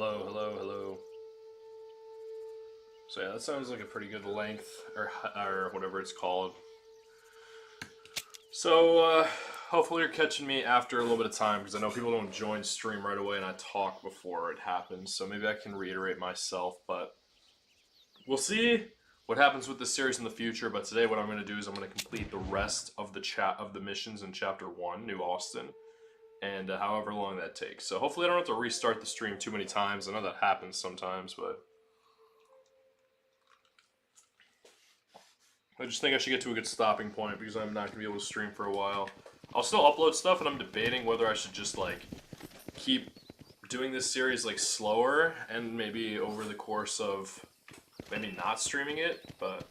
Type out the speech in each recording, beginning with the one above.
Hello, hello, hello. So yeah, that sounds like a pretty good length, or whatever it's called. So hopefully you're catching me after a little bit of time, because I know people don't join stream right away and I talk before it happens, so maybe I can reiterate myself, but we'll see what happens with this series in the future. But today what I'm going to do is I'm going to complete the rest of the missions in Chapter 1, New Austin, and however long that takes. So hopefully I don't have to restart the stream too many times. I know that happens sometimes, but I just think I should get to a good stopping point because I'm not going to be able to stream for a while. I'll still upload stuff, and I'm debating whether I should just, like, keep doing this series, like, slower, and maybe over the course of maybe not streaming it, but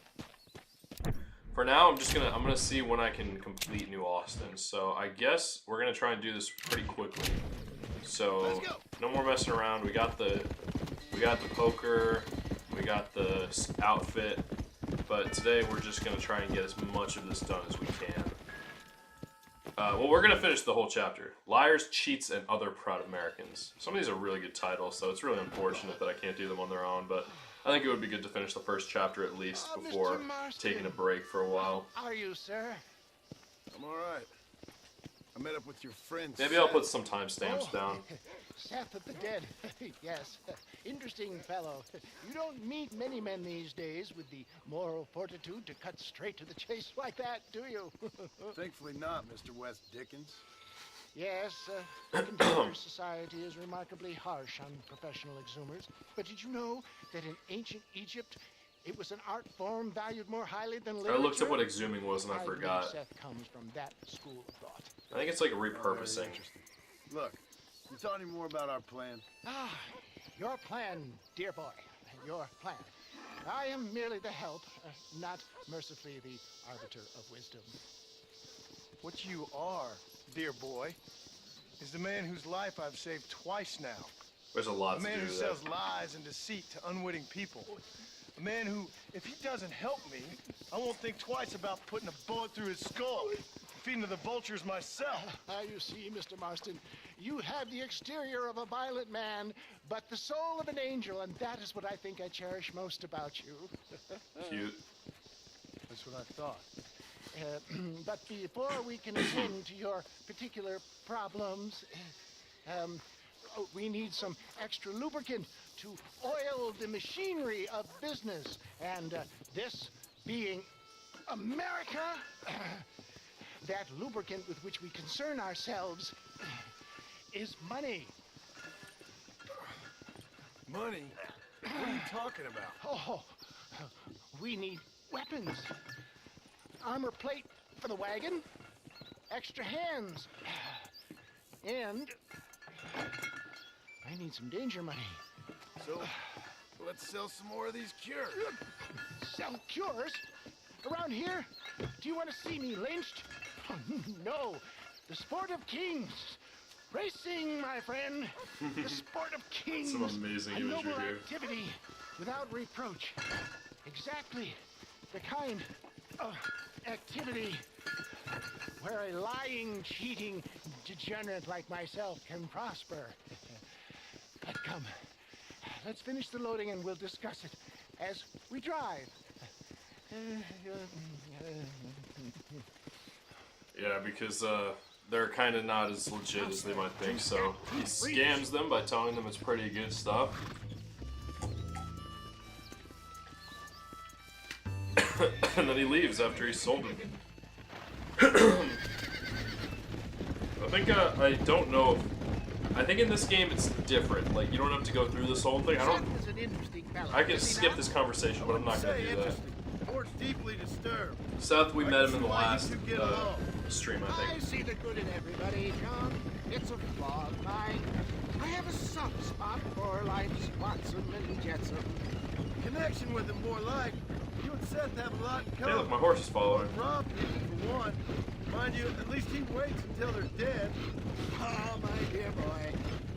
for now, I'm gonna see when I can complete New Austin. So I guess we're gonna try and do this pretty quickly. So no more messing around. We got the poker, we got the outfit. But today we're just going to try and get as much of this done as we can. Well, we're going to finish the whole chapter. Liars, Cheats, and Other Proud Americans. Some of these are really good titles, so it's really unfortunate that I can't do them on their own, but I think it would be good to finish the first chapter at least before taking a break for a while. How are you, sir? I'm alright. I met up with your friend Maybe Seth. I'll put some timestamps down. Seth of the Dead. Yes. Interesting fellow. You don't meet many men these days with the moral fortitude to cut straight to the chase like that, do you? Thankfully not, Mr. West Dickens. Yes, contemporary society is remarkably harsh on professional exhumers. But did you know that in ancient Egypt, it was an art form valued more highly than literature? I looked up what exhuming was and I forgot. Seth comes from that school of thought. I think it's like a repurposing. Look, you tell me more about our plan. Your plan, dear boy. Your plan. I am merely the help, not mercifully the arbiter of wisdom. What you are, dear boy, is the man whose life I've saved twice now. There's a lot A to man do who with that. sells lies and deceit to unwitting people. A man who, if he doesn't help me, I won't think twice about putting a bullet through his skull. Feeding to the vultures myself. You see, Mr. Marston, you have the exterior of a violent man, but the soul of an angel, and that is what I think I cherish most about you. Cute. That's what I thought. But before we can attend to your particular problems, we need some extra lubricant to oil the machinery of business. And this being America, that lubricant with which we concern ourselves is money. Money? What are you talking about? Oh, we need weapons. Armor plate for the wagon. Extra hands. And I need some danger money. So, let's sell some more of these cures. Sell cures? Around here? Do you want to see me lynched? Oh, no. The sport of kings. Racing, my friend. The sport of kings. Some amazing A imagery noble here. activity without reproach. Exactly the kind of activity where a lying, cheating degenerate like myself can prosper. But come, let's finish the loading and we'll discuss it as we drive. Yeah, because they're kind of not as legit as they might think, so he scams them by telling them it's pretty good stuff. And then he leaves after he sold them. I think, I don't know if, I think in this game it's different, like you don't have to go through this whole thing. I can skip this conversation, but I'm not going to do that. Or deeply disturbed. Seth, we met him in the last stream, I I think. see the good in everybody, John. It's a flaw of mine. I have a soft spot for life's Watson and Jetson. Connection with him more like. You and Seth have a lot in Hey, common. look, my horse is following. Rob people, for one. Mind you, at least he waits until they're dead. Oh, my dear boy.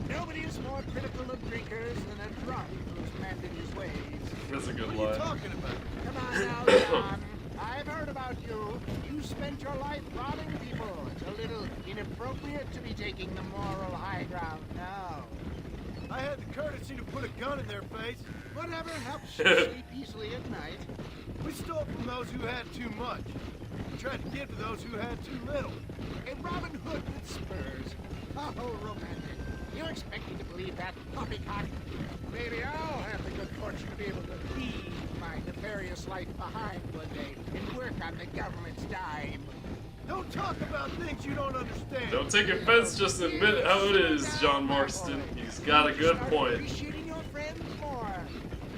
Nobody is more critical of drinkers than a drunk who's mended his ways. That's a good What are you line. talking about? Come on now, John. I've heard about you. You spent your life robbing people. It's a little inappropriate to be taking the moral high ground now. I had the courtesy to put a gun in their face. Whatever helps you sleep easily at night. We stole from those who had too much. We tried to give to those who had too little. A Robin Hood with spurs. Oh, romantic. You expect me to believe that poppycock? Maybe I'll have the good fortune to be able to leave my nefarious life behind one day and work on the government's dime. Don't talk about things you don't understand. Don't take offense, just admit how it is, John Marston. He's got a good Start point. appreciating your friends more.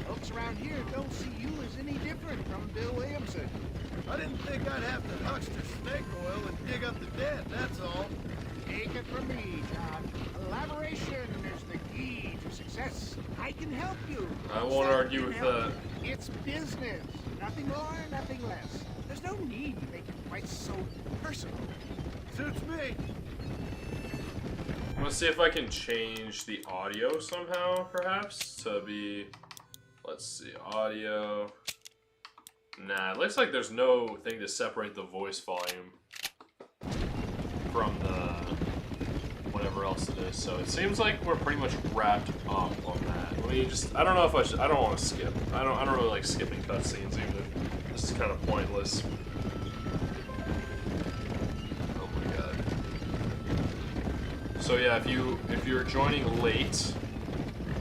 Folks around here don't see you as any different from Bill Williamson. I didn't think I'd have to huckster snake oil and dig up the dead, that's all. Take it from me, John. Collaboration is the key to success. I can help you. I won't Sam argue can with help that. you. It's business. Nothing more, nothing less. There's no need to make it quite so personal. Suits me. I'm gonna see if I can change the audio somehow, perhaps, to be, let's see, audio. Nah, it looks like there's no thing to separate the voice volume from the whatever else it is. So it seems like we're pretty much wrapped up on that. Let me just, I don't know if I should, I don't want to skip. I don't really like skipping cutscenes either. This is kind of pointless. Oh my god. So yeah, if you're joining late,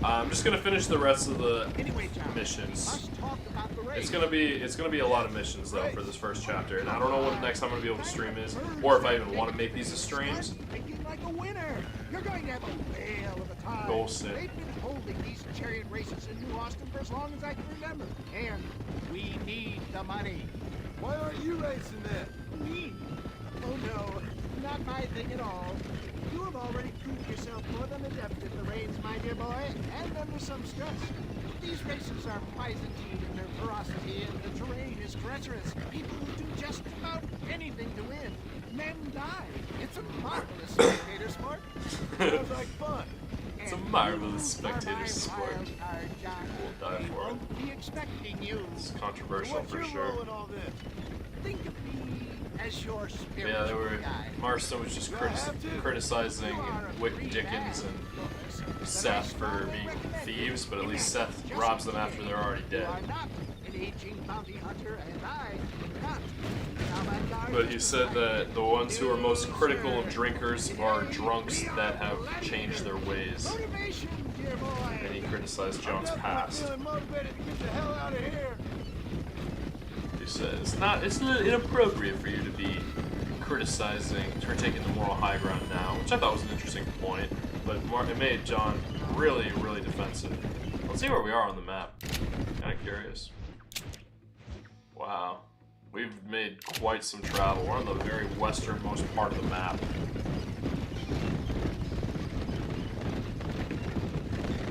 I'm just gonna finish the rest of the Anyway, John, missions. let's talk about the race. It's gonna be a lot of missions though for this first chapter, and I don't know what the next time I'm gonna be able to stream is, or if I even want to make these as streams. Start thinking like a winner. You're going to have a whale of a time. Golson. They've been holding these chariot races in New Austin for as long as I can remember, and we need the money. Why aren't you racing then? Me? Oh no, not my thing at all. You have already proved yourself more than adept at the reins, my dear boy, and under some stress. These races are Byzantine in their ferocity, and the terrain is treacherous. People will do just about anything to win. Men die. It's a marvelous spectator sport. Sounds like fun. It's a And marvelous you are spectator my sport. wild card, John. People will die We for it. won't be expecting you. It's controversial What's for your sure. role in all this? Think of me as your But spiritual yeah, they were. guide. Marston was just Do I have to? criticizing You are a Wick free Dickens man, and Lewis, but I Seth for strongly being recommend thieves, but at you least invest Seth just robs them in after case. they're already You dead. are not an aging bounty hunter, and I am not. Avant-garde But he is said the that the ones who are most critical of drinkers are drunks that have changed their ways. motivation, dear boy. And he criticized Jones' I'm past. feeling motivated to get the hell out of here. He said it's not inappropriate for you to be criticizing or taking the moral high ground now, which I thought was an interesting point. But it made John really, really defensive. Let's see where we are on the map. Kind of curious. Wow. We've made quite some travel. We're on the very westernmost part of the map.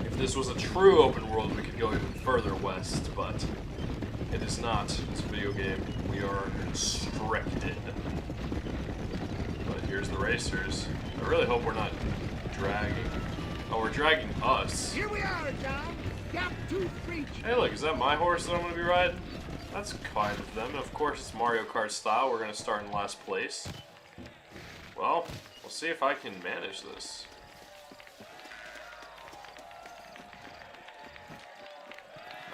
If this was a true open world, we could go even further west, but it is not. It's a video game. We are constricted. But here's the racers. I really hope we're not dragging. Oh, we're dragging us. Here we are, John. Gap tooth breach. Hey, look, is that my horse that I'm going to be riding? That's kind of them. And of course, it's Mario Kart style. We're going to start in last place. Well, we'll see if I can manage this.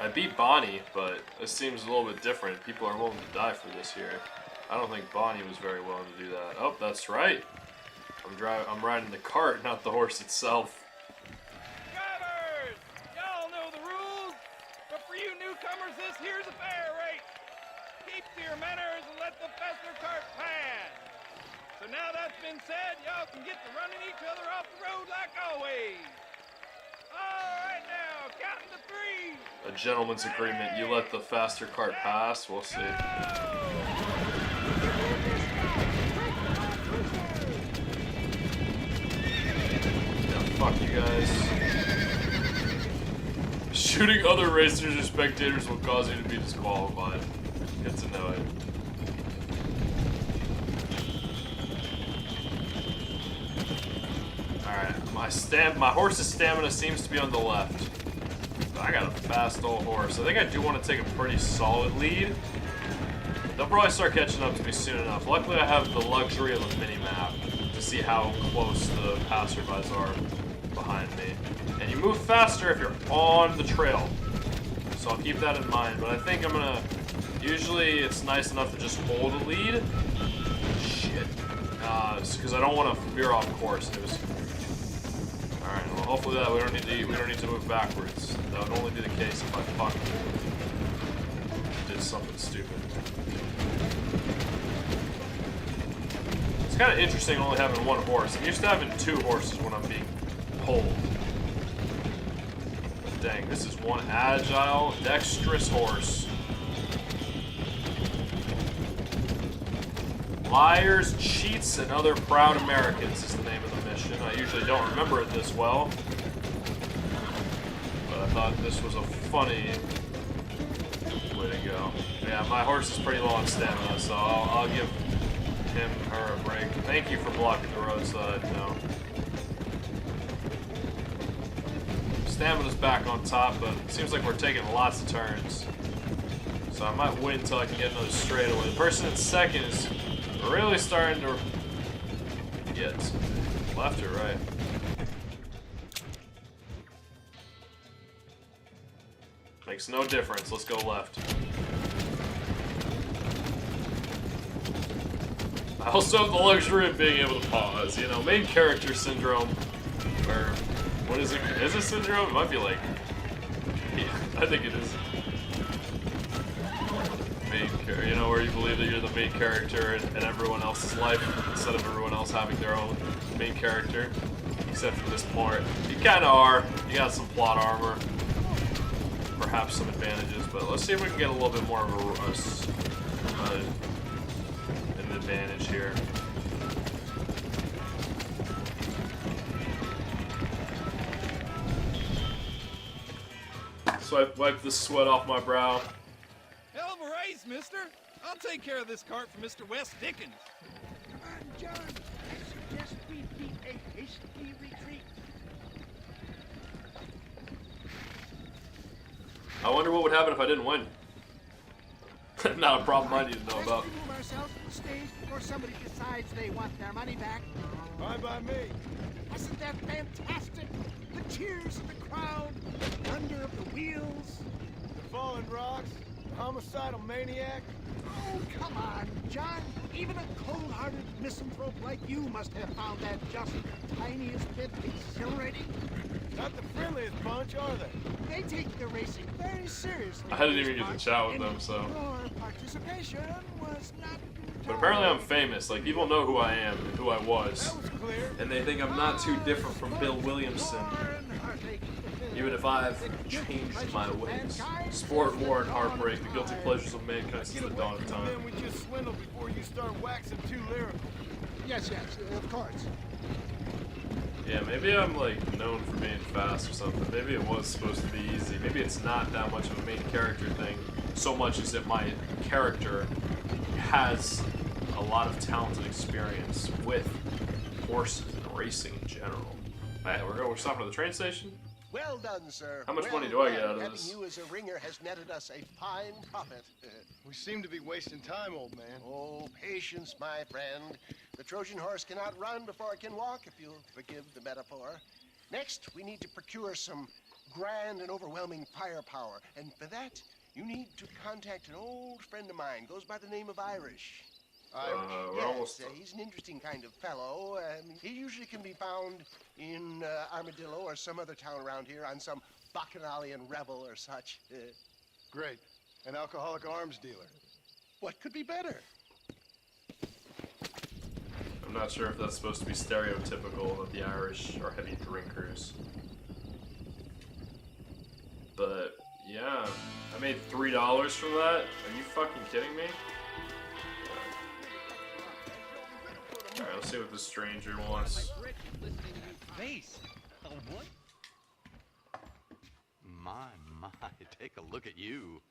I beat Bonnie, but this seems a little bit different. People are willing to die for this here. I don't think Bonnie was very willing to do that. Oh, that's right. I'm riding the cart, not the horse itself. Drivers! Y'all know the rules, but for you newcomers, this here's a fair race. Keep to your manners and let the faster cart pass. So now that's been said, y'all can get to running each other off the road like always. All right now, counting to 3. A gentleman's agreement. You let the faster cart pass. We'll see. Yeah, fuck you guys. Shooting other racers or spectators will cause you to be disqualified. Good to know it. Alright, my horse's stamina seems to be on the left. But I got a fast old horse. I think I do want to take a pretty solid lead. They'll probably start catching up to me soon enough. Luckily, I have the luxury of a mini-map to see how close the passerbys are behind me. And you move faster if you're on the trail. So I'll keep that in mind, but I think I'm gonna... Usually it's nice enough to just hold a lead. Shit. Because I don't want to veer off course. Alright, well hopefully that we don't need to move backwards. That would only be the case if I did something stupid. It's kind of interesting only having one horse. I'm used to having 2 horses when I'm being pulled. Dang, this is one agile, dexterous horse. Liars, Cheats, and Other Proud Americans is the name of the mission. I usually don't remember it this well, but I thought this was a funny way to go. Yeah, my horse is pretty low on stamina, so I'll give him, her a break. Thank you for blocking the roadside. No. Stamina's back on top, but it seems like we're taking lots of turns. So I might wait until I can get another straightaway. The person in second is really starting to get left or right. Makes no difference. Let's go left. I also have the luxury of being able to pause. You know, main character syndrome. Or what is it? Is it syndrome? It might be like... Yeah, I think it is. You know, where you believe that you're the main character in everyone else's life instead of everyone else having their own main character. Except for this part. You kind of are. You got some plot armor. Perhaps some advantages, but let's see if we can get a little bit more of an advantage here. So I wipe the sweat off my brow. Hell of a race, mister. I'll take care of this cart for Mr. West Dickens. Come on, John. I suggest we beat a hasty retreat. I wonder what would happen if I didn't win. Not a problem I need to know about. Let's remove ourselves from the stage before somebody decides they want their money back. Fine by me. Wasn't that fantastic? The cheers of the crowd, the thunder of the wheels. The fallen rocks, the homicidal maniac. Oh, come on, John. Even a cold-hearted misanthrope like you must have found that just the tiniest bit exhilarating. Not the friendliest bunch, are they? They take their racing very seriously. I didn't even get to chat with them, so. Your participation was not. But apparently I'm famous. Like, people know who I am and who I was. That was clear. And they think I'm not too different from Bill Williamson. Even if I've changed my ways. Sport, war, and heartbreak, the guilty pleasures of mankind since the dawn of And time. then we just swindle before you start waxing too lyrical. Yes, of course. Yeah, maybe I'm like known for being fast or something. Maybe it was supposed to be easy. Maybe it's not that much of a main character thing, so much as that my character has a lot of talented experience with horses and racing in general. Alright, we're stopping at the train station. Well done, sir. How much Well money do I get done. out of Having this? you as a ringer has netted us a fine profit. We seem to be wasting time, old man. Oh, patience, my friend. The Trojan horse cannot run before it can walk, if you'll forgive the metaphor. Next, we need to procure some grand and overwhelming firepower. And for that, you need to contact an old friend of mine. Goes by the name of Irish. We're Yes, almost... he's an interesting kind of fellow. He usually can be found in Armadillo or some other town around here on some bacchanalian revel or such. Great. An alcoholic arms dealer. What could be better? I'm not sure if that's supposed to be stereotypical that the Irish are heavy drinkers. But, yeah. I made $3 from that? Are you fucking kidding me? Alright, let's see what this stranger wants. Face. What? My, take a look at you.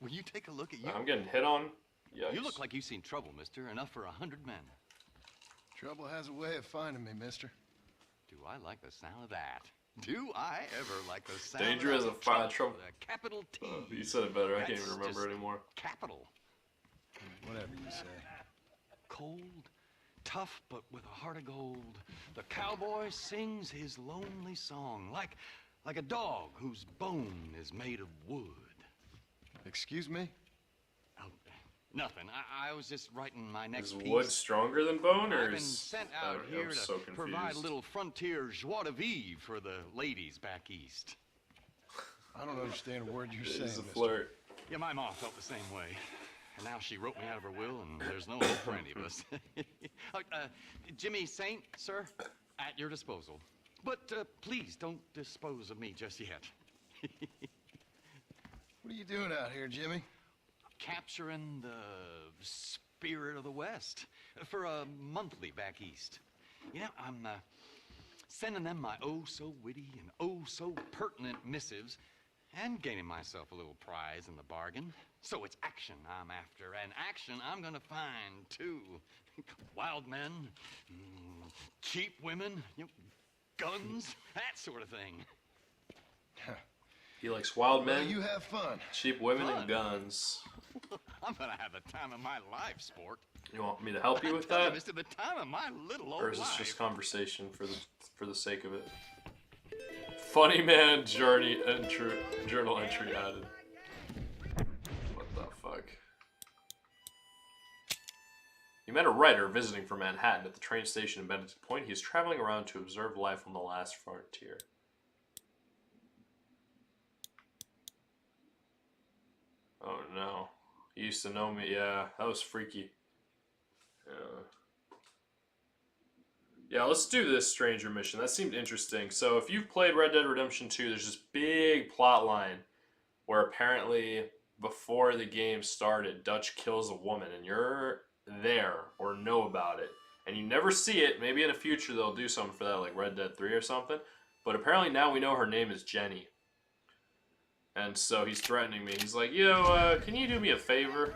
Will you take a look at you? I'm getting hit on? Yikes. You look like you've seen trouble, mister. Enough for 100 men. Trouble has a way of finding me, mister. Do I like the sound of that? Do I ever like the sound Danger of as a that? fire trouble. With a capital T. You said it better. I can't That's even remember just anymore. Capital. Whatever you say. Cold, tough but with a heart of gold. The cowboy sings his lonely song like a dog whose bone is made of wood. Excuse me? Oh, nothing. I was just writing my next Is piece. wood stronger than bone, or I've been is sent I out don't know, here I'm to so provide a confused. little frontier joie de vivre for the ladies back east. I don't understand a word you're It saying, is a mister. flirt. Yeah, my mom felt the same way. And now she wrote me out of her will, and there's no hope for any of us. Jimmy Saint, sir, at your disposal. But please don't dispose of me just yet. What are you doing out here, Jimmy? Capturing the spirit of the West for a monthly back east. You know, I'm sending them my oh-so-witty and oh-so-pertinent missives and gaining myself a little prize in the bargain. So it's action I'm after, and action I'm gonna find, too. Wild men, cheap women, you know, guns, that sort of thing. He likes wild Well, men, you have fun. cheap women, Fun. and guns. I'm gonna have the time of my life, sport. You want me to help you with Tell you, that, mister, the time of my little old or is this life. just conversation for the sake of it? Funny man journal entry added. What the fuck? You met a writer visiting from Manhattan at the train station in Benedict Point. He is traveling around to observe life on the last frontier. Oh no. He used to know me. Yeah, that was freaky. Yeah, let's do this stranger mission. That seemed interesting. So if you've played Red Dead Redemption 2, there's this big plot line where apparently before the game started, Dutch kills a woman and you're there or know about it. And you never see it. Maybe in the future they'll do something for that, like Red Dead 3 or something. But apparently now we know her name is Jenny. And so he's threatening me. He's like, yo, can you do me a favor?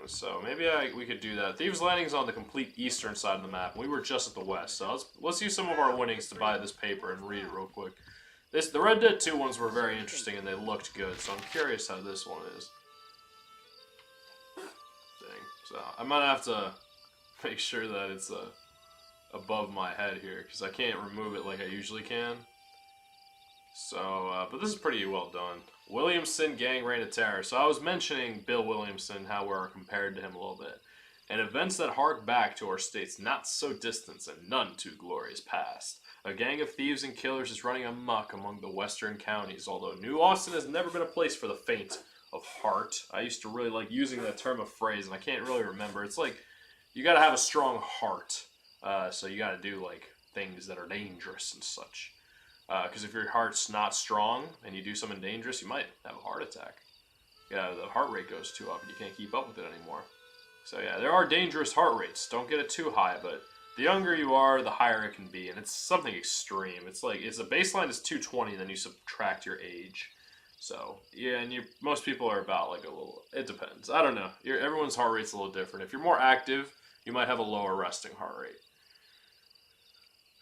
So maybe we could do that. Thieves Landing is on the complete eastern side of the map. We were just at the west. So let's use some of our winnings to buy this paper and read it real quick. The Red Dead 2 ones were very interesting and they looked good. So I'm curious how this one is. Dang. So I might have to make sure that it's above my head here because I can't remove it like I usually can. So, but this is pretty well done. Williamson Gang Reign of Terror. So I was mentioning Bill Williamson, how we're compared to him a little bit. And events that hark back to our state's not so distant and none too glorious past. A gang of thieves and killers is running amok among the western counties, although New Austin has never been a place for the faint of heart. I used to really like using that term of phrase, and I can't really remember. It's like, you gotta have a strong heart. So you gotta do, like, things that are dangerous and such. Because if your heart's not strong and you do something dangerous, you might have a heart attack. Yeah, the heart rate goes too up and you can't keep up with it anymore. So yeah, there are dangerous heart rates. Don't get it too high, but the younger you are, the higher it can be, and it's something extreme. It's like, the baseline is 220, then you subtract your age. So yeah, and most people are about like a little. It depends. I don't know. Everyone's heart rate's a little different. If you're more active, you might have a lower resting heart rate.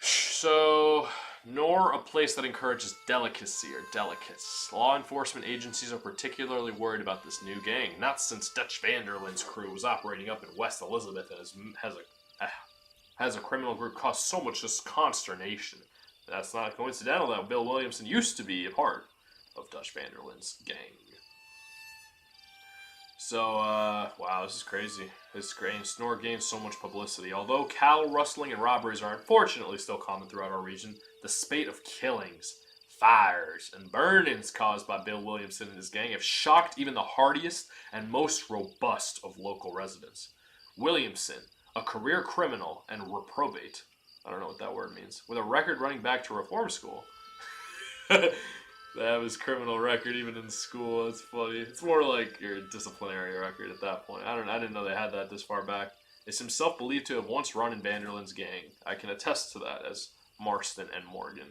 So, nor a place that encourages delicacy or delicates. Law enforcement agencies are particularly worried about this new gang, not since Dutch Vanderlin's crew was operating up in West Elizabeth and has a criminal group caused so much consternation. That's not coincidental that Bill Williamson used to be a part of Dutch Vanderlin's gang. So, wow, this is crazy. This Snore gains so much publicity. Although cattle rustling and robberies are unfortunately still common throughout our region, the spate of killings, fires, and burnings caused by Bill Williamson and his gang have shocked even the hardiest and most robust of local residents. Williamson, a career criminal and reprobate, I don't know what that word means, with a record running back to reform school. That was criminal record even in school. It's funny. It's more like your disciplinary record at that point. I didn't know they had that this far back. Is himself believed to have once run in Vanderlin's gang. I can attest to that as Marston and Morgan.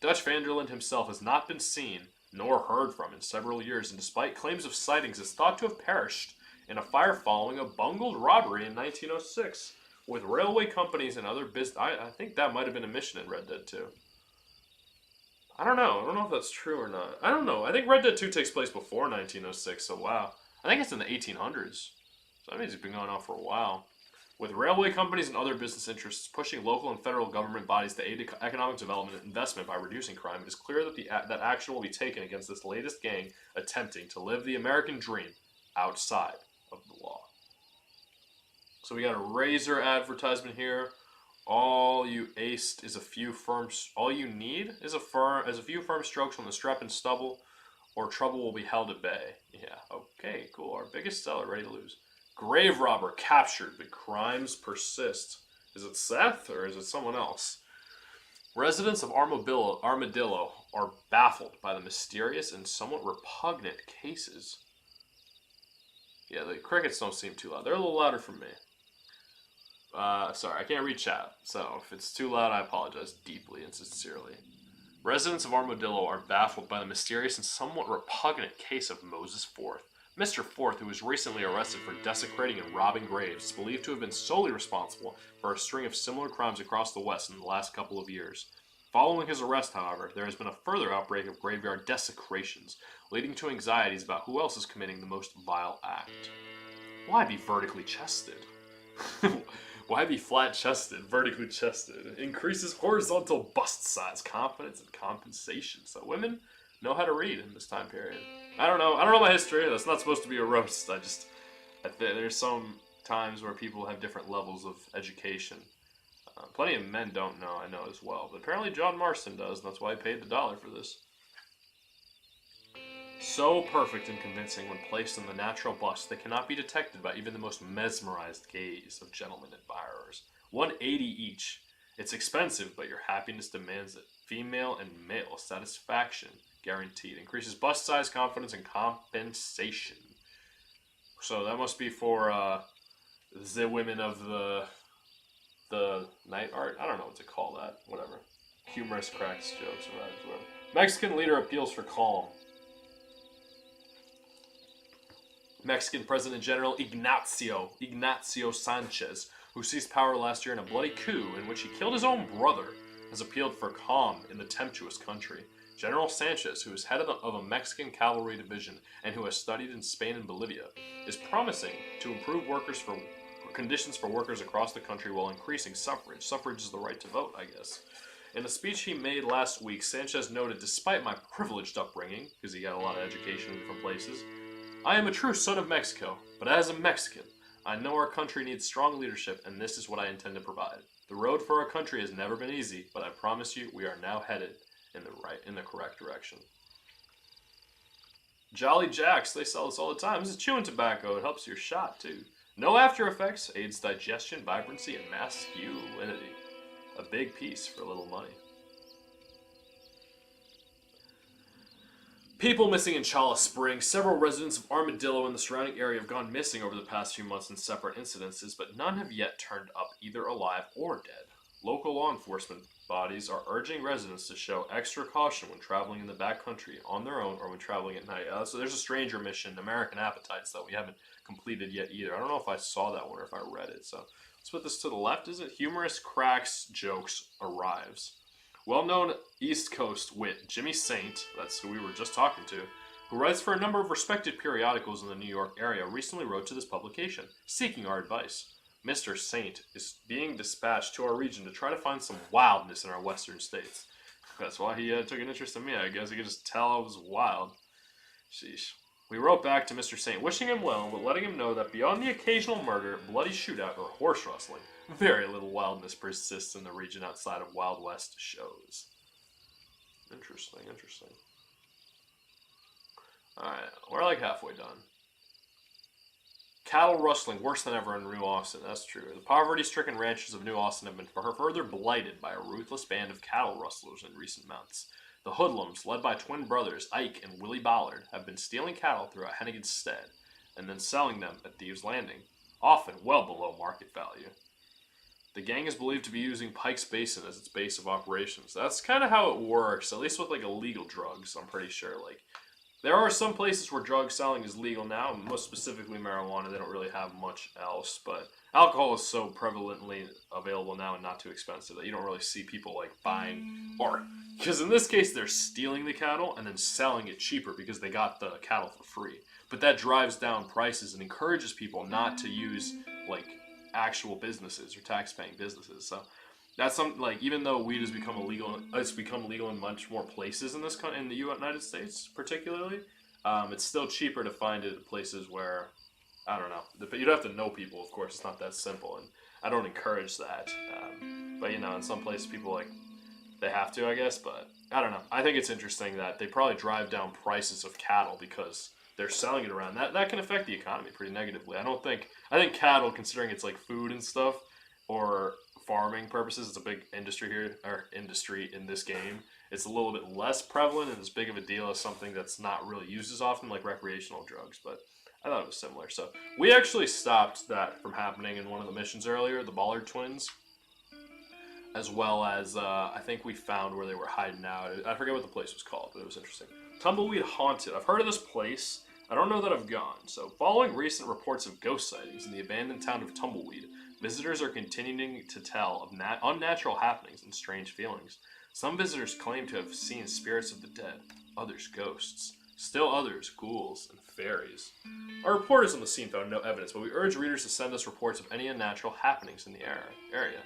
Dutch Vanderlyn himself has not been seen nor heard from in several years, and despite claims of sightings, is thought to have perished in a fire following a bungled robbery in 1906 with railway companies and other business. I think that might have been a mission in Red Dead 2. I don't know. I don't know if that's true or not. I don't know. I think Red Dead 2 takes place before 1906, so wow. I think it's in the 1800s. So that means it's been going on for a while. with railway companies and other business interests pushing local and federal government bodies to aid economic development and investment by reducing crime, it is clear that that action will be taken against this latest gang attempting to live the American dream outside of the law. So we got a razor advertisement here. All you aced is a few firm. All you need is a few firm strokes on the strap and stubble, or trouble will be held at bay. Yeah. Okay. Cool. Our biggest seller ready to lose. Grave robber captured, but crimes persist. Is it Seth or is it someone else? Residents of Armadillo are baffled by the mysterious and somewhat repugnant cases. Yeah, the crickets don't seem too loud. They're a little louder for me. Sorry, I can't read chat, so if it's too loud, I apologize deeply and sincerely. Residents of Armadillo are baffled by the mysterious and somewhat repugnant case of Moses Forth. Mr. Forth, who was recently arrested for desecrating and robbing graves, is believed to have been solely responsible for a string of similar crimes across the West in the last couple of years. Following his arrest, however, there has been a further outbreak of graveyard desecrations, leading to anxieties about who else is committing the most vile act. Why be vertically chested? Why be flat-chested, vertically chested? Increases horizontal bust size, confidence, and compensation. So women know how to read in this time period. I don't know my history. That's not supposed to be a roast. There's some times where people have different levels of education. Plenty of men don't know, I know as well. But apparently John Marston does, and that's why I paid the $1 for this. So perfect and convincing when placed in the natural bust, they cannot be detected by even the most mesmerized gaze of gentlemen admirers. $180 each. It's expensive, but your happiness demands it. Female and male satisfaction guaranteed. Increases bust size, confidence, and compensation. So that must be for the women of the night art. I don't know what to call that. Whatever. Humorous cracks, jokes, or whatever. Mexican leader appeals for calm. Mexican President General Ignacio Sanchez, who seized power last year in a bloody coup in which he killed his own brother, has appealed for calm in the tempestuous country. General Sanchez, who is head of a Mexican cavalry division and who has studied in Spain and Bolivia, is promising to improve conditions for workers across the country while increasing suffrage. Suffrage is the right to vote, I guess. In a speech he made last week, Sanchez noted, "Despite my privileged upbringing," because he got a lot of education in different places, "I am a true son of Mexico, but as a Mexican, I know our country needs strong leadership, and this is what I intend to provide. The road for our country has never been easy, but I promise you we are now headed in the correct direction." Jolly Jacks, they sell this all the time. This is chewing tobacco. It helps your shot, too. No after effects, aids digestion, vibrancy, and masculinity. A big piece for little money. People missing in Chala Springs. Several residents of Armadillo and the surrounding area have gone missing over the past few months in separate incidences, but none have yet turned up either alive or dead. Local law enforcement bodies are urging residents to show extra caution when traveling in the backcountry on their own or when traveling at night. So there's a stranger mission, American Appetites, that we haven't completed yet either. I don't know if I saw that one or if I read it. So let's put this to the left. Is it Humorous Cracks Jokes arrives? Well-known East Coast wit Jimmy Saint, that's who we were just talking to, who writes for a number of respected periodicals in the New York area, recently wrote to this publication, seeking our advice. Mr. Saint is being dispatched to our region to try to find some wildness in our western states. That's why he took an interest in me. I guess he could just tell I was wild. Sheesh. We wrote back to Mr. Saint, wishing him well, but letting him know that beyond the occasional murder, bloody shootout, or horse rustling, very little wildness persists in the region outside of Wild West shows. Interesting, interesting. Alright, we're like halfway done. Cattle rustling worse than ever in New Austin, that's true. The poverty-stricken ranches of New Austin have been further blighted by a ruthless band of cattle rustlers in recent months. The hoodlums, led by twin brothers Ike and Willie Ballard, have been stealing cattle throughout Hennigan's Stead, and then selling them at Thieves' Landing, often well below market value. The gang is believed to be using Pike's Basin as its base of operations. That's kind of how it works, at least with like illegal drugs, I'm pretty sure. Like, there are some places where drug selling is legal now, most specifically marijuana. They don't really have much else, but alcohol is so prevalently available now and not too expensive that you don't really see people like buying, or, because in this case they're stealing the cattle and then selling it cheaper because they got the cattle for free. But that drives down prices and encourages people not to use like actual businesses or tax-paying businesses. So that's something like, even though weed has become illegal, it's become legal in much more places in in the United States, particularly. It's still cheaper to find it at places where, I don't know, but you'd have to know people. Of course, it's not that simple, and I don't encourage that. But you know, in some places, people like they have to, I guess. But I don't know. I think it's interesting that they probably drive down prices of cattle because they're selling it around. That can affect the economy pretty negatively. I think cattle, considering it's like food and stuff, or farming purposes, it's a big industry here, or industry in this game. It's a little bit less prevalent and as big of a deal as something that's not really used as often, like recreational drugs. But I thought it was similar. So we actually stopped that from happening in one of the missions earlier, the Ballard twins, as well as I think we found where they were hiding out. I forget what the place was called, but it was interesting. Tumbleweed Haunted. I've heard of this place. I don't know that I've gone. So following recent reports of ghost sightings in the abandoned town of Tumbleweed, visitors are continuing to tell of unnatural happenings and strange feelings. Some visitors claim to have seen spirits of the dead, others ghosts, still others ghouls and fairies. Our reporters on the scene found no evidence, but we urge readers to send us reports of any unnatural happenings in the area.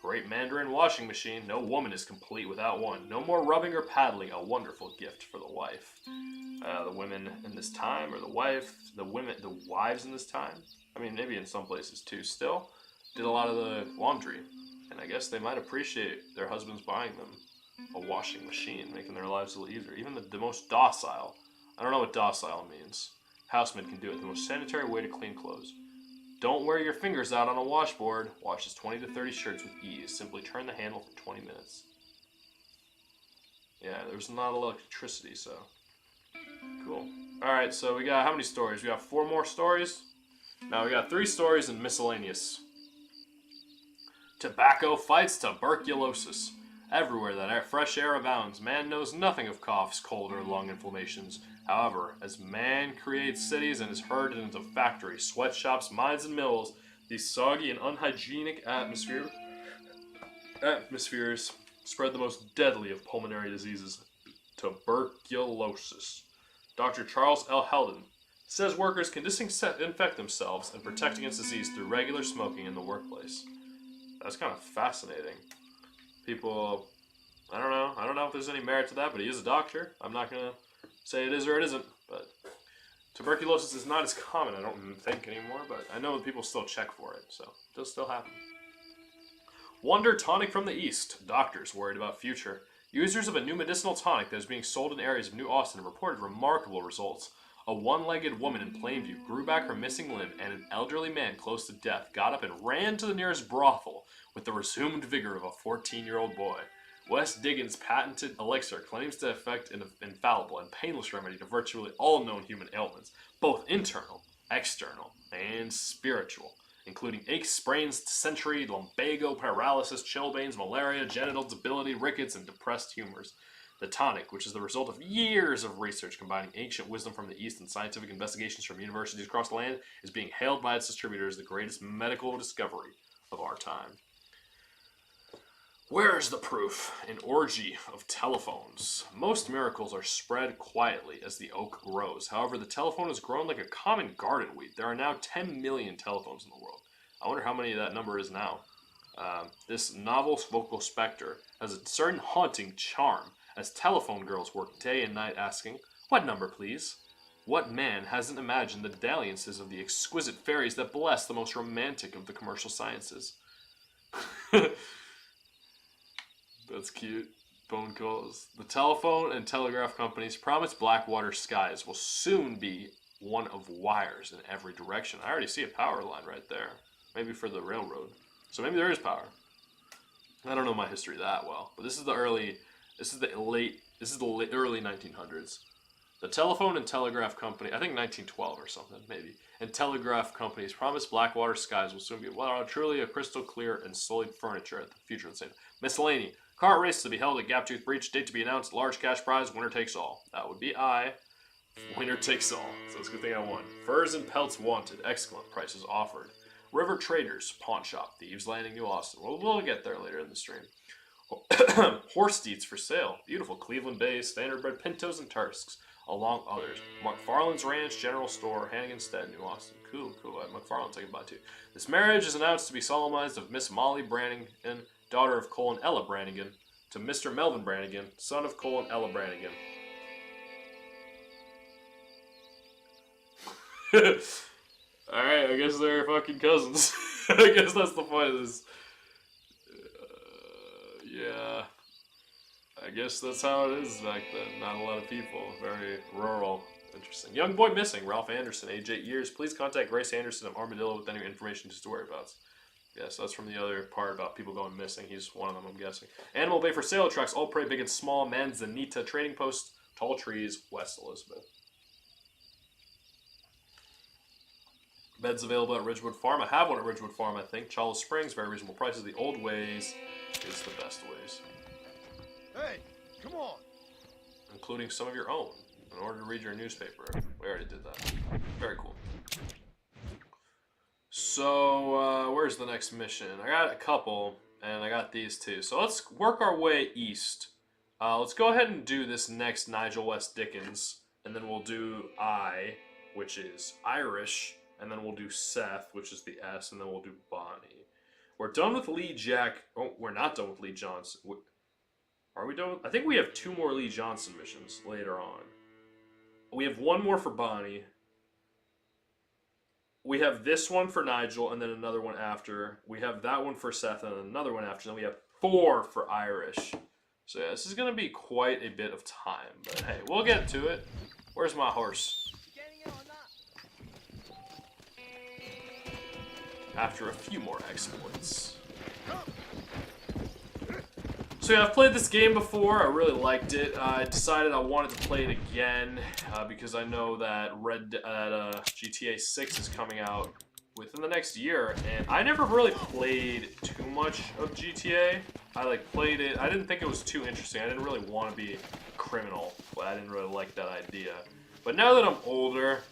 Great Mandarin washing machine, no woman is complete without one. No more rubbing or paddling, a wonderful gift for the wife. The women in this time, or the wives in this time, I mean, maybe in some places too, still did a lot of the laundry. And I guess they might appreciate their husbands buying them a washing machine, making their lives a little easier. Even the most docile, I don't know what docile means. Housemen can do it. The most sanitary way to clean clothes. Don't wear your fingers out on a washboard. Washes 20 to 30 shirts with ease. Simply turn the handle for 20 minutes. Yeah, there's not electricity, so cool. Alright, so we got how many stories? We got 4 more stories? Now we got 3 stories and miscellaneous. Tobacco fights tuberculosis. Everywhere that fresh air abounds, man knows nothing of coughs, cold, or lung inflammations. However, as man creates cities and is herded into factories, sweatshops, mines, and mills, these soggy and unhygienic atmospheres spread the most deadly of pulmonary diseases, tuberculosis. Dr. Charles L. Heldon says workers can disinfect themselves and protect against disease through regular smoking in the workplace. That's kind of fascinating. People, I don't know if there's any merit to that, but he is a doctor. I'm not going to say it is or it isn't, but tuberculosis is not as common, I don't think, anymore, but I know that people still check for it, so it does still happen. Wonder Tonic from the East. Doctors worried about future. Users of a new medicinal tonic that is being sold in areas of New Austin reported remarkable results. A one-legged woman in Plainview grew back her missing limb, and an elderly man close to death got up and ran to the nearest brothel with the resumed vigor of a 14-year-old boy. Wes Diggins' patented elixir claims to effect an infallible and painless remedy to virtually all known human ailments, both internal, external, and spiritual, including aches, sprains, dysentery, lumbago, paralysis, chilblains, malaria, genital debility, rickets, and depressed humors. The tonic, which is the result of years of research combining ancient wisdom from the East and scientific investigations from universities across the land, is being hailed by its distributors as the greatest medical discovery of our time. Where is the proof? An orgy of telephones. Most miracles are spread quietly as the oak grows. However, the telephone has grown like a common garden weed. There are now 10 million telephones in the world. I wonder how many that number is now. This novel vocal specter has a certain haunting charm, as telephone girls work day and night asking, "What number, please?" What man hasn't imagined the dalliances of the exquisite fairies that bless the most romantic of the commercial sciences? That's cute. Phone calls. The telephone and telegraph companies promise Blackwater skies will soon be one of wires in every direction. I already see a power line right there. Maybe for the railroad. So maybe there is power. I don't know my history that well, but this is the early 1900s. The telephone and telegraph company, I think 1912 or something, maybe, and telegraph companies promise Blackwater skies will soon be truly a crystal clear and solid furniture at the future of the same. Miscellany. Car race to be held at Gaptooth Breach. Date to be announced. Large cash prize. Winner takes all. That would be I. Winner takes all. So it's a good thing I won. Furs and pelts wanted. Excellent prices offered. River Traders. Pawn shop. Thieves Landing, New Austin. We'll get there later in the stream. Horse deeds for sale. Beautiful Cleveland Bay, standard bred pintos and Tursks. along others. McFarland's Ranch, General Store, Hannigan's Stead, New Austin. Cool. McFarland's taking by too. This marriage is announced to be solemnized of Miss Molly Brannigan, daughter of Cole and Ella Brannigan, to Mr. Melvin Brannigan, son of Cole and Ella Brannigan. Alright, I guess they're fucking cousins. I guess that's the point of this. Yeah. I guess that's how it is back then. Not a lot of people. Very rural. Interesting. Young boy missing. Ralph Anderson, age 8 years. Please contact Grace Anderson of Armadillo with any information just to whereabouts. Yes, that's from the other part about people going missing. He's one of them, I'm guessing. Animal Bay for sale trucks. All prey, big and small. Manzanita Trading Post. Tall Trees, West Elizabeth. Beds available at Ridgewood Farm. I have one at Ridgewood Farm, I think. Charles Springs, very reasonable prices. The old ways is the best ways. Hey, come on. Including some of your own, in order to read your newspaper. We already did that. Very cool. So, where's the next mission? I got a couple, and I got these two. So let's work our way east. Let's go ahead and do this next Nigel West Dickens, and then we'll do I, which is Irish, and then we'll do Seth, which is the S, and then we'll do Bonnie. We're done with Lee Jack. Oh, we're not done with Lee Johnson. Are we done? I think we have 2 more Lee Johnson missions later on. We have 1 more for Bonnie. We have this one for Nigel, and then another one after. We have that one for Seth, and another one after. Then we have 4 for Irish. So yeah, this is going to be quite a bit of time. But hey, we'll get to it. Where's my horse? After a few more exploits. So yeah, I've played this game before. I really liked it. I decided I wanted to play it again because I know that GTA 6 is coming out within the next year, and I never really played too much of GTA. I played it. I didn't think it was too interesting. I didn't really want to be a criminal, but I didn't really like that idea. But now that I'm older,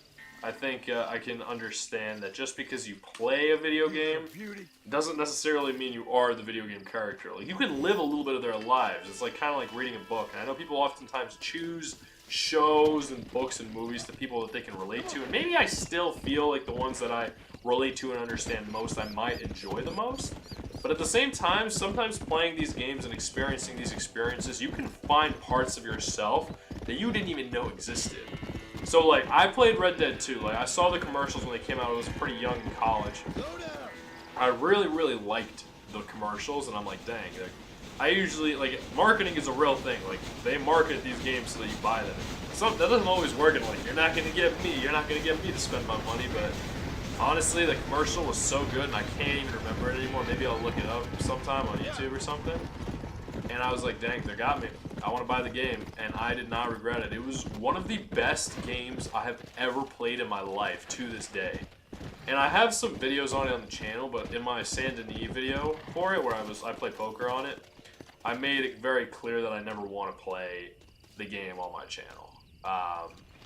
I think I can understand that just because you play a video game doesn't necessarily mean you are the video game character. Like, you can live a little bit of their lives. It's kind of like reading a book. And I know people oftentimes choose shows and books and movies to people that they can relate to. And maybe I still feel like the ones that I relate to and understand most, I might enjoy the most. But at the same time, sometimes playing these games and experiencing these experiences, you can find parts of yourself that you didn't even know existed. So, I played Red Dead 2. I saw the commercials when they came out. I was pretty young in college. I really, really liked the commercials, and I'm like, dang. I usually, marketing is a real thing. They market these games so that you buy them. That doesn't always work, and, you're not going to get me to spend my money, but honestly, the commercial was so good, and I can't even remember it anymore. Maybe I'll look it up sometime on YouTube or something. And I was like, dang, they got me. I want to buy the game, and I did not regret it. It was one of the best games I have ever played in my life to this day. And I have some videos on it on the channel, but in my Saint Denis video for it, where I played poker on it, I made it very clear that I never want to play the game on my channel.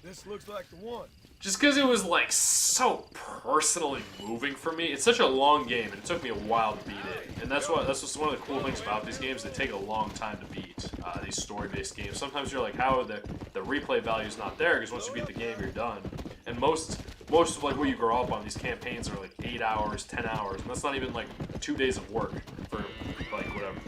This looks like the one. Just because it was so personally moving for me. It's such a long game, and it took me a while to beat it. And that's what's one of the cool things about these games. They take a long time to beat. These story-based games. Sometimes you're like, how are the replay value is not there? Because once you beat the game, you're done. And most of what you grow up on, these campaigns are 8 hours, 10 hours, and that's not even 2 days of work for whatever.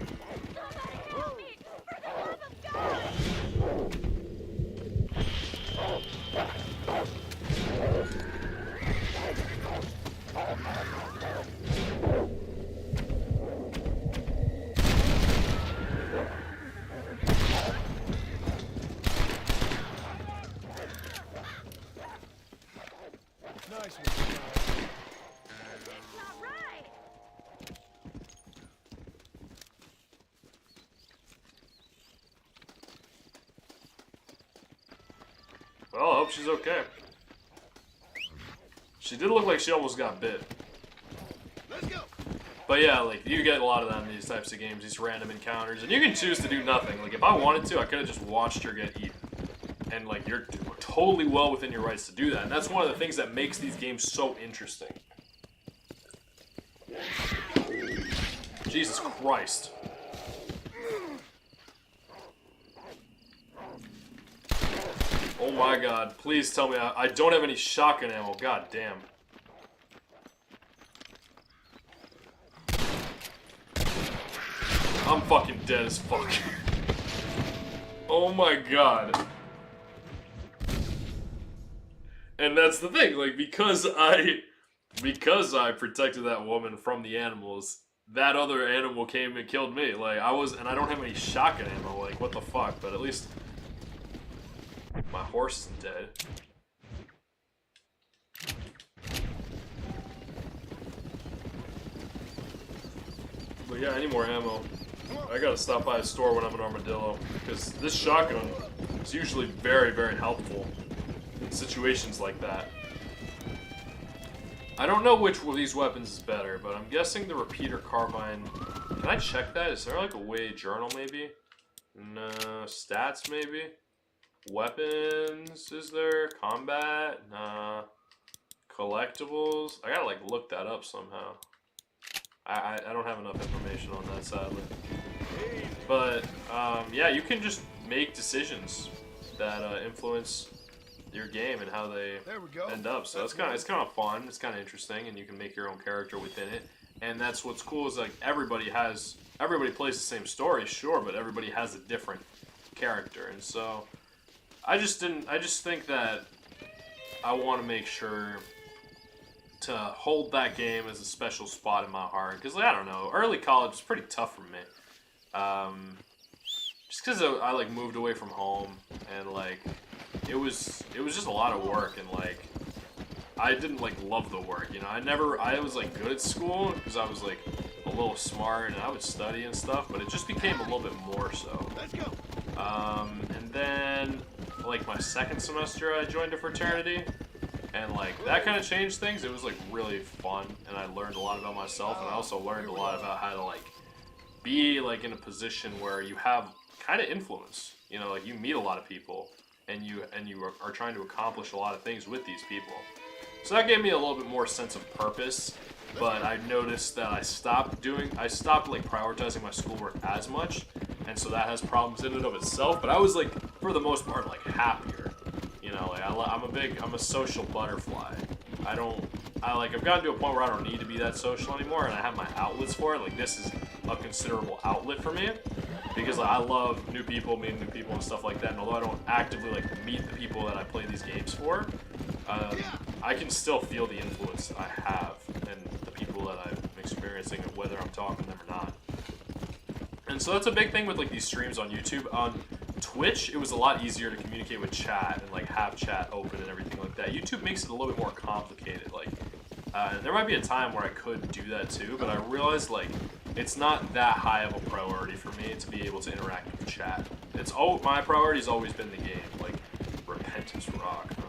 Nice one. Well, I hope she's okay. She did look like she almost got bit. Let's go. But yeah, you get a lot of that in these types of games, these random encounters, and you can choose to do nothing. If I wanted to, I could have just watched her get eaten. And you're totally well within your rights to do that. And that's one of the things that makes these games so interesting. Jesus Christ. Oh my god, please tell me I don't have any shotgun ammo, god damn. I'm fucking dead as fuck. Oh my god. And that's the thing, like, because I protected that woman from the animals, that other animal came and killed me. Like, and I don't have any shotgun ammo, like, what the fuck, but at least my horse is dead. But yeah, I need more ammo. I gotta stop by a store when I'm an armadillo, because this shotgun is usually very, very helpful in situations like that. I don't know which of these weapons is better, but I'm guessing the repeater carbine. Can I check that? Is there like a way journal maybe? No, stats maybe? Weapons, is there? Combat? Nah. Collectibles? I gotta like look that up somehow. I don't have enough information on that, sadly. But, yeah, you can just make decisions that influence your game and how they end up. So it's kind of fun. It's kind of interesting, and you can make your own character within it. And that's what's cool is like everybody plays the same story, sure, but everybody has a different character. And so I just think that I want to make sure to hold that game as a special spot in my heart, because like, I don't know, early college was pretty tough for me. Just because I like moved away from home, and like it was just a lot of work, and like I didn't like love the work, you know. I was like good at school because I was like a little smart and I would study and stuff, but it just became a little bit more so. Let's go. And then like my second semester I joined a fraternity, and like that kind of changed things. It was like really fun, and I learned a lot about myself, and I also learned a lot about how to like be like in a position where you have kind of influence, you know, like you meet a lot of people and you are trying to accomplish a lot of things with these people. So that gave me a little bit more sense of purpose, but I noticed that I stopped like prioritizing my schoolwork as much, and so that has problems in and of itself, but I was like for the most part like happier, you know, like I'm a social butterfly. I've gotten to a point where I don't need to be that social anymore, and I have my outlets for it. Like this is a considerable outlet for me, because like, I love new people, meeting new people and stuff like that, and although I don't actively like meet the people that I play these games for, I can still feel the influence I have and the people that I'm experiencing, and whether I'm talking to them or not. And so that's a big thing with like these streams on YouTube. On Twitch, it was a lot easier to communicate with chat and like have chat open and everything like that. YouTube makes it a little bit more complicated. Like, there might be a time where I could do that too, but I realized like it's not that high of a priority for me to be able to interact with chat. My priority's always been the game, like Repentance Rock. Huh?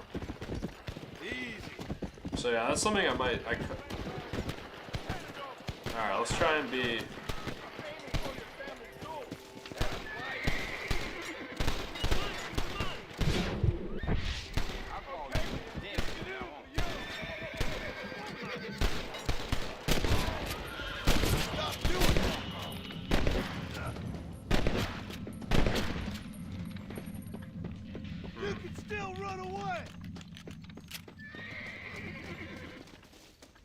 Easy. So yeah, that's something I could. All right, let's try and be.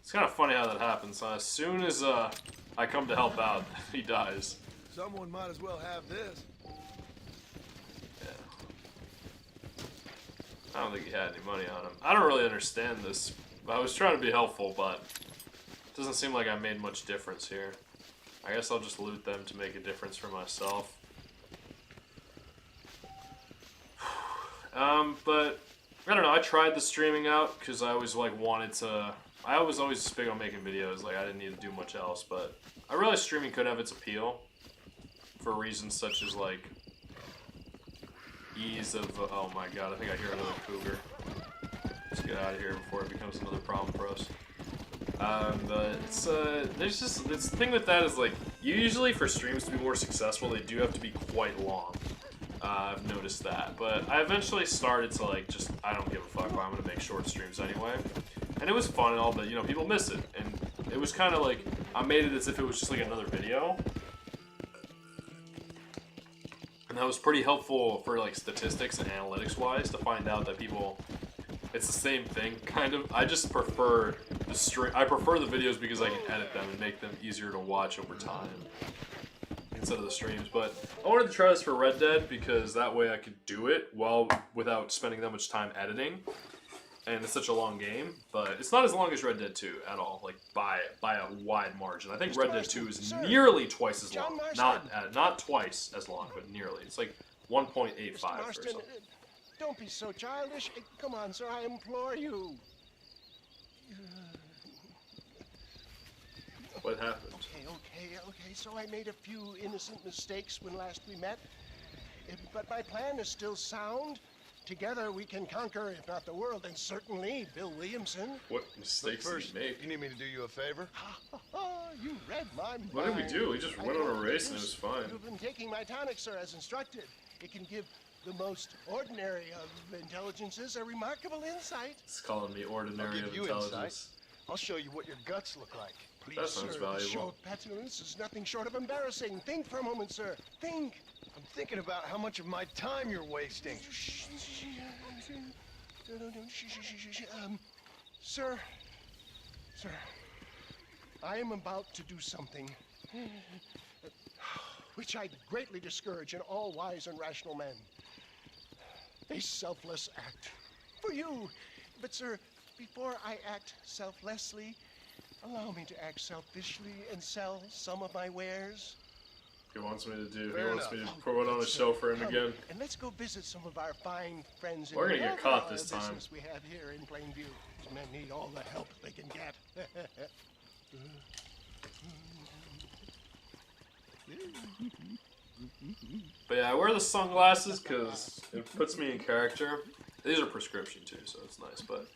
It's kind of funny how that happens. As soon as I come to help out, he dies. Someone might as well have this. Yeah. I don't think he had any money on him. I don't really understand this. I was trying to be helpful, but it doesn't seem like I made much difference here. I guess I'll just loot them to make a difference for myself. But I don't know. I tried the streaming out because I always like wanted to. I was always big on making videos. Like I didn't need to do much else, but I realized streaming could have its appeal for reasons such as like ease of. Oh my god! I think I hear another cougar. Let's get out of here before it becomes another problem for us. But it's there's just this thing with that is like usually for streams to be more successful, they do have to be quite long. I've noticed that, but I eventually started to like just I don't give a fuck. I'm gonna make short streams anyway, and it was fun and all, but you know people miss it, and it was kind of like I made it as if it was just like another video. And that was pretty helpful for like statistics and analytics wise to find out that people, it's the same thing kind of. I just prefer the stream. I prefer the videos because I can edit them and make them easier to watch over time instead of the streams. But I wanted to try this for Red Dead because that way I could do it without spending that much time editing. And it's such a long game, but it's not as long as Red Dead 2 at all, like by a wide margin. I think Red Dead 2 is nearly twice as long. Not twice as long, but nearly. It's like 1.85 or something. Don't be so childish. Come on, sir, I implore you. What happened? Okay. So I made a few innocent mistakes when last we met. But my plan is still sound. Together we can conquer, if not the world, and certainly Bill Williamson. What mistakes did you make? You need me to do you a favor? You read my mind. What did we do? We just went on a race and it was fine. You've been taking my tonic, sir, as instructed. It can give the most ordinary of intelligences a remarkable insight. It's calling me ordinary I'll of give you intelligence. insight. I'll show you what your guts look like. Please, That sounds sir, valuable. this show of petulance is nothing short of embarrassing. Think for a moment, sir. Think. I'm thinking about how much of my time you're wasting. Sir, I am about to do something which I greatly discourage in all wise and rational men. A selfless act for you. But, sir, before I act selflessly, allow me to act selfishly and sell some of my wares. He wants me to do. Fair He wants me enough. to put on a show for him Come, again. And let's go visit some of our fine friends. We're in gonna get the caught this time. business we have here in Plainview. These men need all the help they can get. But yeah, I wear the sunglasses because it puts me in character. These are prescription too, so it's nice. But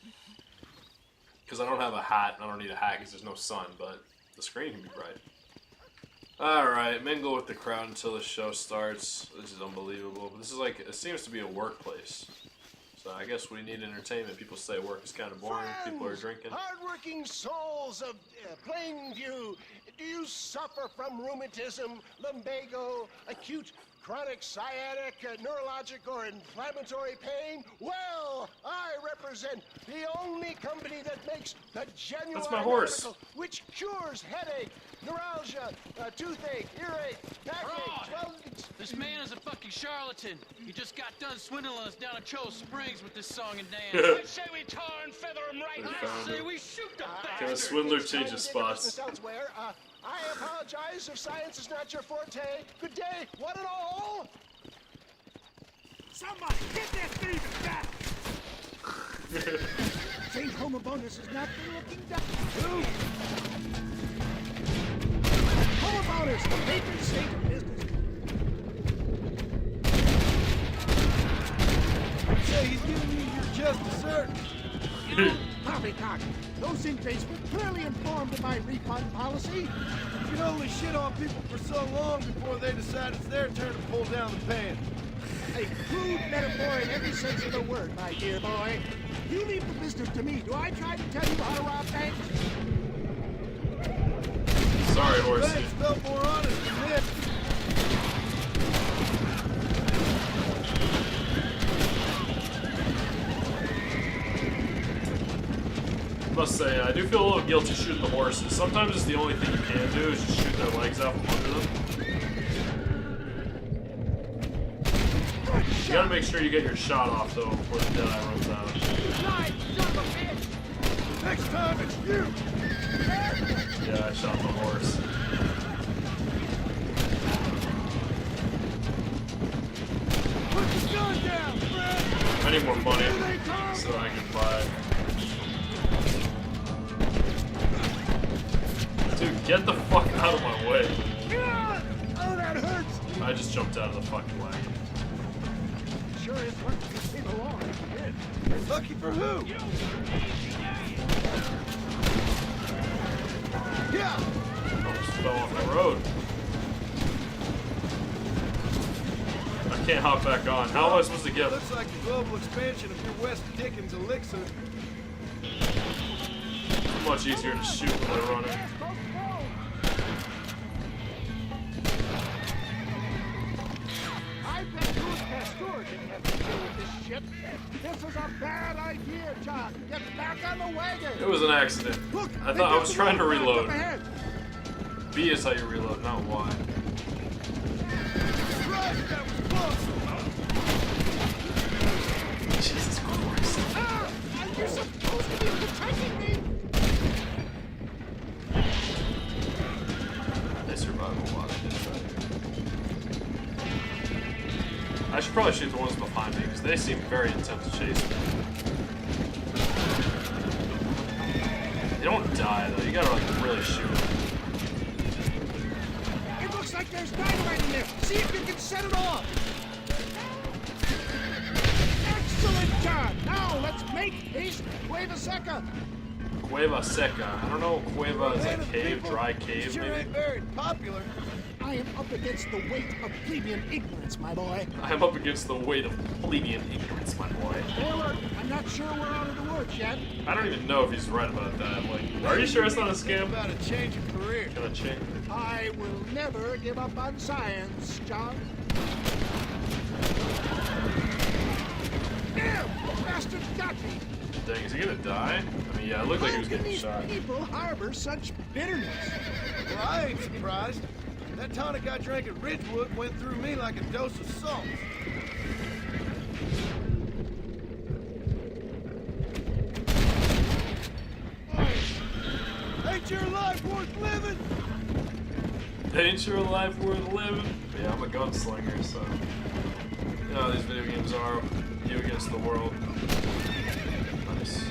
because I don't have a hat, I don't need a hat because there's no sun. But the screen can be bright. Alright, mingle with the crowd until the show starts. This is unbelievable. But this is like, it seems to be a workplace. So I guess we need entertainment. People say work is kind of boring. People are drinking. Hardworking souls of Plainview, do you suffer from rheumatism, lumbago, acute chronic sciatic, neurologic, or inflammatory pain? Well, I represent the only company that makes the genuine That's my horse. article which cures headache, neuralgia, toothache, earache, backache, swelling. This man is a fucking charlatan. He just got done swindling us down at Cho Springs with this song and dance. I say we tar and feather him right now. I say we shoot the Can a bastard. swindler It's time change to his take a spots? business elsewhere. I apologize if science is not your forte. Good day, one and all. Somebody get that thief back! St. Homobonus has not been looking down. Who? Homobonus, the patron saint of business. Say he's giving you your just desserts. Poppycock, those inmates were clearly informed of my refund policy. You can only shit on people for so long before they decide it's their turn to pull down the pants. A crude metaphor in every sense of the word, my dear boy. You leave the business to me. Do I try to tell you how to rob banks? Sorry, horsey. Banks felt more honest than this. I must say, I do feel a little guilty shooting the horses. Sometimes it's the only thing you can do is just shoot their legs out from under them. You gotta make sure you get your shot off though before the Deadeye runs out. Next time it's you. Yeah, I shot the horse. Put the gun down, Fred. I need more money so I can buy. Dude, get the fuck out of my way. Oh, that hurts. I just jumped out of the fucking wagon. Sure is lucky you came along. You did. Lucky for who? Yeah. Almost fell off the road. I can't hop back on. How am I supposed to get? Looks like the global expansion of your West Dickens elixir. It's much easier to shoot when they're running. I This is a bad idea, John. Get back on the wagon. It was an accident. Look, I thought I was trying to reload. Up ahead. B is how you reload, not Y. Christ, that was close! Jesus Christ. Ah, are you supposed to be protecting me? They survived a lot. I did try. I should probably shoot the ones behind me because they seem very intent to chase me. They don't die though. You gotta like really shoot them. It looks like there's dynamite in there. See if you can set it off. Excellent, John. Now let's make haste. Cueva Seca. Cueva Seca. I don't know. Cueva is Man like of cave, people, dry cave, sure maybe. ain't very popular. I am up against the weight of plebeian ignorance, my boy. I'm up against the weight of plebeian ignorance, my boy. Taylor, I'm not sure we're out of the woods yet. I don't even know if he's right about that. Like, are you sure it's not a Think scam? about a change of career. Can I change? I will never give up on science, John. Damn! The bastard got me! Dang, is he gonna die? I mean, yeah, it looked like he was How can getting these shot. people harbor such bitterness? Well, I ain't surprised. That tonic I drank at Ridgewood went through me like a dose of salt. Ain't your life worth living? Ain't your life worth living? Yeah, I'm a gunslinger, so you know how these video games are. You against the world. Nice.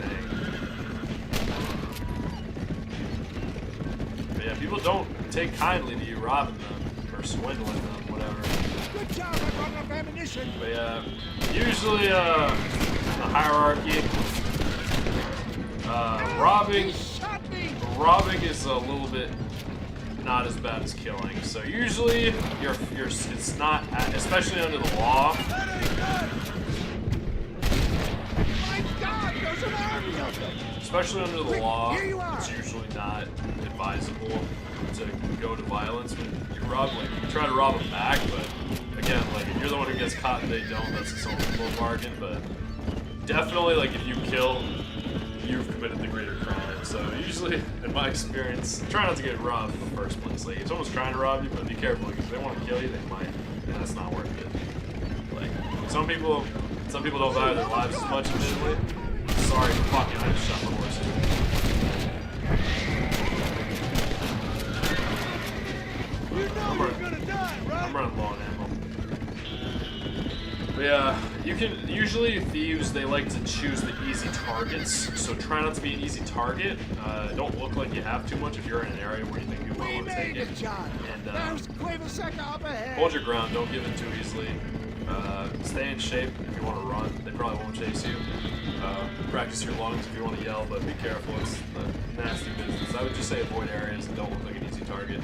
Dang. But yeah, people don't take kindly to you robbing them or swindling them, whatever. Good job, I brought enough ammunition. But yeah, usually the hierarchy, robbing. He shot me! Robbing is a little bit not as bad as killing. So usually it's not, especially under the law. That ain't done. My God, there's an army of them! Especially under the Quick, law, here you are. it's usually not advisable to go to violence when you rob. Like you try to rob them back, but again, like if you're the one who gets caught and they don't, that's its own little bargain. But definitely, like if you kill, you've committed the greater crime. So usually, in my experience, try not to get robbed in the first place. Like if someone's trying to rob you, but be careful because if they want to kill you, they might, and that's not worth it. Like some people don't value their lives as much. Admittedly, sorry, fucking, I just shot my horse. You know you're gonna die, right? I'm running low on ammo. But yeah, you can usually thieves they like to choose the easy targets. So try not to be an easy target. Don't look like you have too much if you're in an area where you think people We want to take made it. it, John. And There's Cueva Seca up ahead. hold your ground. Don't give in too easily. Stay in shape if you want to run. They probably won't chase you. Practice your lungs if you want to yell, but be careful. It's a nasty business. I would just say avoid areas and don't look like an easy target.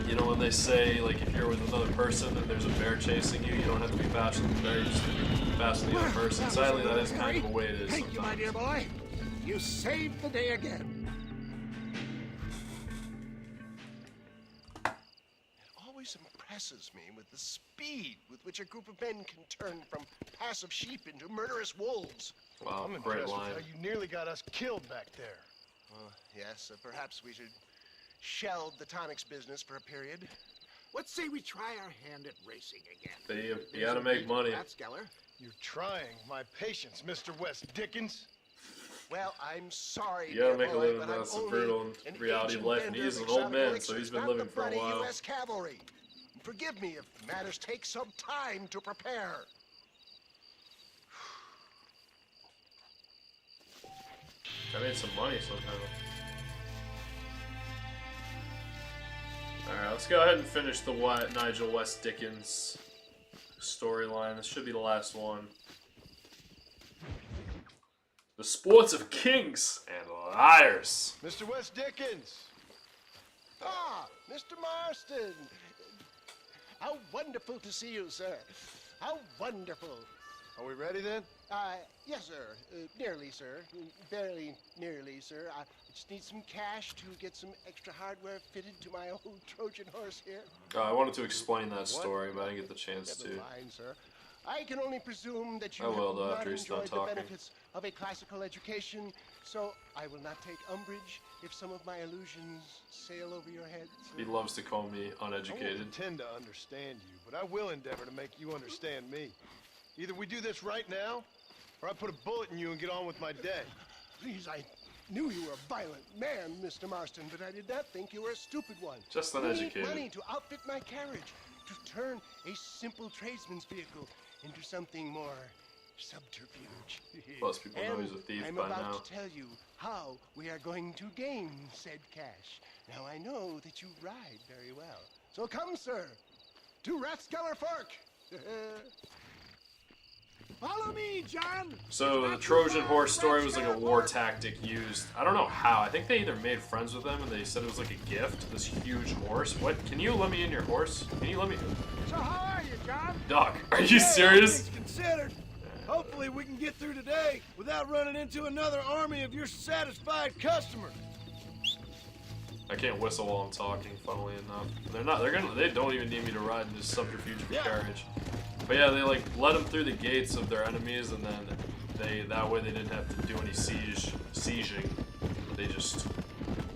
You know when they say, like, if you're with another person and there's a bear chasing you, you don't have to be faster than the bear, you just have to be faster than the other person. Sadly, that is kind of the way it is Thank you, my sometimes. dear boy. You saved the day again. It always impresses me with the speed with which a group of men can turn from passive sheep into murderous wolves. Wow, I'm great impressed line. with how you nearly got us killed back there. Yes, perhaps we should shelve the tonics business for a period. Let's say we try our hand at racing again. You gotta make money. That's Geller. You're trying my patience, Mr. West Dickens. Well, I'm sorry, You gotta dear make a boy, living. but I'm That's the only brutal an reality of agent life, and vendor he's of an old exotic man, elixirs, so he's been not living the for a bloody while. U.S. cavalry. Forgive me if matters take some time to prepare. I made some money somehow. Alright, let's go ahead and finish the Nigel West Dickens storyline. This should be the last one. The Sports of Kings and Liars. Mr. West Dickens! Ah, Mr. Marston. How wonderful to see you, sir. How wonderful. Are we ready then? Yes, sir. Nearly, sir. Barely nearly, sir. I just need some cash to get some extra hardware fitted to my old Trojan horse here. I wanted to explain that story, but I didn't get the chance to. Never mind, sir. I can only presume that you I will, have though, not after he's done enjoyed the talking. benefits of a classical education, so I will not take umbrage if some of my illusions sail over your head, sir. He loves to call me I won't uneducated. pretend to understand you, but I will endeavor to make you understand me. Either we do this right now, or I put a bullet in you and get on with my day. Please, I knew you were a violent man, Mr. Marston, but I did not think you were a stupid one. Just I need uneducated. money to outfit my carriage, to turn a simple tradesman's vehicle into something more subterfuge. Plus, people know he's a thief I'm by about now. to tell you how we are going to gain said cash. Now, I know that you ride very well. So come, sir, to Rathskeller Fork. Follow me, John. So the Trojan horse story was like a war tactic used. I don't know how. I think they either made friends with them and they said it was like a gift. This huge horse. What? Can you let me in your horse? Can you let me? So how are you, John? Doc, are you serious? Things considered. Hopefully we can get through today without running into another army of your satisfied customers. I can't whistle while I'm talking. Funnily enough, they're not. They don't even need me to ride in this subterfuge of a carriage. But yeah, they like let them through the gates of their enemies, and then that way they didn't have to do any sieging. They just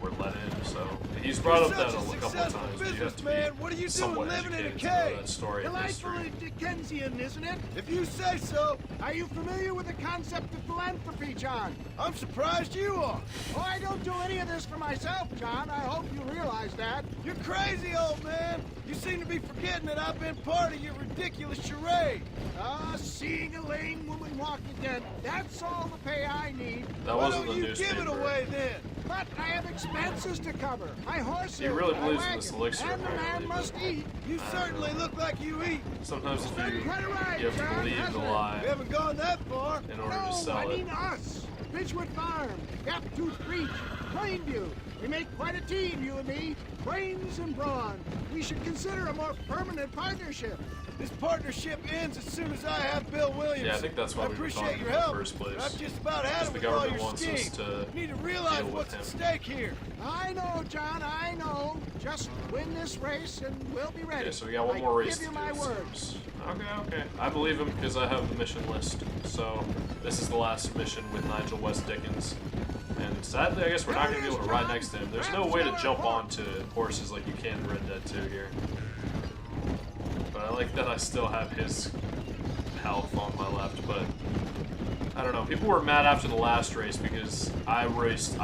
were let in. So he's brought up that a couple of times. But you have to Man, what are be you doing somewhat living in a educated to know cave? that story and history. Delightfully Dickensian, isn't it? If you say so, Are you familiar with the concept of philanthropy, John? I'm surprised you are. Oh, I don't do any of this for myself, John. I hope you realize that. You're crazy, old man. You seem to be forgetting that I've been part of your ridiculous charade. Seeing a lame woman walk again. That's all the pay I need. That Why wasn't don't the you newspaper. give it away then? But I have expenses to cover. My horse He really believes in this elixir, and the man apparently, must but- eat. You certainly look like you eat. Sometimes if Been quite a ride, you have to John, believe the hasn't it? lie We haven't gone that far. in order to No, sell I it. mean us. Ridgewood Farm, Gaptooth Reach, Plainview. We make quite a team, you and me. Brains and brawn. We should consider a more permanent partnership. This partnership ends as soon as I have Bill Williams. Yeah, I think that's why we were appreciate talking your in the help. first place. but I've just about had Because it the with all government your wants us schemes. to You need to realize deal with what's him. at stake here. I know, John, I know. Just win this race and we'll be ready. Okay, so we got one more race give you to my do. word. Okay. I believe him because I have the mission list. So this is the last mission with Nigel West Dickens. And sadly, I guess we're not going to be able to ride next to him. There's no way to jump onto horses like you can in Red Dead 2 here. But I like that I still have his health on my left, but I don't know. People were mad after the last race because I raced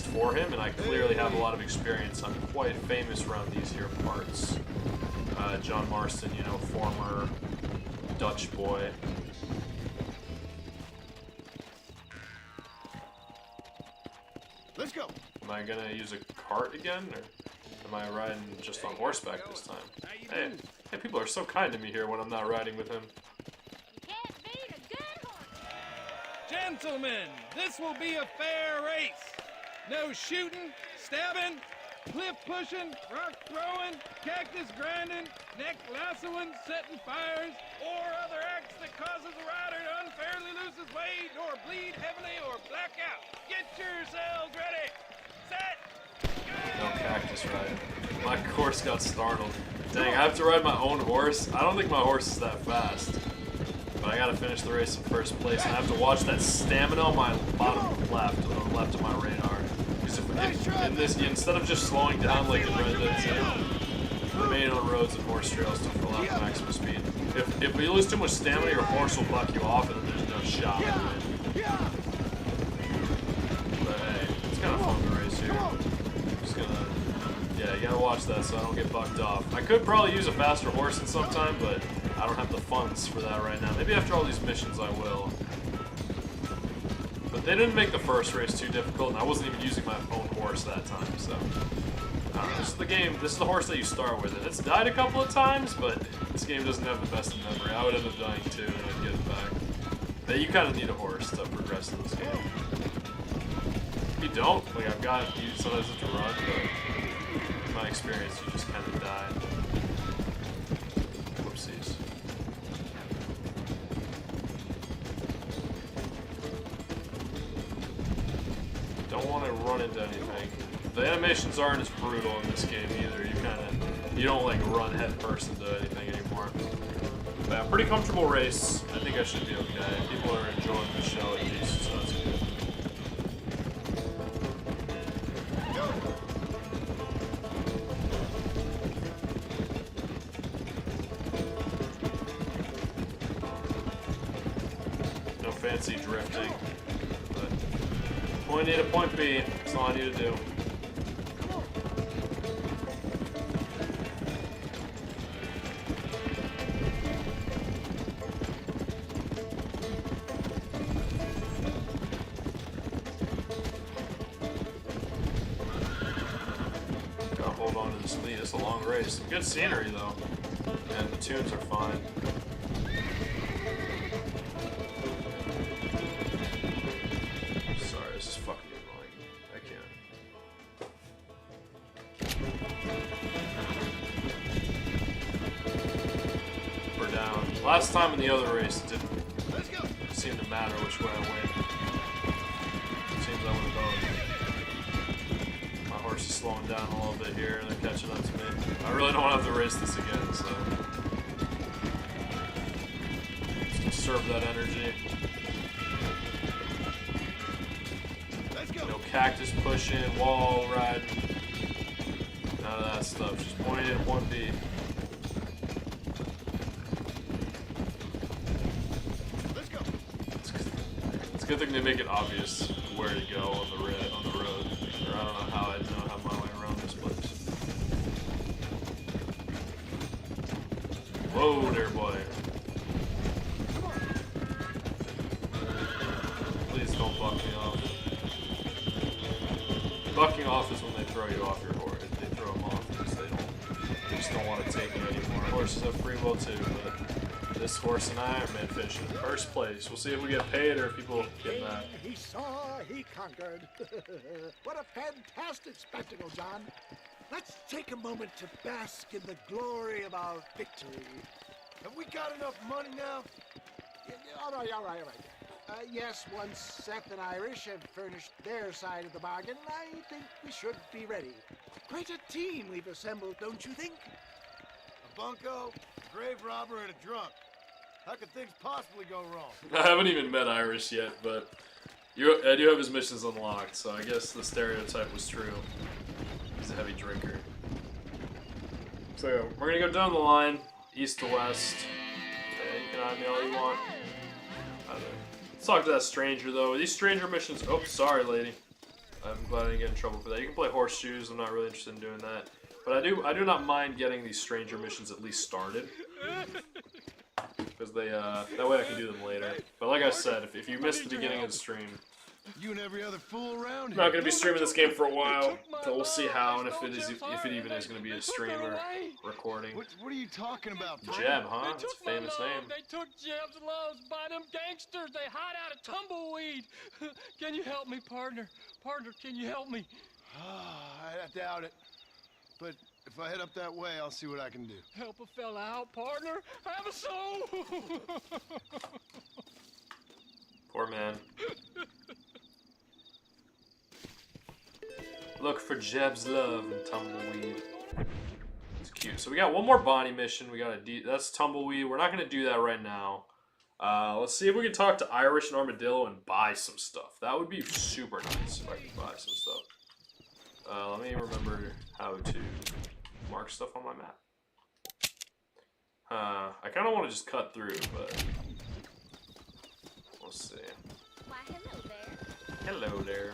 for him, and I clearly have a lot of experience. I'm quite famous around these here parts. John Marston, you know, former Dutch boy. Let's go. Am I gonna use a cart again, or am I riding just on horseback this time? Hey, people are so kind to me here when I'm not riding with him. Can't beat a good horse. Gentlemen, this will be a fair race. No shooting, stabbing, cliff pushing, rock throwing, cactus grinding, neck lassoing, setting fires, or other acts that causes a rider to unfairly lose his weight or bleed heavily or black out. Get yourselves ready. Set. No cactus riding. My horse got startled. Dang, I have to ride my own horse? I don't think my horse is that fast. But I gotta finish the race in first place, and I have to watch that stamina on my bottom left, on the left of my radar. Because in this, instead of just slowing down like in Red Dead 2, remain on roads and horse trails to fill out maximum speed. If you lose too much stamina, your horse will buck you off, and then there's no shot to win. But hey, it's kind of fun to race here. Just gonna, yeah, you gotta watch that so I don't get bucked off. I could probably use a faster horse at some time, but I don't have the funds for that right now. Maybe after all these missions I will. But they didn't make the first race too difficult, and I wasn't even using my own horse that time, so. I don't know, this is the game, this is the horse that you start with, and it's died a couple of times, but this game doesn't have the best of memory. I would end up dying too, and I'd get it back. But you kind of need a horse to progress in this game. If you don't, like I've got, you sometimes have to run, but in my experience, you just kind of die. Whoopsies. run into anything. The animations aren't as brutal in this game either. You don't like run head first into anything anymore. But yeah, pretty comfortable race. I think I should be okay. People are enjoying the show at least, so that's good. No fancy drifting, but point A to point B, that's all I need to do. Gotta hold on to this lead, it's a long race. Some good scenery though, and the tunes are fine. Sorry, this is fucking annoying. I can't. We're down. Last time in the other race, it didn't seem to matter which way I went. Seems I went both. My horse is slowing down a little bit here, and they're catching up to me. I really don't have to race this again, so just conserve that energy. No cactus pushing, wall riding, none of that stuff. Just point A to point B. It's a good thing they make it obvious where to go on the road. Or I don't know how I know how my way around this place. Whoa there, boy. Please don't buck me off. Bucking off is when they throw you off your horse. They throw them off because they just don't want to take it anymore. Horses have free will too, but this horse and I are meant to finish in first place. We'll see if we get paid or if people get mad. He saw, he conquered. What a fantastic spectacle, John. Let's take a moment to bask in the glory of our victory. Have we got enough money now? All right. Yes, once Seth and Irish have furnished their side of the bargain, I think we should be ready. Quite a team we've assembled, don't you think? A bunco, a grave robber, and a drunk. How could things possibly go wrong? I haven't even met Irish yet, but I do have his missions unlocked, so I guess the stereotype was true. He's a heavy drinker. So yeah, we're gonna go down the line, east to west. Yeah, you can eye me all you want. Let's talk to that stranger though. These stranger missions. Oh, sorry, lady. I'm glad I didn't get in trouble for that. You can play horseshoes. I'm not really interested in doing that, but I do not mind getting these stranger missions at least started. Because they, that way I can do them later. But like I said, if you missed the beginning of the stream, You and every other fool around I'm here. not going to be streaming this game for a while. So we'll see how and if it even is going to be a stream or recording. What are you talking about, Tom? Jeb, huh? That's a famous name. They took Jeb's loves by them gangsters. They hide out of Tumbleweed. Can you help me, partner? Partner, can you help me? I doubt it. But if I head up that way, I'll see what I can do. Help a fella out, partner. Have a soul. Poor man. Look for Jeb's love in Tumbleweed. It's cute. So we got one more Bonnie mission. We got that's Tumbleweed. We're not gonna do that right now. Let's see if we can talk to Irish and Armadillo and buy some stuff. That would be super nice if I could buy some stuff. Let me remember how to mark stuff on my map. I kind of want to just cut through, but we'll see. Why, hello there. Hello there.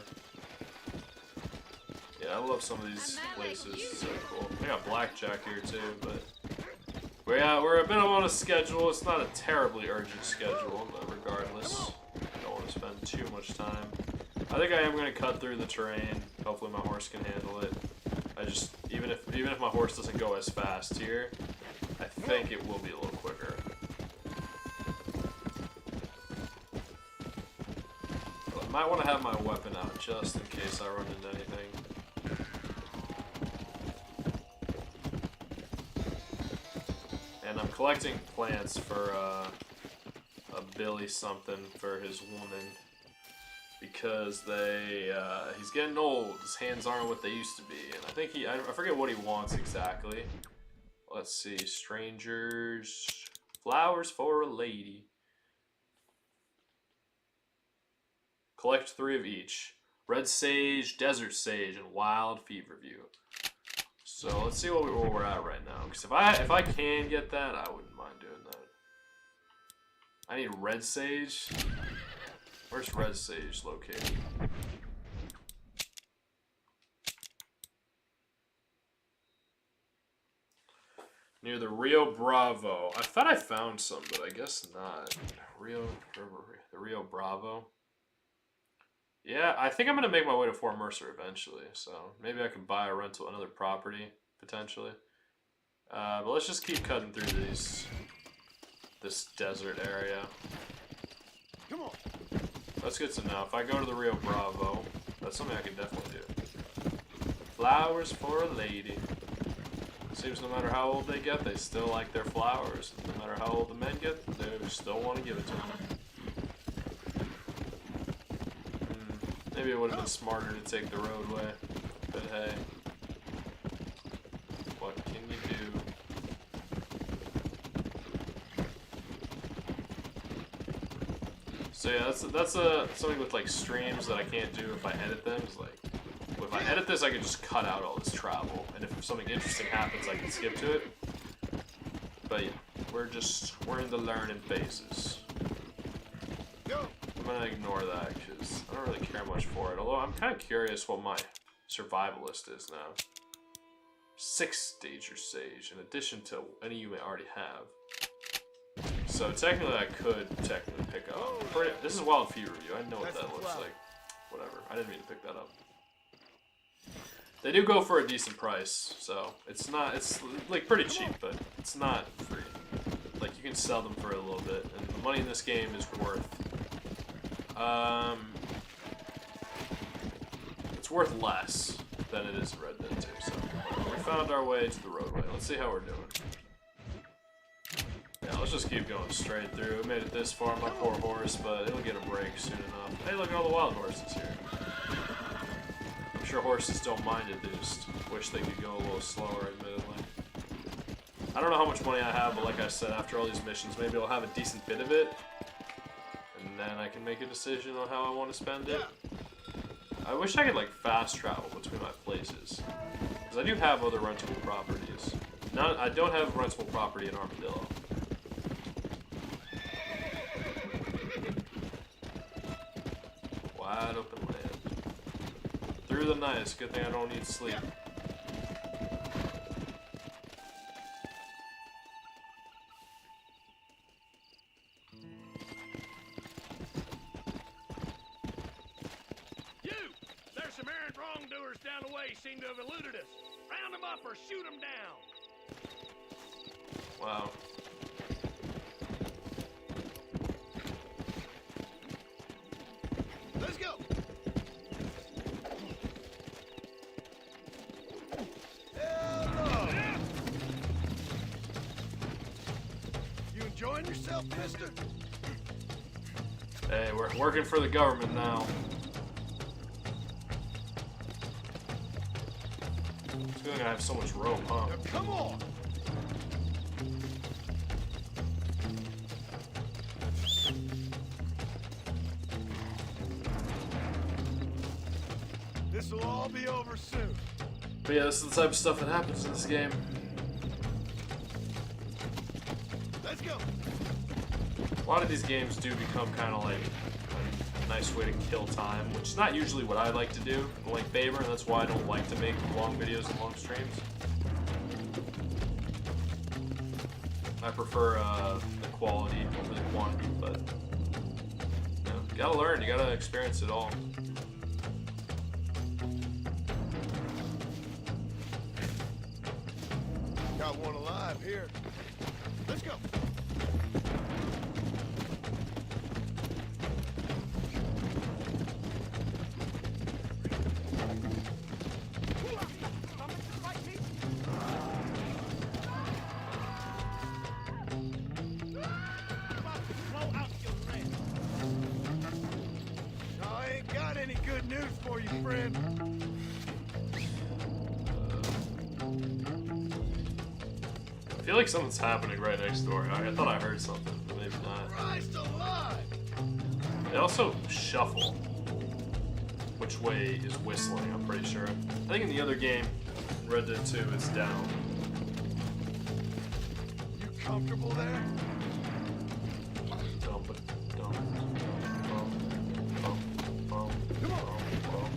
Yeah, I love some of these places. It's so cool. We got blackjack here too, but we're a bit on a schedule. It's not a terribly urgent schedule, but regardless, I don't want to spend too much time. I think I am going to cut through the terrain. Hopefully my horse can handle it. I just even if my horse doesn't go as fast here, I think it will be a little quicker. But I might want to have my weapon out just in case I run into anything. And I'm collecting plants for a Billy something for his woman. because he's getting old. His hands aren't what they used to be, and I think I forget what he wants exactly. Let's see, strangers, flowers for a lady. Collect 3 of each: red sage, desert sage, and wild feverview. So let's see where we're at right now. Because if I can get that, I wouldn't mind doing that. I need red sage. Where's red sage located? Near the Rio Bravo. I thought I found some, but I guess not. The Rio Bravo. Yeah, I think I'm gonna make my way to Fort Mercer eventually, so maybe I can buy a rental, another property potentially. But let's just keep cutting through this desert area. Come on. That's good to know. If I go to the Rio Bravo, that's something I can definitely do. Flowers for a lady. Seems no matter how old they get, they still like their flowers. No matter how old the men get, they still want to give it to them. Maybe it would have been smarter to take the roadway, but hey, what can you do? So yeah, that's something with like streams that I can't do if I edit them. Is like, if I edit this, I can just cut out all this travel, and if something interesting happens, I can skip to it. But yeah, we're in the learning phases. I'm gonna ignore that because I don't really care much for it. Although I'm kind of curious what my survivalist is now. 6 Danger Sage, in addition to any you may already have. So technically, I could technically pick up. This is Wild Fever Review. I know what that looks like. Whatever. I didn't mean to pick that up. They do go for a decent price, so it's not. It's like pretty cheap, but it's not free. Like you can sell them for a little bit, and the money in this game is worth. It's worth less than it is in Red Dead 2, so we found our way to the roadway. Let's see how we're doing. Yeah, let's just keep going straight through. We made it this far, my poor horse, but it'll get a break soon enough. Hey, look at all the wild horses here. I'm sure horses don't mind it, they just wish they could go a little slower, admittedly. I don't know how much money I have, but like I said, after all these missions, maybe I'll have a decent bit of it. And then I can make a decision on how I want to spend it. I wish I could like fast travel between my places, because I do have other rentable properties. I don't have a rentable property in Armadillo. Wide open land. Through the night. It's a good thing I don't need sleep. Wrongdoers down the way seem to have eluded us. Round them up or shoot them down. Wow. Let's go. Hello. You enjoying yourself, mister? Hey, we're working for the government now. I feel like I have so much rope, huh? Now, come on! This will all be over soon. But yeah, this is the type of stuff that happens in this game. Let's go. A lot of these games do become kind of like a nice way to kill time, which is not usually what I like to do. I'm like Faber, and that's why I don't like to make long videos and long streams. I prefer the quality over the quantity, but you know, you gotta learn, you gotta experience it all. Got one alive here. Let's go. I ain't got I feel like something's happening right next door. I thought I heard something, but maybe not. Christ alive! They also shuffle. Which way is whistling, I'm pretty sure. I think in the other game, in Red Dead 2, it's down. You comfortable there? Dump it, dump, bum, bum, bum, Come on. bum.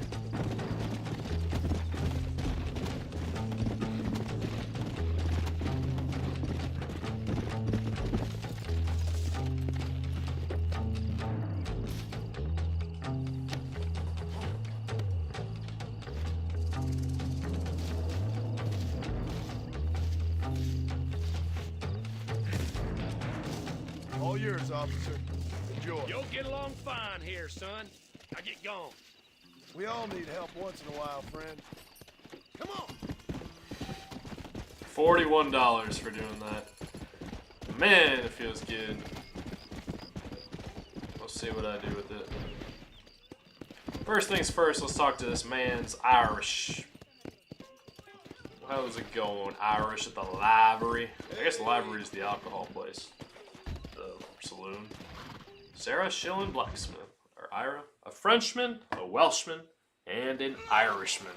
All yours, officer. Enjoy. You'll get along fine here, son. Now get gone. We all need help once in a while, friend. Come on. $41 for doing that. Man, it feels good. We'll see what I do with it. First things first, let's talk to this man's Irish. How's it going, Irish at the library? I guess the library is the alcohol place. The saloon. Sarah Shillen Blacksmith. Or Ira. A Frenchman, a Welshman, and an Irishman.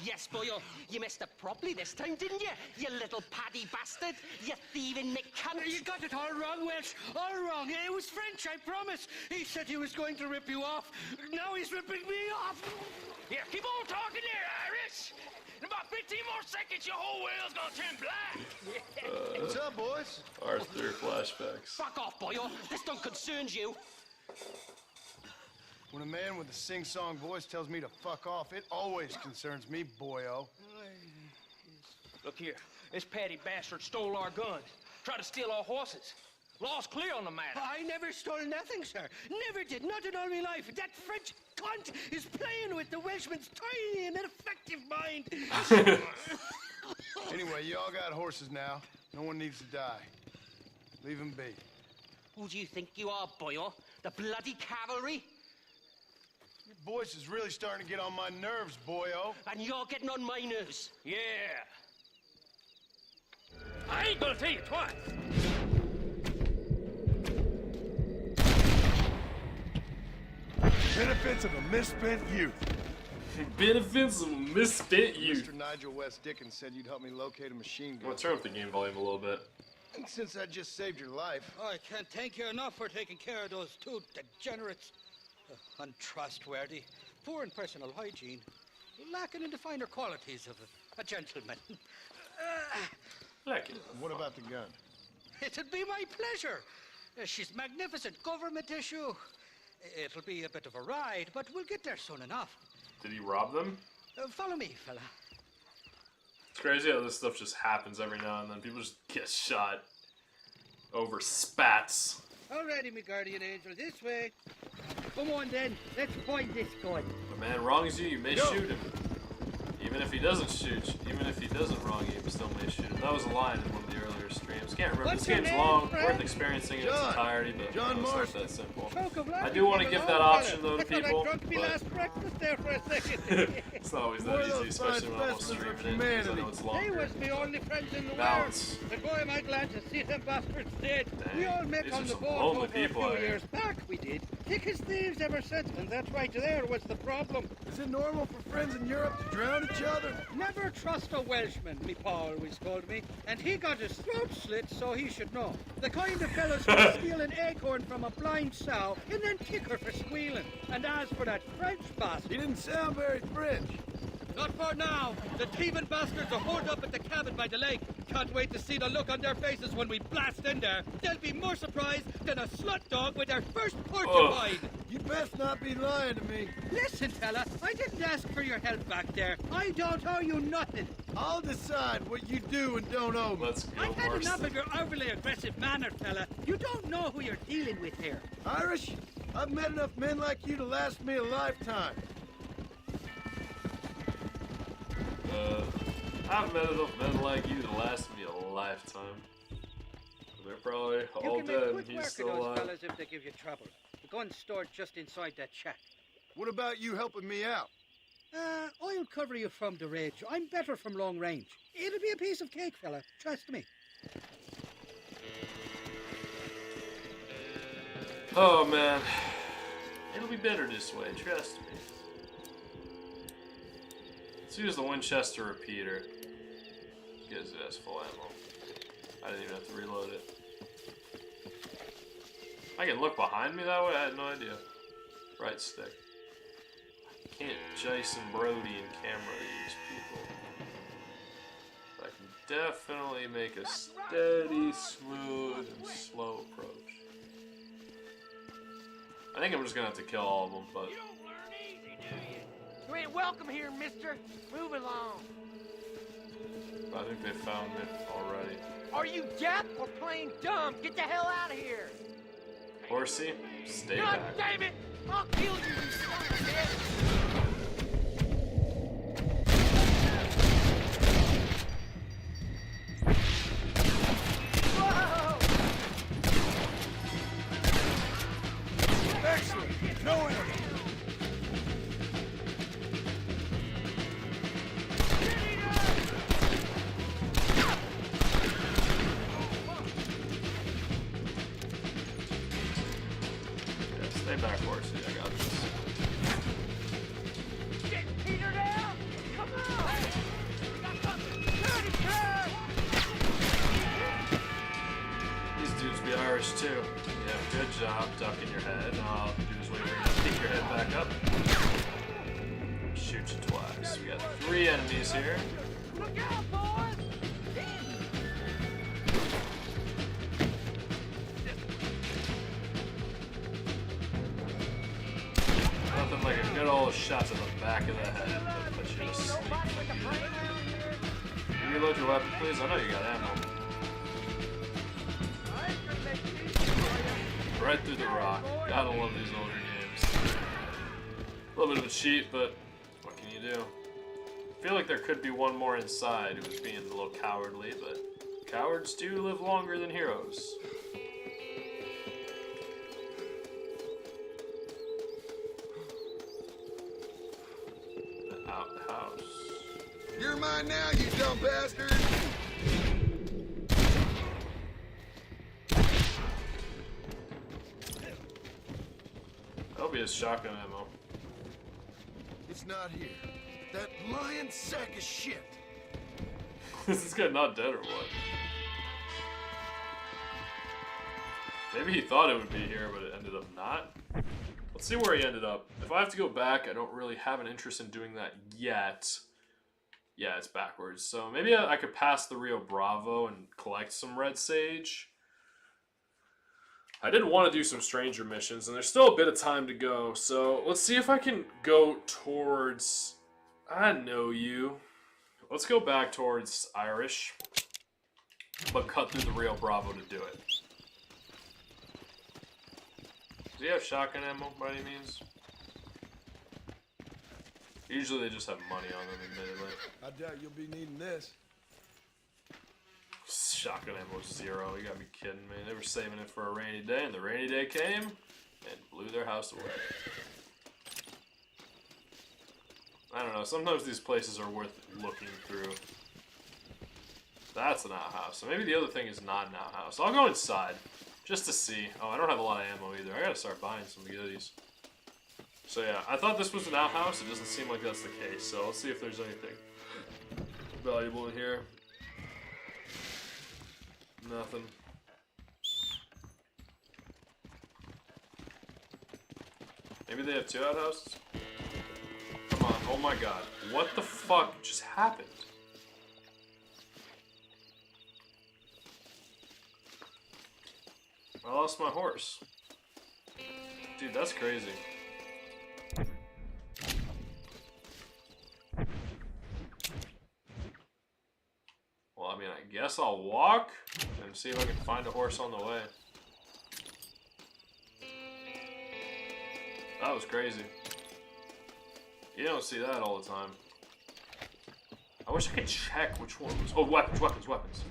Yes, boyo, you messed up properly this time, didn't you? You little paddy bastard. You thieving McCunt. You got it all wrong, Welsh. All wrong. It was French, I promise. He said he was going to rip you off. Now he's ripping me off. Here, keep on talking there, Irish. In about 15 more seconds, your whole world's gonna turn black. What's up, boys? Arthur flashbacks. Fuck off, boyo. This don't concern you. When a man with a sing-song voice tells me to fuck off, it always concerns me, boyo. Look here, this paddy bastard stole our guns, tried to steal our horses. Law's clear on the matter. I never stole nothing, sir. Never did. Not in all my life. That French cunt is playing with the Welshman's tiny and ineffective mind. Anyway, you all got horses now. No one needs to die. Leave him be. Who do you think you are, boyo? The bloody cavalry? Your voice is really starting to get on my nerves, boyo. And you're getting on my nerves. Yeah. I ain't gonna tell you twice. Benefits of a misspent youth. Benefits of misspent youth. Mr. Nigel West Dickens said you'd help me locate a machine I'm gun. gonna turn up the game volume a little bit. And since I just saved your life, I can't thank you enough for taking care of those two degenerates. Untrustworthy, poor in personal hygiene, lacking in the finer qualities of a gentleman. Like it. what about the gun? It'd be my pleasure. She's magnificent, government issue. It'll be a bit of a ride, but we'll get there soon enough. Did he rob them? Follow me, fella. It's crazy how this stuff just happens every now and then. People just get shot over spats. Alrighty, me guardian angel, this way. Come on then, let's find this gun. If a man wrongs you, you may shoot him. Even if he doesn't shoot you, even if he doesn't wrong you, you still may shoot him. That was a line in one of the earlier streams. Can't remember. What's This your game's name, long, friend? worth experiencing in its John. entirety, but John it's not Marston. that simple. Choke of I do want to give that option though to people, I drunk me but last breakfast there for a second. it's not always One that of easy, those especially fine when I'm specimens of streaming it, because I know humanity. it's They longer. was the only friends in the Balance. world. And boy, am I glad to see them bastards dead. We all met these on are the some boat lonely over people a out few here. years back, we did. Thick as thieves ever since, and that's right there was the problem. Is it normal for friends in Europe to drown each other? Never trust a Welshman, me pa always told me. And he got his throat slit, so he should know. The kind of fellows who steal an acorn from a blind sow and then kick her for squealing. And as for that French bastard... He didn't sound very French. Not for now. The thieving bastards are holed up at the cabin by the lake. Can't wait to see the look on their faces when we blast in there. They'll be more surprised than a slut dog with their first porcupine. You best not be lying to me. Listen, fella, I didn't ask for your help back there. I don't owe you nothing. I'll decide what you do and don't owe me. Let's go, I've had enough Marston. of your overly aggressive manner, fella. You don't know who you're dealing with here. Irish, I've met enough men like you to last me a lifetime. I haven't met enough men like you to last me a lifetime. They're probably You all can dead make and quick he's work of still those alive. fellas if they give you trouble. The gun's stored just inside that shack. What about you helping me out? I'll cover you from the ridge. I'm better from long range. It'll be a piece of cake, fella. Trust me. Oh man, it'll be better this way. Trust me. Let's use the Winchester repeater. Gives us full ammo. I didn't even have to reload it. I can look behind me that way? I had no idea. Right stick. I can't Jason Brody and camera these people. But I can definitely make a steady, smooth, and slow approach. I think I'm just gonna have to kill all of them, but... You don't learn easy, do you? You ain't welcome here, mister. Move along. I think they found it already. Are you deaf or plain dumb? Get the hell out of here! Horsey, stay God back. damn it! I'll kill you, you son of a bitch! Excellent. No enemy. Yeah, stay back, Horsey. I got this. Get Peter down! Come on! We got something! Dirty turn! These dudes be Irish too. Yeah, good job ducking your head. All I'll do is wait for you to pick your head back up. Shoot you twice. We got 3 enemies here. Look out, boys! Nothing like a good old shot to the back of the head that puts you to sleep. Can you reload your weapon, please? I know you got ammo. Right through the rock. Gotta love these older games. A little bit of a cheat, but what can you do? I feel like there could be one more inside who was being a little cowardly, but cowards do live longer than heroes. The outhouse. You're mine now, you dumb bastard! That'll be his shotgun ammo. It's not here. That lying sack of shit. Is this guy not dead or what? Maybe he thought it would be here, but it ended up not. Let's see where he ended up. If I have to go back, I don't really have an interest in doing that yet. Yeah, it's backwards. So maybe I could pass the Rio Bravo and collect some red sage. I did want to do some stranger missions, and there's still a bit of time to go. So let's see if I can go towards... I know you. Let's go back towards Irish, but cut through the Rio Bravo to do it. Does he have shotgun ammo by any means? Usually they just have money on them, admittedly. I doubt you'll be needing this. Shotgun ammo 0, you gotta be kidding me. They were saving it for a rainy day, and the rainy day came and blew their house away. I don't know, sometimes these places are worth looking through. That's an outhouse, so maybe the other thing is not an outhouse. I'll go inside, just to see. Oh, I don't have a lot of ammo either. I gotta start buying some goodies. So yeah, I thought this was an outhouse. It doesn't seem like that's the case, so let's see if there's anything valuable in here. Nothing. Maybe they have 2 outhouses? Come on, oh my god. What the fuck just happened? I lost my horse. Dude, that's crazy. Well, I mean, I guess I'll walk and see if I can find a horse on the way. That was crazy. You don't see that all the time. I wish I could check which one was... Oh, weapons, weapons, weapons.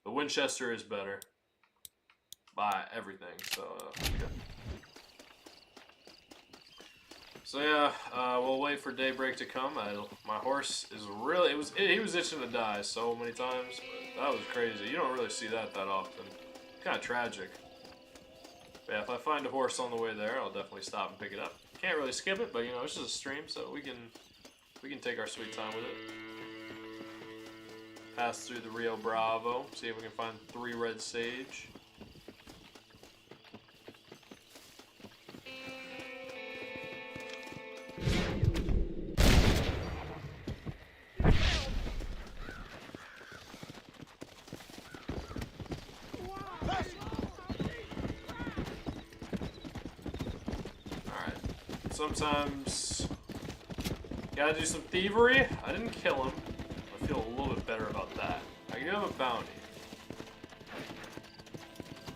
The Winchester is better. By everything, so... So yeah, we'll wait for daybreak to come. My horse is really, he was itching to die so many times, but that was crazy. You don't really see that often. Kind of tragic. But yeah, if I find a horse on the way there, I'll definitely stop and pick it up. Can't really skip it, but you know, it's just a stream, so we can take our sweet time with it. Pass through the Rio Bravo, see if we can find 3 red sage. Sometimes you gotta do some thievery. I didn't kill him. I feel a little bit better about that. I do have a bounty.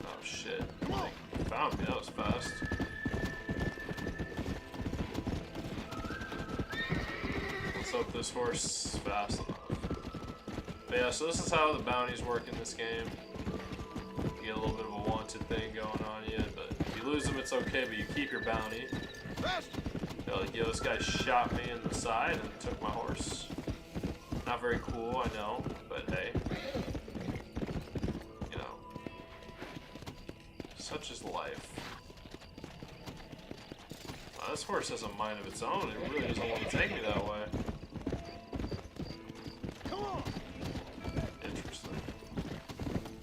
Oh shit. He found me, that was fast. Let's hope this horse is fast enough. But yeah, so this is how the bounties work in this game. You get a little bit of a wanted thing going on you, but if you lose them it's okay, but you keep your bounty. They're like, yo, this guy shot me in the side and took my horse. Not very cool, I know, but hey. You know. Such is life. Wow, this horse has a mind of its own. It really doesn't want to take me that way. Come on. Interesting.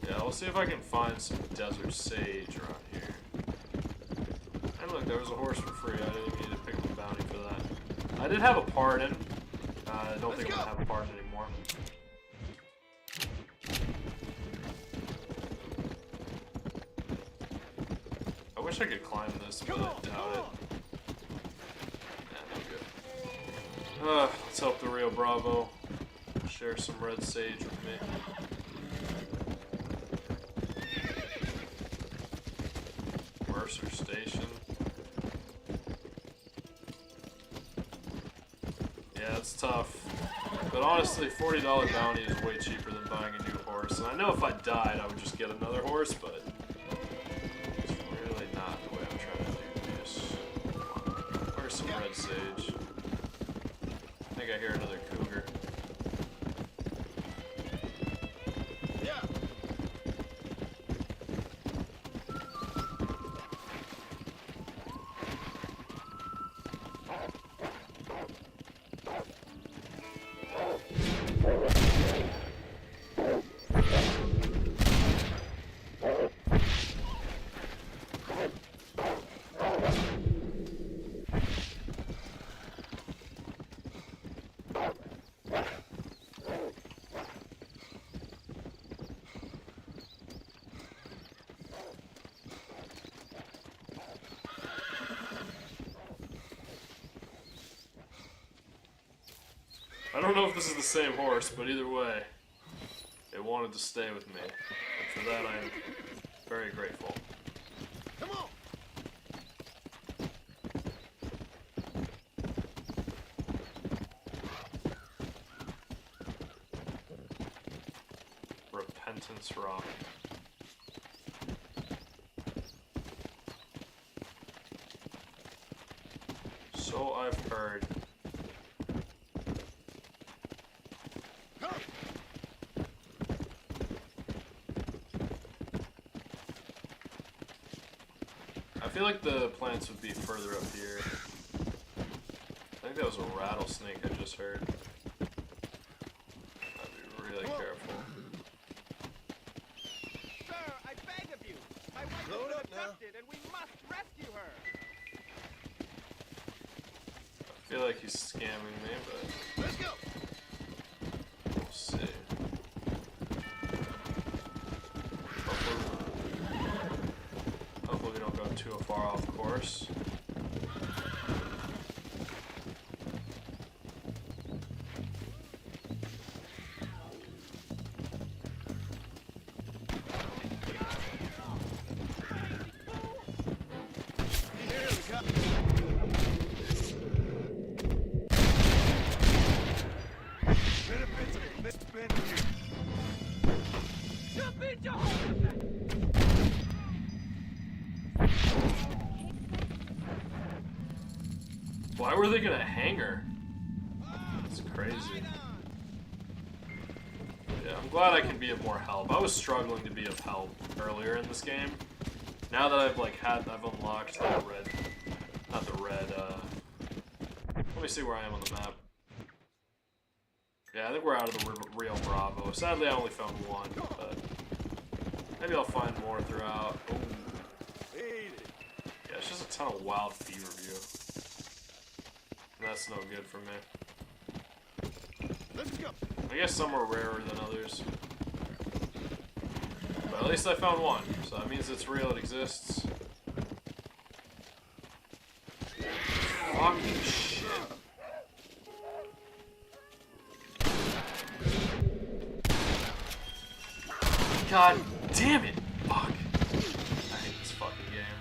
Yeah, we'll see if I can find some desert sage around here. And look, there was a horse for free. I didn't even need to pick up a bounty for that. I did have a pardon. I don't think I'm gonna have a pardon anymore. I wish I could climb this, but I doubt it. Yeah, no good. Let's help the Rio Bravo share some red sage with me. Mercer Station. Yeah, it's tough. But honestly, $40 bounty is way cheaper than buying a new horse. And I know if I died, I would just get another horse, but it's really not the way I'm trying to do this. Where's some red sage? I think I hear another cougar. I don't know if this is the same horse, but either way, it wanted to stay with me. And for that, I am very grateful. Come on. Repentance Rock. So I've heard. I feel like the plants would be further up here. I think that was a rattlesnake I just heard. I'd be really careful. Sir, I beg of you. My wife Load is up now. abducted and we must rescue her. I feel like he's scamming me, but Let's go. we'll see. Hopefully we don't go too far off course. Jump in, Jehovah! Why were they gonna hang her? It's crazy. Yeah, I'm glad I can be of more help. I was struggling to be of help earlier in this game. Now that I've I've unlocked the red, not the red, let me see where I am on the map. Yeah, I think we're out of the Rio Bravo. Sadly, I only found one, but maybe I'll find more throughout. Ooh. Yeah, it's just a ton of wild feverview. That's no good for me. Let's go. I guess some are rarer than others. But at least I found one, so that means it's real, it exists. Fucking shit. God damn it! Fuck. I hate this fucking game.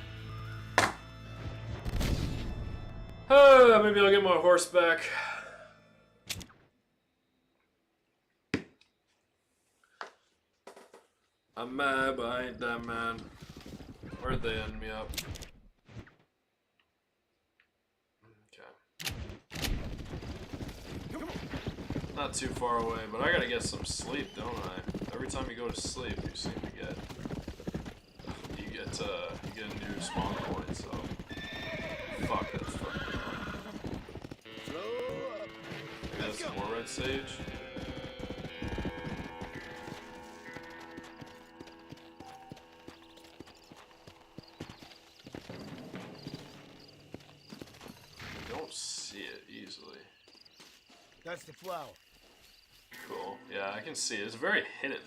Maybe I'll get my horse back. I'm mad, but I ain't that mad. Where'd they end me up? Okay. Not too far away, but I gotta get some sleep, don't I? Every time you go to sleep, you seem to get you get a new spawn point. So fuck, that's fucking annoying. Maybe that's some more red sage. Don't see it easily. That's the flower. Cool. Yeah, I can see it. It's very hidden.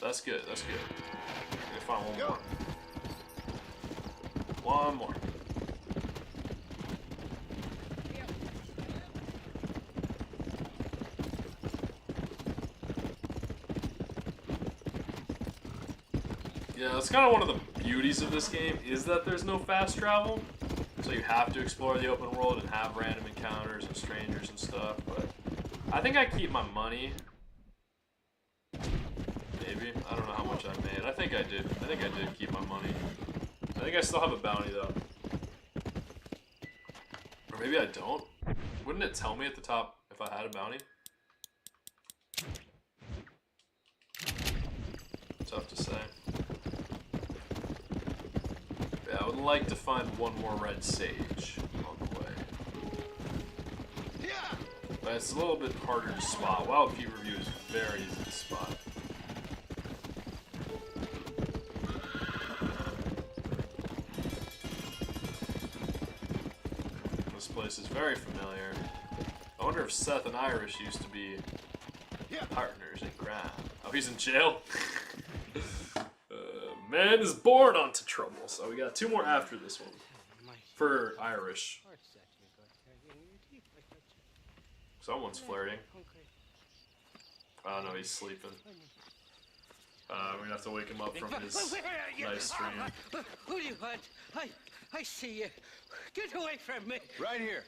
That's good. That's good. I'm gonna find one more. One more. Yeah, that's kind of one of the beauties of this game, is that there's no fast travel. So you have to explore the open world and have random encounters and strangers and stuff, but I think I keep my money. Maybe. I don't know how much I made. I think I did. I think I did keep my money. I think I still have a bounty, though. Or maybe I don't. Wouldn't it tell me at the top if I had a bounty? Tough to say. Yeah, I would like to find one more red sage on the way. But it's a little bit harder to spot. Wild Feverview is very easy to spot. This place is very familiar. I wonder if Seth and Irish used to be partners in crime. Oh, he's in jail? Man is born onto trouble. So we got two more after this one. For Irish. Someone's flirting. Oh no, he's sleeping. We're gonna have to wake him up from his nice stream. Who do you want? I see you. Get away from me. Right here.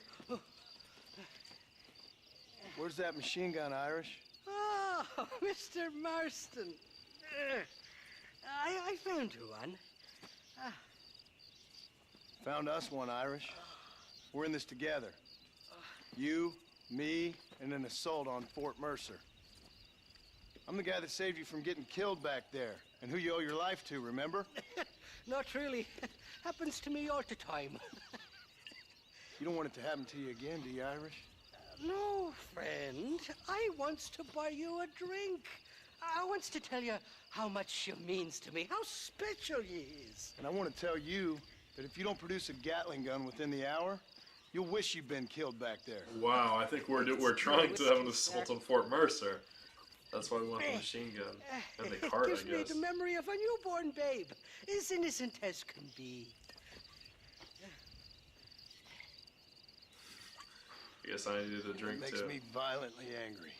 Where's that machine gun, Irish? Oh, Mr. Marston. I found you one. Found us one, Irish. We're in this together. You, me, and an assault on Fort Mercer. I'm the guy that saved you from getting killed back there, and who you owe your life to, remember? Not really. Happens to me all the time. You don't want it to happen to you again, do you, Irish? No, friend. I wants to buy you a drink. I wants to tell you how much you means to me, how special you is. And I want to tell you that if you don't produce a Gatling gun within the hour, you'll wish you'd been killed back there. Wow, I think we're trying to have an assault on Fort Mercer. That's why we want the machine gun and the cart, I It gives me guess. the memory of a newborn babe, as innocent as can be. I guess I needed a drink It makes too. me violently angry.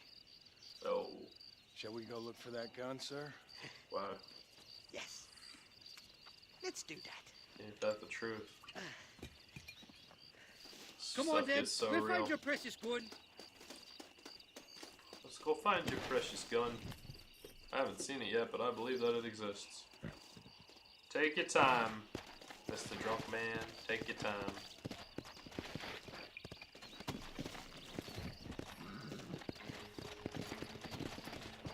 Oh, Shall we go look for that gun, sir? wow. Yes. Let's do that. Ain't that the truth? Come on, Stuff then. gets so We'll real. find your precious gun. Let's go find your precious gun. I haven't seen it yet, but I believe that it exists. Take your time, Mr. Drunk Man. Take your time.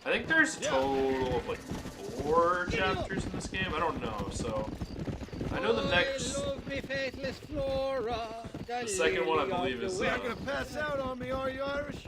I think there's a total of like 4 chapters in this game. I don't know, so I know the next. Love me, faithless Flora. The second one, I believe, is. You're not gonna pass out on me, are you, Irish?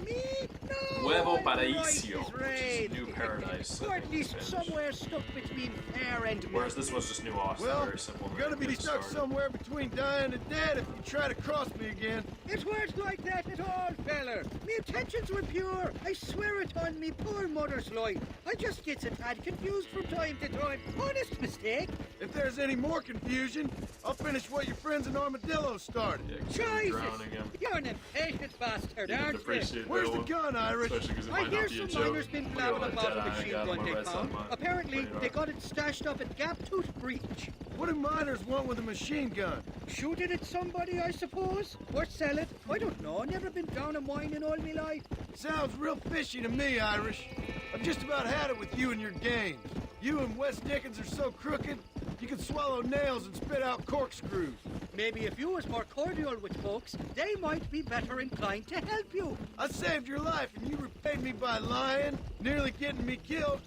Me? No. Nuevo I'm Paraíso, right, which is New right. Paradise. I Or at think, in least Spanish. somewhere stuck between fair and Whereas this was just New Austin, Well, very simple. you're gonna be Get stuck started. somewhere between dying and dead if you try to cross me again. It weren't like that at all, feller. Me intentions were pure. I swear it on me poor mother's life. I just gets a tad confused from time to time. Honest mistake. If there's any more confusion, I'll finish what your friends in Armadillo started. Yeah, 'cause you're Jesus, drowning him. you're an impatient bastard, You didn't aren't you? appreciate Where's that the one. gun, Irish? Especially because it I might hear not be a some joke. miners been Look at blabbing all that about a dead eye I machine got on gun my they right side found. of my Apparently, radar. they got it stashed up at Gaptooth Breach. What do miners want with a machine gun? Shoot it at somebody, I suppose? Or sell it? I don't know. Never been down a mine in all my life. Sounds real fishy to me, Irish. I've just about had it with you and your games. You and Wes Dickens are so crooked, you can swallow nails and spit out corkscrews. Maybe if you was more cordial with folks, they might be better inclined to help you. I saved your life and you repaid me by lying, nearly getting me killed.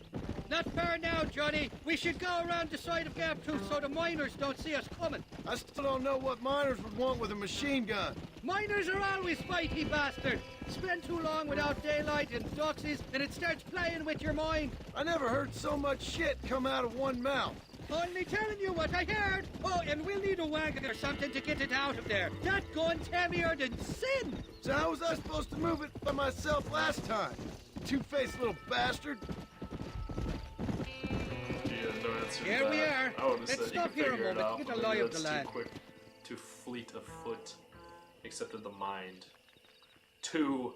Not fair now, Johnny. We should go around the side of Gaptooth so the miners don't see us coming. I still don't know what miners would want with a machine gun. Miners are always fighty bastards. Spend too long without daylight and doxies, and it starts playing with your mind. I never heard so much shit come out of one mouth. Only telling you what I heard. Oh, and we'll need a wagon or something to get it out of there. That gun's heavier than sin. So how was I supposed to move it by myself last time? Two-faced little bastard. Yeah, no answer to Here we that. are. I would have Let's said stop you here could a figure it moment out, to get but a maybe lie of that's the too land. quick, too fleet of foot, except in the mind. Two.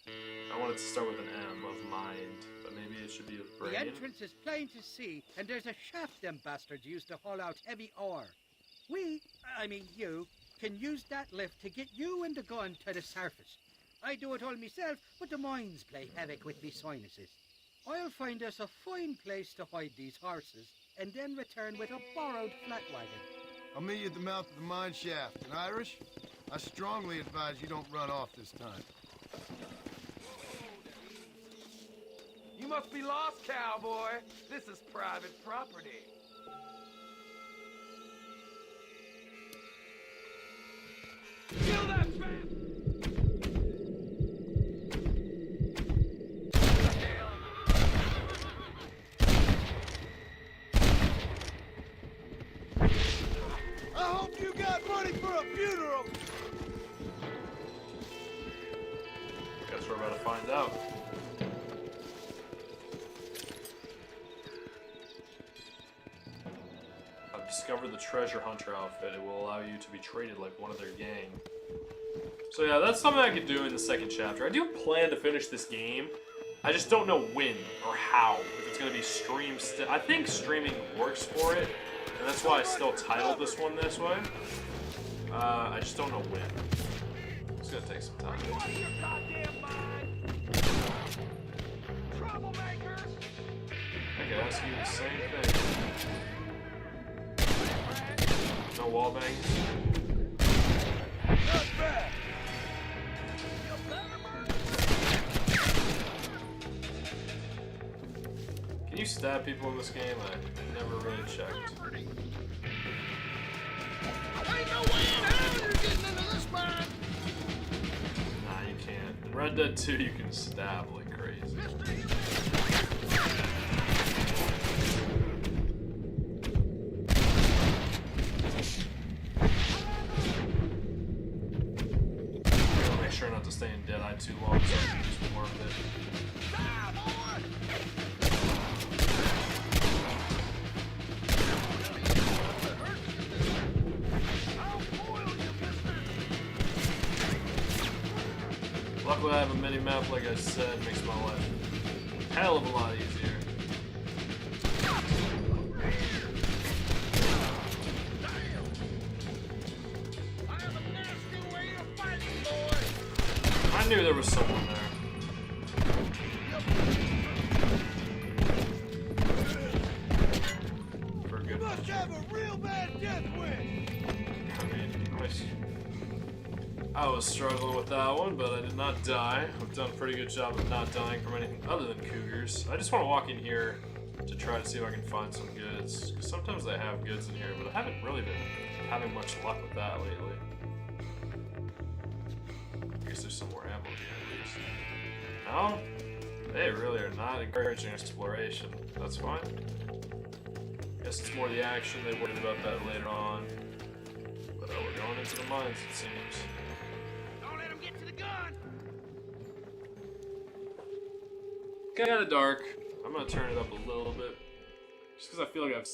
I wanted to start with an M of mind, but maybe it should be a brain. The entrance is plain to see, and there's a shaft them bastards used to haul out heavy ore. I mean you, can use that lift to get you and the gun to the surface. I do it all myself, but the mines play havoc with me sinuses. I'll find us a fine place to hide these horses, and then return with a borrowed flat wagon. I'll meet you at the mouth of the mine shaft. And Irish, I strongly advise you don't run off this time. You must be lost, cowboy. This is private property. Kill that tramp! I hope you got money for a funeral! Guess we're about to find out. I've discovered the treasure hunter outfit. It will allow you to be treated like one of their gang. So yeah, that's something I could do in the second chapter. I do plan to finish this game. I just don't know when or how. If it's going to be streamed. I think streaming works for it, and that's why I still titled this one this way. I just don't know when. It's going to take some time. What are your goddamn mind? Troublemakers! I could ask you the same thing. No wall banging? Not bad! Can you stab people in this game? I never really checked. Ain't no way in hell you're getting into this mine! Nah, you can't. In Red Dead 2, you can stab like crazy. Make sure not to stay in Deadeye too long so I can use more of it. Luckily I have a mini-map, like I said, makes my life a hell of a lot easier. I knew there was someone there. For a good Must have a real bad death wish! I mean, I was struggling with that one, but I did not die. I've done a pretty good job of not dying from anything other than cougars. I just want to walk in here to try to see if I can find some goods. 'Cause sometimes they have goods in here, but I haven't really been having much luck with that lately. I guess there's some more ammo here at least. No? They really are not encouraging exploration. That's fine. Guess it's more the action. They worried about that later on. But we're going into the mines, it seems. Don't let him get to the gun! Kinda dark. I'm gonna turn it up a little bit. Just because I feel like I've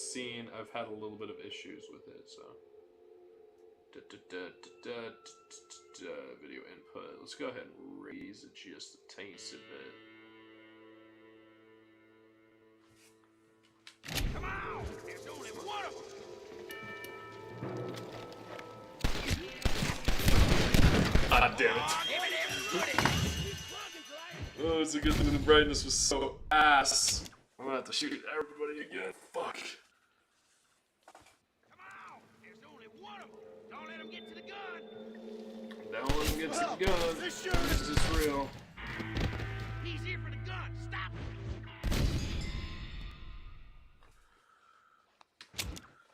had a little bit of issues with it, so. Video input. Let's go ahead and raise it just a taste of it. Come on! There's only one of them! God damn it. Oh, it's a good thing the brightness was so ass. I'm gonna have to shoot everybody again. Fuck. Come on! There's only one of them! Don't let him get to the gun! Don't let him get to the gun. This is real. He's here for the gun! Stop him!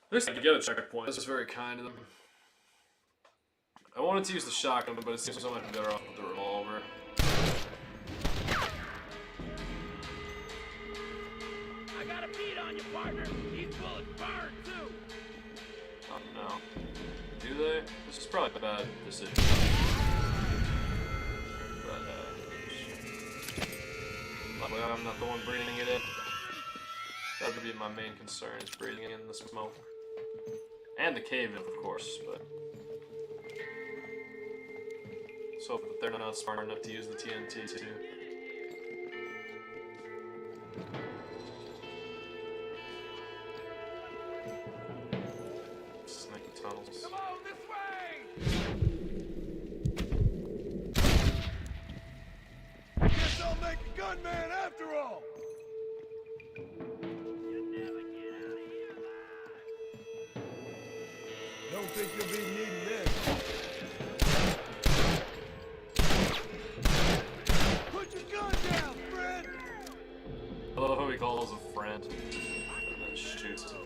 At least I could get a checkpoint. This was very kind of them. I wanted to use the shotgun, but it seems I might be better off with the revolver. I got a beat on you, partner! These bullets burn, too! Oh no. Do they? This is probably a bad decision. But, luckily I'm not the one breathing it in. That would be my main concern, is breathing in the smoke. And the cave-in, of course, but... let's hope that they're not smart enough to use the TNT, too. Snaky tunnels. Come on, this way! Guess I'll make a gunman after all! Don't think you'll be needing this. Put your gun down, friend! I love how he calls a friend and then shoots him.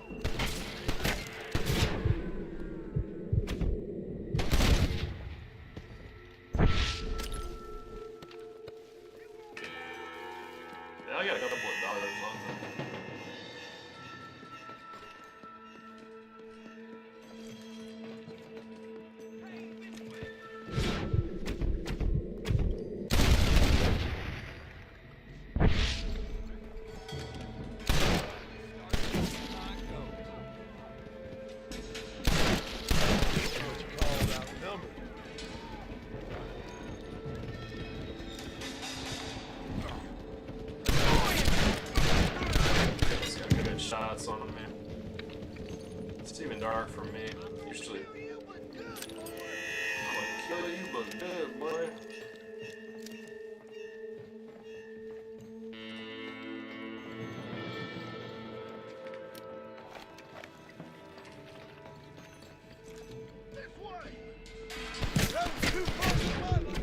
Yeah, I got a couple of dollars on them. He's got good shots on him, man. It's even dark for me. Usually, I'm gonna kill you, but dead, boy. That was too far for my life.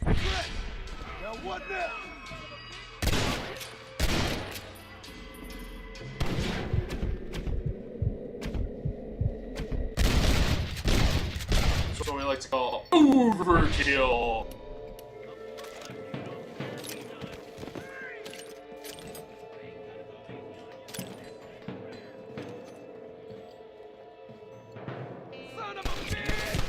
Great. Now what next? That's what we like to call overkill. Son of a bitch!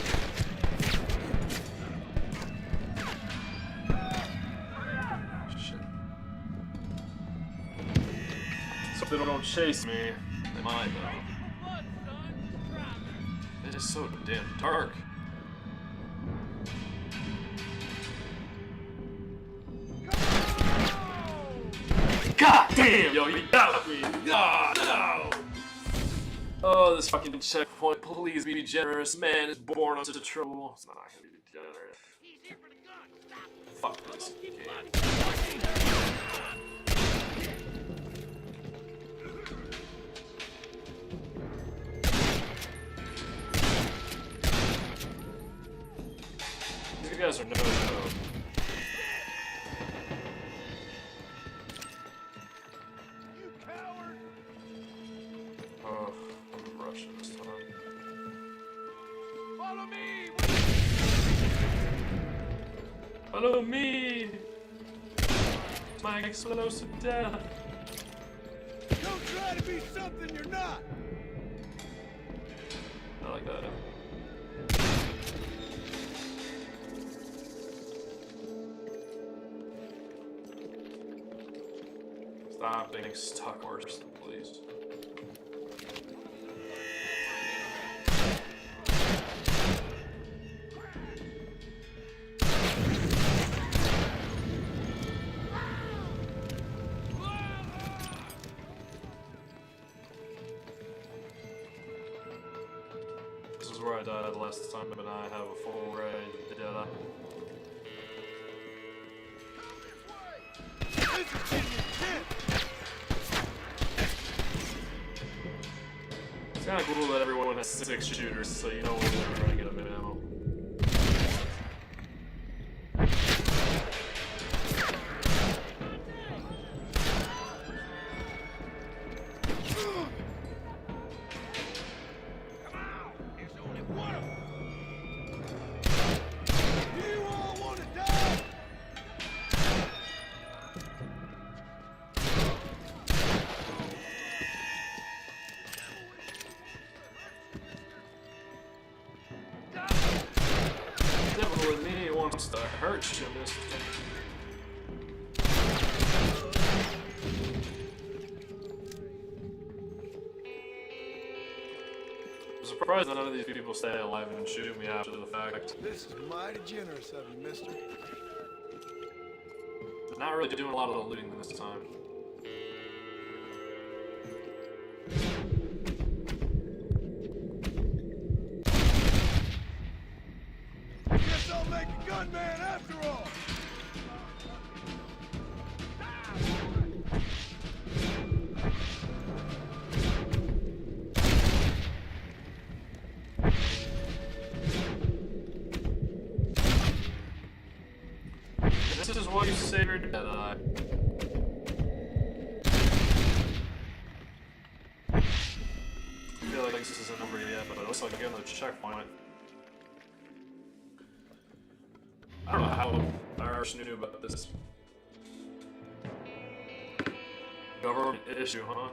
Shit. So they don't chase me. They might though. Blood, son! Drop it! It is so damn dark. God damn! Yo, you got me! Oh, no! Oh, this fucking checkpoint. Please be generous. Man is born into trouble. It's not gonna be generous. He's here for the gun! Stop him! Fuck this game. guys are no. You coward! Oh, I'm rushing this time. Follow me! Follow me! My explosive death. Don't try to be something you're not! I like that. Stop being stuck, Orson, please. This is where I died last time, but I have a full raid to do that. It's kind of cool that everyone has 6 shooters, so you know when they're running out of ammo. You all want to die? Devil in me wants to hurt you, mister. I'm surprised that none of these people stay alive and shoot me after the fact. This is mighty generous of you, mister. Not really doing a lot of the looting this time. Guess I'll make a gunman after all! This is why you save your Deadeye. I feel like this isn't numbered yet, but it looks like I got another checkpoint. I don't know how Irish knew about this. Government issue, huh?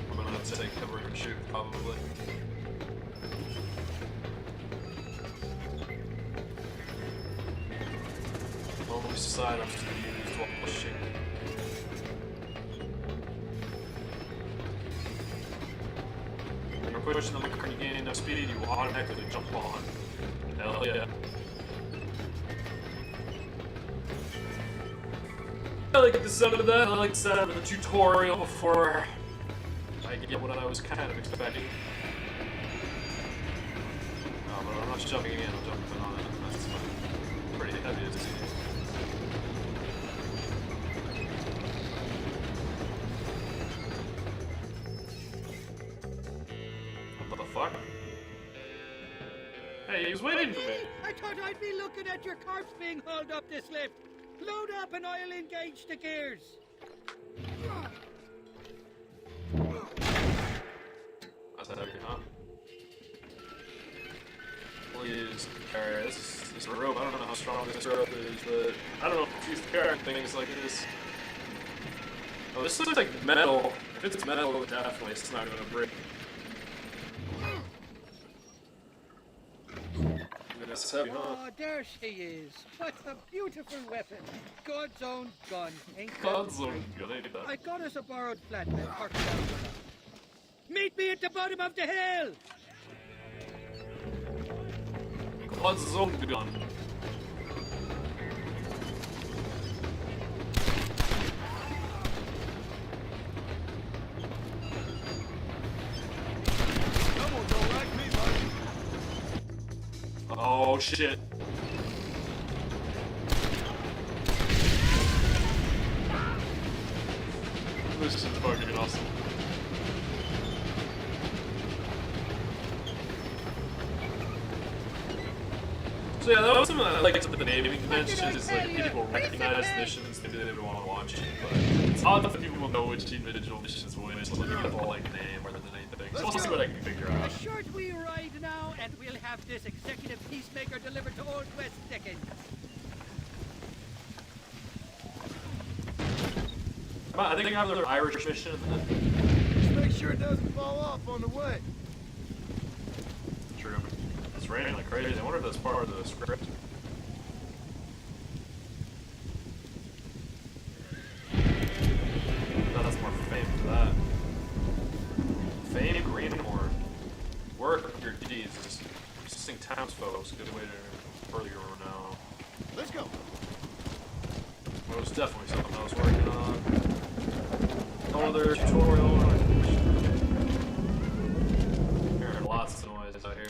I'm gonna have to take cover and shoot, probably. Only side I'm just gonna use while shooting. When you're pushing the liquor and you gain enough speed, you will automatically jump on. Hell yeah. I like the sound of that. I like the sound of the tutorial before I get what I was kind of expecting. Oh, but I'm not jumping again, I'm jumping on it. That's fine. Pretty heavy to see. What the fuck? Hey, he was waiting for me. I thought I'd be looking at your corpse being hauled up this lift. Load up and I'll engage the gears. That's heavy, huh? Please carry this rope. I don't know how strong this rope is, but I don't know if it's used to carry things like this. Oh, this looks like metal. If it's metal, definitely it's not gonna break. It's heavy, huh? Oh, there she is. What a beautiful weapon. God's own gun. Ain't that God's the own truth? gun, ain't that? I got us a borrowed flatbed. Parked down below. Meet me at the bottom of the hill. God's own gun. Someone don't like me, buddy. Oh shit. This is fucking awesome. I like it's the naming convention. It's like people recognize missions, maybe they don't want to watch it, but it's odd that people will know which individual missions win. It's looking at the whole like name more than anything. So we'll see what I can figure A out. short wee ride now, and we'll have this executive peacemaker delivered to Old West Dickens. I think I have another Irish mission. Just make sure it doesn't fall off on the way. True. It's raining like crazy. I wonder if that's part of the script. No, that's more fame for that. Fame Greenhorn. Work your deeds. Assisting townsfolk. Good way to further your renown. Let's go. Well, it's definitely something I was working on. Another tutorial. Hearing lots of noise out here.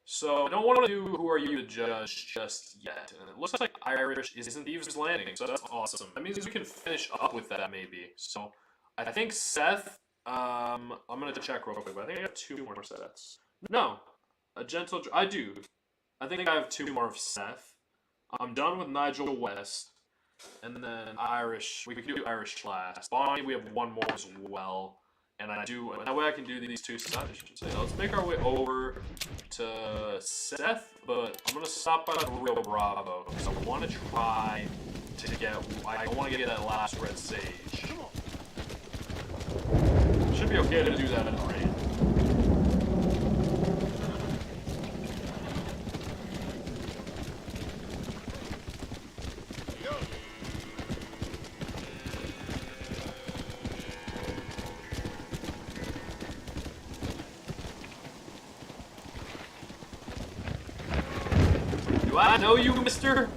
So I don't want to do Who Are You to Judge just yet. And it looks like Irish is in Thieves Landing, so that's awesome. That means we can finish up with that maybe. So I think Seth, I'm gonna check real quick, but I think I have 2 more sets. No, I do. I think I have 2 more of Seth. I'm done with Nigel West. And then Irish, we could do Irish last. Bonnie, we have 1 more as well. And that way I can do these 2 sets. So let's make our way over to Seth, but I'm gonna stop by the Rio Bravo because I want to try to get. I want to get that last red sage. Should be okay to do that in the rain. Do I know you, mister?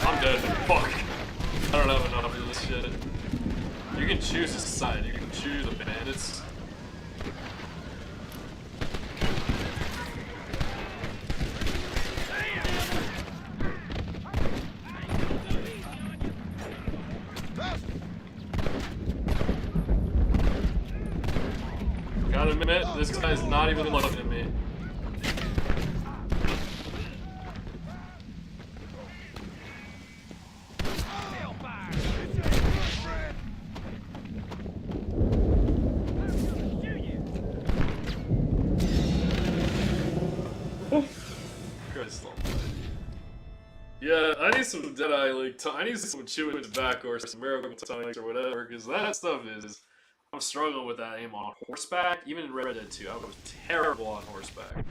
I'm dead. Fuck. I don't have enough of this shit. You can choose a side. You can choose the bandits. Gotta admit, this guy's not even looking at me. Crystal. Yeah, I need some Deadeye, like, I need some chewing tobacco or some miracle tonics or whatever, because that stuff is... I'm struggling with that aim on horseback. Even in Red Dead 2, I was terrible on horseback.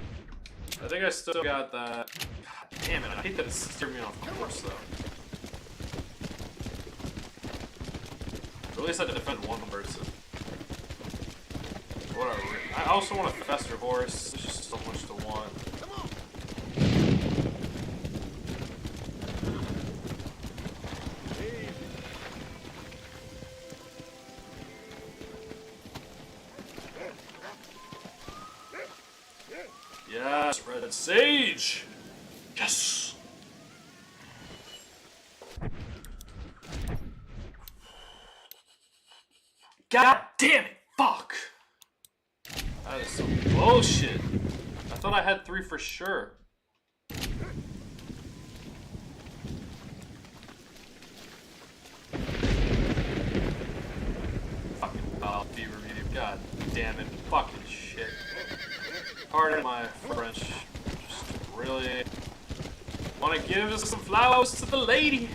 I think I still got that. God damn it, I hate that it's steering me off the horse, though. At least I defend 1 person. Whatever. I also want a faster horse. There's just so much to want. Yes, Red Sage! Yes! God damn it! Fuck! That is some bullshit. I thought I had 3 for sure. Fucking wild fever medium. God damn it. Fucking shit. Pardon my French. Just really want to give some flowers to the lady.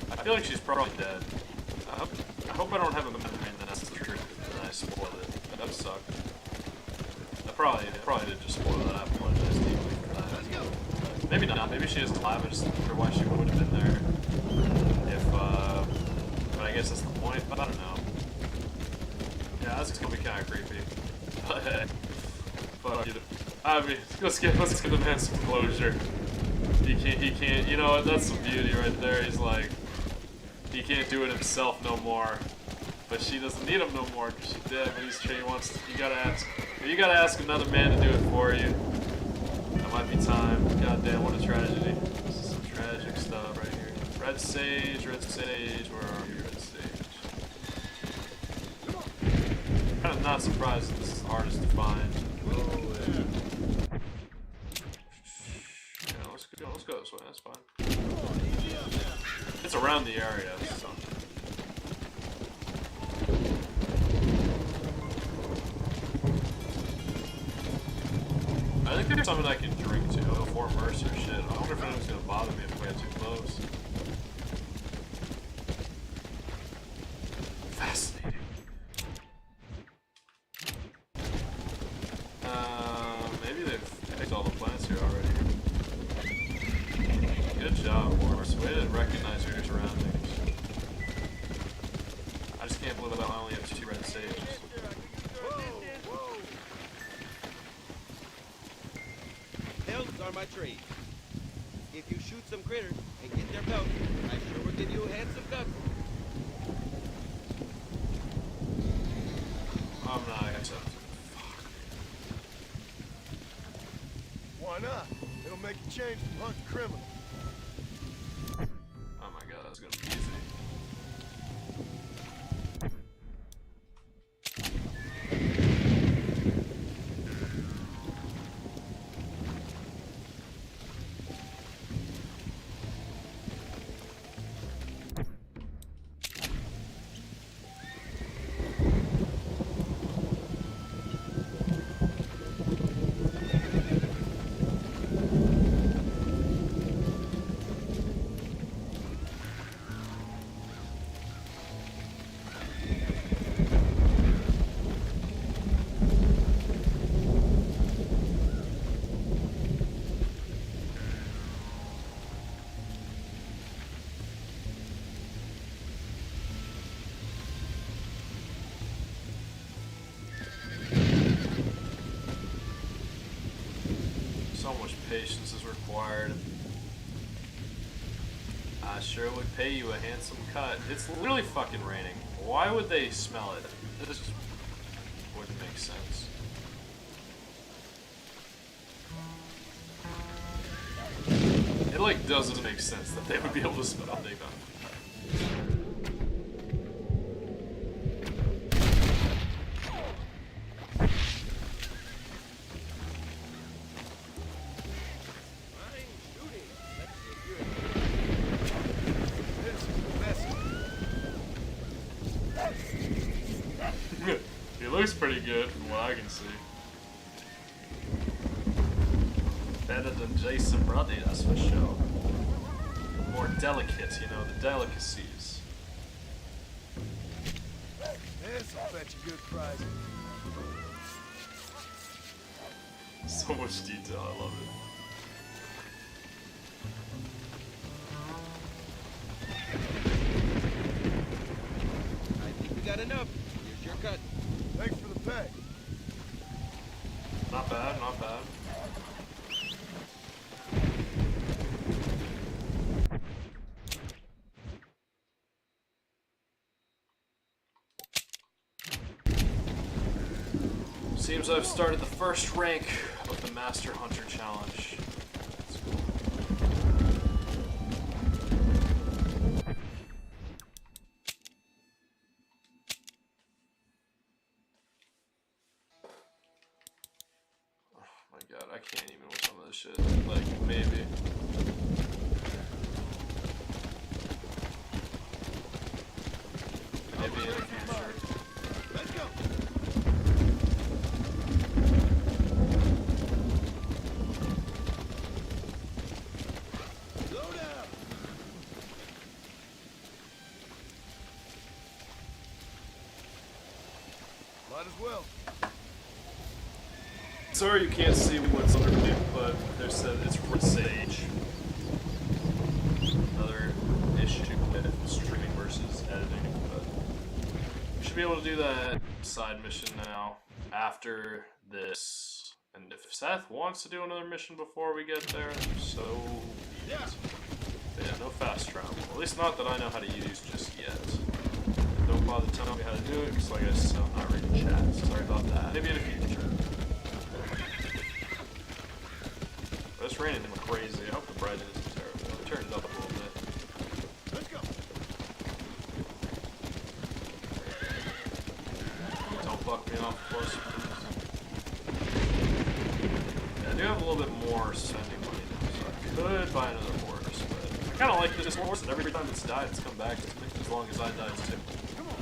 I feel like she's probably dead. I hope I don't have a memory and that's the truth and I spoiled it. That would suck. I probably did just spoil that. I apologize deeply for that. Let's go. Maybe not. Maybe she is alive. I just wonder why she would have been there. If, but I guess that's the point. But I don't know. Yeah, that's gonna be kind of creepy. But hey. Fuck you. I mean, let's give the man some closure. He can't, you know what, that's some beauty right there. He's like, he can't do it himself no more. but she doesn't need him no more because she's dead. But he's sure he wants. You gotta ask another man to do it for you. That might be time. God damn, what a tragedy. This is some tragic stuff right here. Red Sage, Red Sage, where are you, Red Sage? Kind of not surprised that this is the hardest to find. Yeah, let's go this way. That's fine. It's around the area, so. I think there's something I can drink to. Oh, Fort Mercer shit. I wonder if anyone's gonna bother me if we get too close. Fascinating. Maybe they've picked all the plants here already. Good job, Morris. Way to recognize your surroundings. I just can't believe that I only have 2 red sages. Hills are my trade. If you shoot some critters and get their pelt, I sure will give you handsome cuts. I'm not accepting. Why not? It'll make you change from hunting criminals. Oh my god, that's gonna be easy. So much patience is required. I sure would pay you a handsome cut. It's literally fucking raining. Why would they smell it? This just wouldn't make sense. It like doesn't make sense that they would be able to smell it. He looks pretty good from what I can see. Better than Jason Brody, that's for sure. More delicate, you know, the delicacies. This'll fetch a good price. So much detail, I love it. I think we got enough. Here's your cut. Thanks for the pay. Not bad, not bad. Seems I've started the first rank of the Master Hunter Challenge. That's cool. Oh my god, I can't even with some of this shit. Like, maybe. Maybe in the future. Let's go. Slow down. Might as well. Sorry you can't see what's underneath, but there's said it's Red Sage. Another issue with streaming versus editing, but we should be able to do that side mission now after this. And if Seth wants to do another mission before we get there, so be it. But yeah, no fast travel. At least not that I know how to use just yet. Don't bother telling me how to do it because, like I said, I'm not reading chat. Sorry about that. Maybe in the future. But it's raining him crazy. I hope the brightness isn't terrible. I turned it up a little bit. Let's go. Don't fuck me off close. Yeah, I do have a little bit more spending money now, so I could buy another horse, but I kind of like this horse, and every time it's died, it's come back as long as I died too. Come on.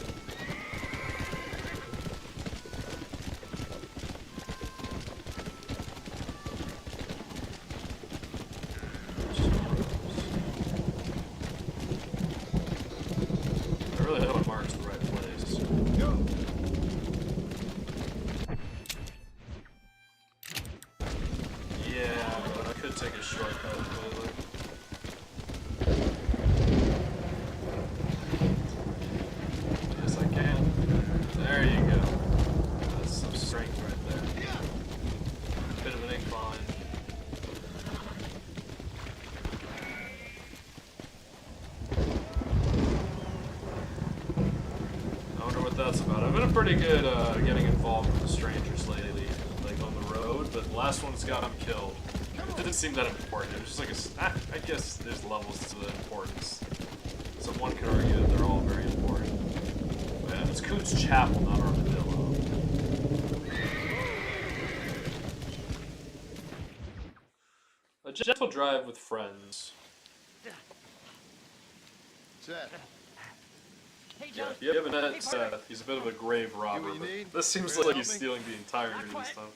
I really hope I marked the right place. Go. Yeah, but I could take a shortcut completely. Yes, I can. There you go. That's some strength right there. Bit of an incline. I wonder what that's about. I've been pretty good getting involved with the strangers lately, like on the road, but the last one's got him killed. It didn't seem that important. It was just like I guess there's levels to the importance. So one could argue that they're all very important. But yeah, it's Coot's Chapel, not Armadillo. A gentle drive with friends. Seth. Yeah, if you haven't met Seth, he's a bit of a grave robber, what you but need? this seems Ready to like he's help me? stealing the entirety of this stuff.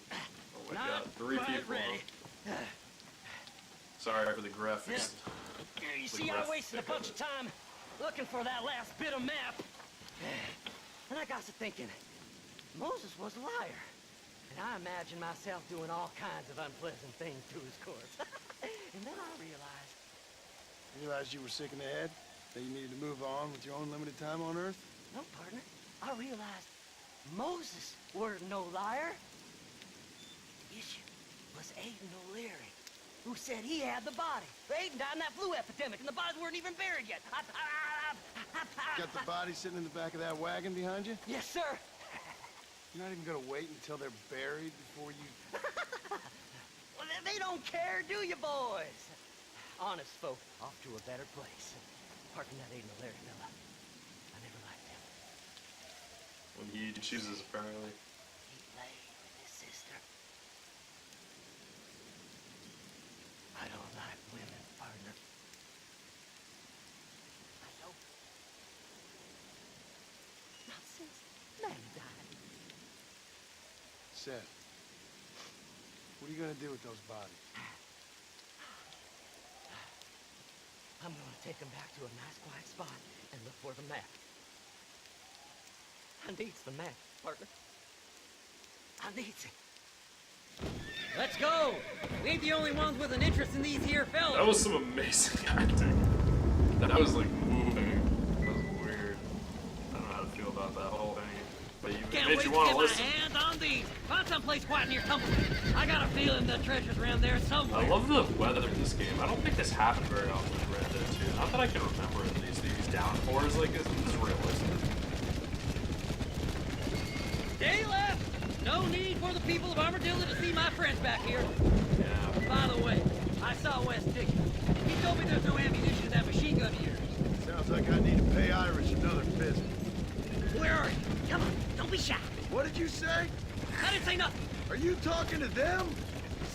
Oh my god, 3 people. Huh? Sorry for the graphics. You see, I wasted a bunch of time looking for that last bit of map. And I got to thinking, Moses was a liar. And I imagined myself doing all kinds of unpleasant things to his corpse. And then I realized... Realized you were sick in the head? That you needed to move on with your own limited time on Earth? No, partner. I realized Moses were no liar. The issue was Aiden O'Leary, who said he had the body. Aiden died in that flu epidemic, and the bodies weren't even buried yet. Got the body sitting in the back of that wagon behind you? Yes, sir. You're not even gonna wait until they're buried before you... Well, they don't care, do you, boys? Honest folk, off to a better place. Apart from that Aiden O'Leary fella, I never liked him. When he chooses, apparently. He lay with his sister. I don't like women, partner. I know. Not since Maggie died. Seth, what are you gonna do with those bodies? I'm gonna take him back to a nice quiet spot and look for the map. I needs the map, partner. I needs it. Let's go! We ain't the only ones with an interest in these here fellas. That was some amazing acting. That was like moving. That was weird. I don't know how to feel about that whole thing. But you Can't made wait you to want get to my listen. hands on these. Find someplace quiet near Tumbleweed. I got a feeling the treasure's around there somewhere. I love the weather in this game. I don't think this happened very often in Red Dead 2. Not that I can remember at least. These downpours like this is realistic. Day left. No need for the people of Armadillo to see my friends back here. Yeah. By the way, I saw Wes digging. He told me there's no ammunition in that machine gun of yours. Sounds like I need to pay Irish another visit. Where are you? Come on, don't be shy. What did you say? I didn't say nothing. Are you talking to them?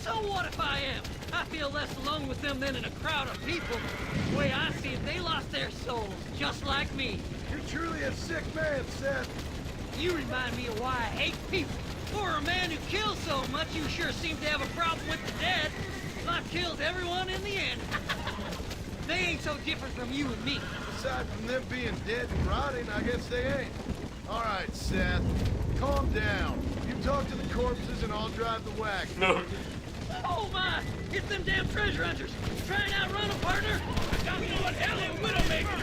So what if I am? I feel less alone with them than in a crowd of people. The way I see it, they lost their souls, just like me. You're truly a sick man, Seth. You remind me of why I hate people. For a man who kills so much, you sure seem to have a problem with the dead. I've killed everyone in the end. They ain't so different from you and me. Aside from them being dead and rotting, I guess they ain't. All right, Seth. Calm down. You talk to the corpses and I'll drive the wagon. No. Oh my! It's them damn treasure hunters! Try and outrun them, partner! I got me one hell of a widowmaker!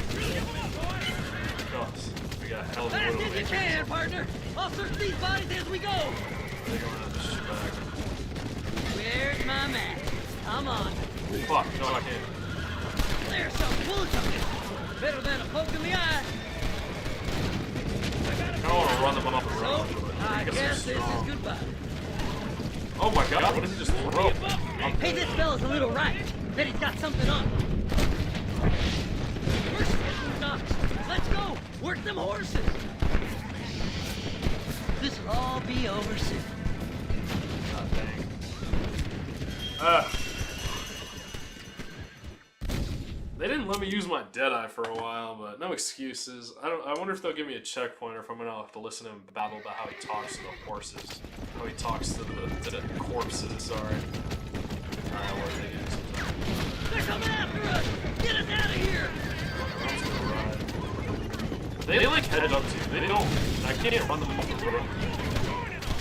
Gosh, we got a hell of a Fast little as you bit. can, partner! I'll search these bodies as we go! They're going to this shit back. Where's my map? I'm on. Fuck, no, I can't. There's some bullets on this. Better than a poke in the eye. I don't want to run them off the road. But I guess guess they're this is strong. goodbye. Oh my god, what did he just throw? Hey, this fella's a little right. Bet he's got something on. We're sitting ducks. Let's go. Work them horses. This'll all be over soon. Oh, dang. They didn't let me use my Deadeye for a while, but no excuses. I wonder if they'll give me a checkpoint or if I'm gonna have to listen to him babble about how he talks to the horses. How he talks to the corpses, sorry. Alright, what are they doing? They're coming after us. Get us out of here. They like head up to you. They don't. I can't run them off the road.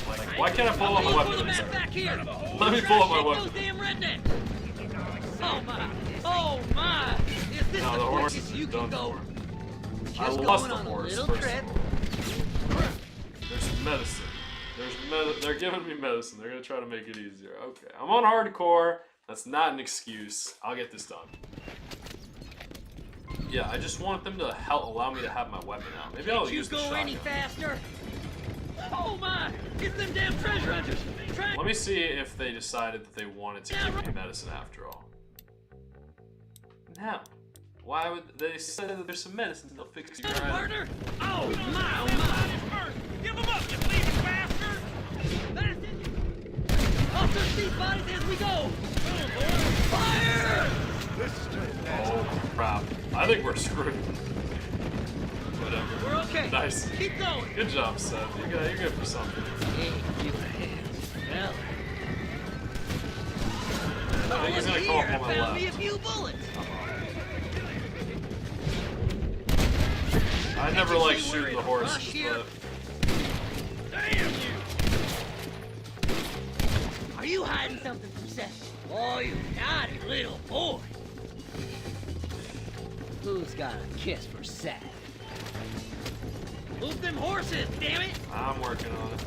Like, why can't I pull up my weapon? Back here. Let me pull up my Those weapon. damn rednecks. Oh my. Oh my. Is this No, the the horse quickest is you done can go? for. I Just lost going the on a horse, little first trip. of all. There's medicine. They're giving me medicine. They're gonna try to make it easier. Okay, I'm on hardcore. That's not an excuse. I'll get this done. Yeah, I just want them to allow me to have my weapon out. Maybe I'll Can't you use the go shotgun. any faster? Oh my! It's them damn treasure hunters! Let me see if they decided that they wanted to give me medicine after all. Now, why would they say that there's some medicine that'll fix your eye? Partner! Oh my! Oh my! Give them up, you bleeding bastard! That's it! Off their feet, bodies as we go! Fire! Oh crap! I think we're screwed. Whatever. We're okay. Nice. Keep going. Good job, Seth. You're good for something. Hey, give a hand. Well. I think he's gonna look come here, up on my I found me a left. few bullets. I never you like see shooting we're the in a horses, rush here? but Damn you! Are you hiding something from Seth? Oh, you naughty little boy. Who's got a kiss for Seth? Move them horses, damn it! I'm working on it.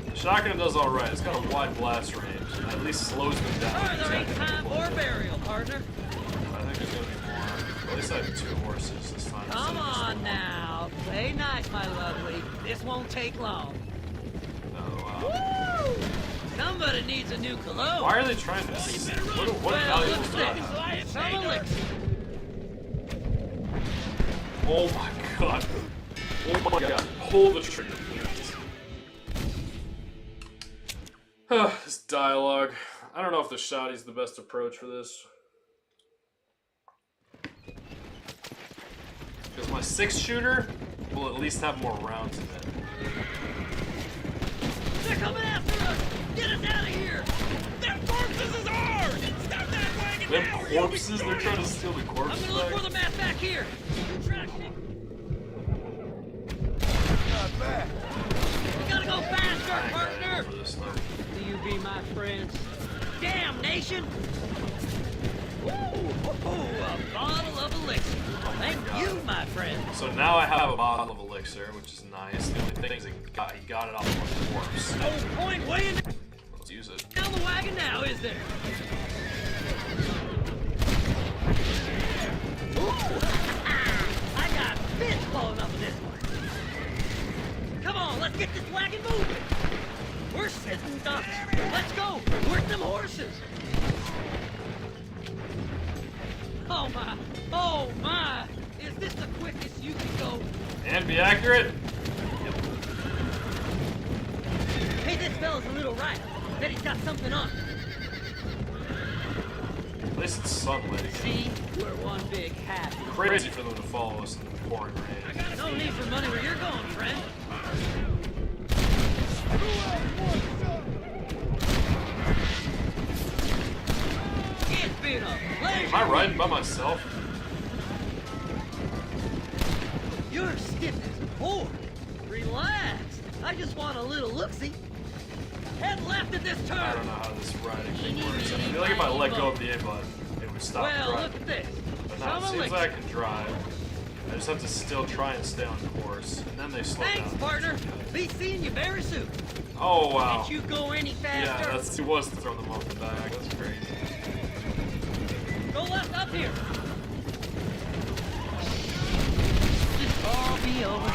The shotgun does all right. It's got a wide blast range. And at least slows them down. Sorry, there ain't time for burial, partner. I think there's gonna be more. At least I have 2 horses this time. Come instead of just on one. now. Play nice, my lovely. This won't take long. Oh wow. Woo! Somebody needs a new cologne. Why are they trying to? What Well, valuables look do I this. have? Some elixir. Oh my god. Oh my god. Pull the trigger, please. This dialogue. I don't know if the shotty's the best approach for this. Because my 6-shooter will at least have more rounds in it. They're coming after us! Get us out of here! Them corpses is ours! Stop that wagon Them now, or you'll be corpses? They're trying to steal the I'm corpses gonna look back? for the map back here. You trash it. Not bad. We gotta go faster, I ain't got it partner! for this stuff. Do you be my friends? Damnation! Ooh, a bottle of elixir. Thank you, my friend. So now I have a bottle of elixir, which is nice. The only thing is he got it off of my corpse. No point weighing Let's use it. down the wagon now, is there? Ooh, I got fists blowing up in this one. Come on, let's get this wagon moving. We're sitting ducks. Let's go. Work them horses. Oh my. Oh my. Is this the quickest you can go? And be accurate. Hey, this fella's a little right. Bet he's got something on. At least it's sunlight again. See? We're one big happy. Crazy for them to follow us in the pouring rain. No need for money where you're going, friend. It's been a pleasure. Am I riding by myself? You're stiff as a board. Relax. I just want a little look-see. Head left at this turn. I don't know how this riding thing works. I feel like if I let go of the A button, it would stop Well, driving. look at this. But now it Some seems elixir. like I can drive. I just have to still try and stay on course, and then they slow Thanks, down. partner. Be seeing you very soon. Oh wow. Can't you go any Yeah, faster? he was throwing them off the back. That's crazy. Go left up here. This all be over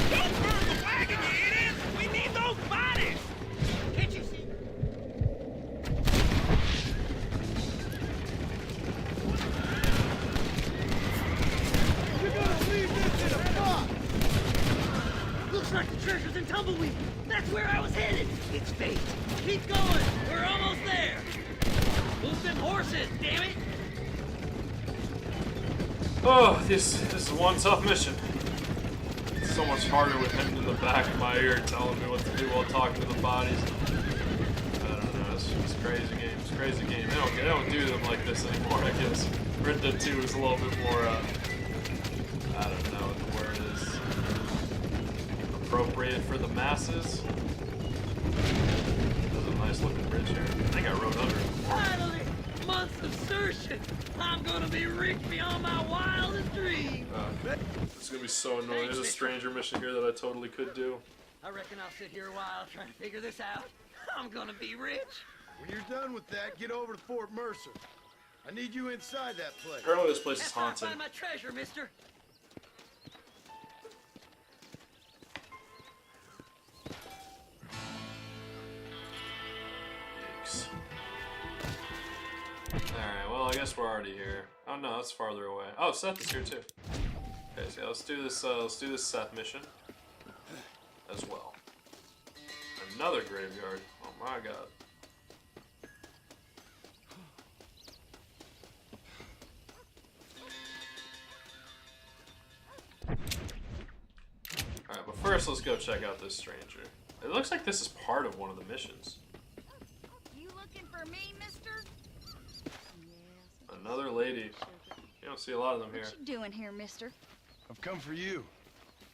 Don't burn the wagon, you idiots! We need those bodies! Can't you see? You're gonna leave this in a box! Looks like the treasure's in Tumbleweed. That's where I was headed. It's fate. Keep going. We're almost there. Move them horses, damn it! Oh, this is one tough mission. It's so much harder with him in the back of my ear telling me what to do while talking to the bodies. I don't know. It's crazy game. It's a crazy game. They don't do them like this anymore. I guess Red Dead 2 is a little bit more. I don't know what the word is. Appropriate for the masses. There's a nice looking bridge here. I think I rode under it. Finally! Months of searching! I'm gonna be rich beyond my wildest dreams! It's gonna be so annoying. There's a stranger mission here that I totally could do. I reckon I'll sit here a while trying to figure this out. I'm gonna be rich! When you're done with that, get over to Fort Mercer. I need you inside that place. Apparently this place is That's where I haunted. find my treasure, mister! Yikes. Alright, well I guess we're already here. Oh no, that's farther away. Oh, Seth is here too. Okay, so yeah, let's do this Seth mission as well. Another graveyard. Oh my god. Alright, but first let's go check out this stranger. It looks like this is part of one of the missions. You looking for me, mister? Another lady. You don't see a lot of them here. What you doing here, mister? I've come for you.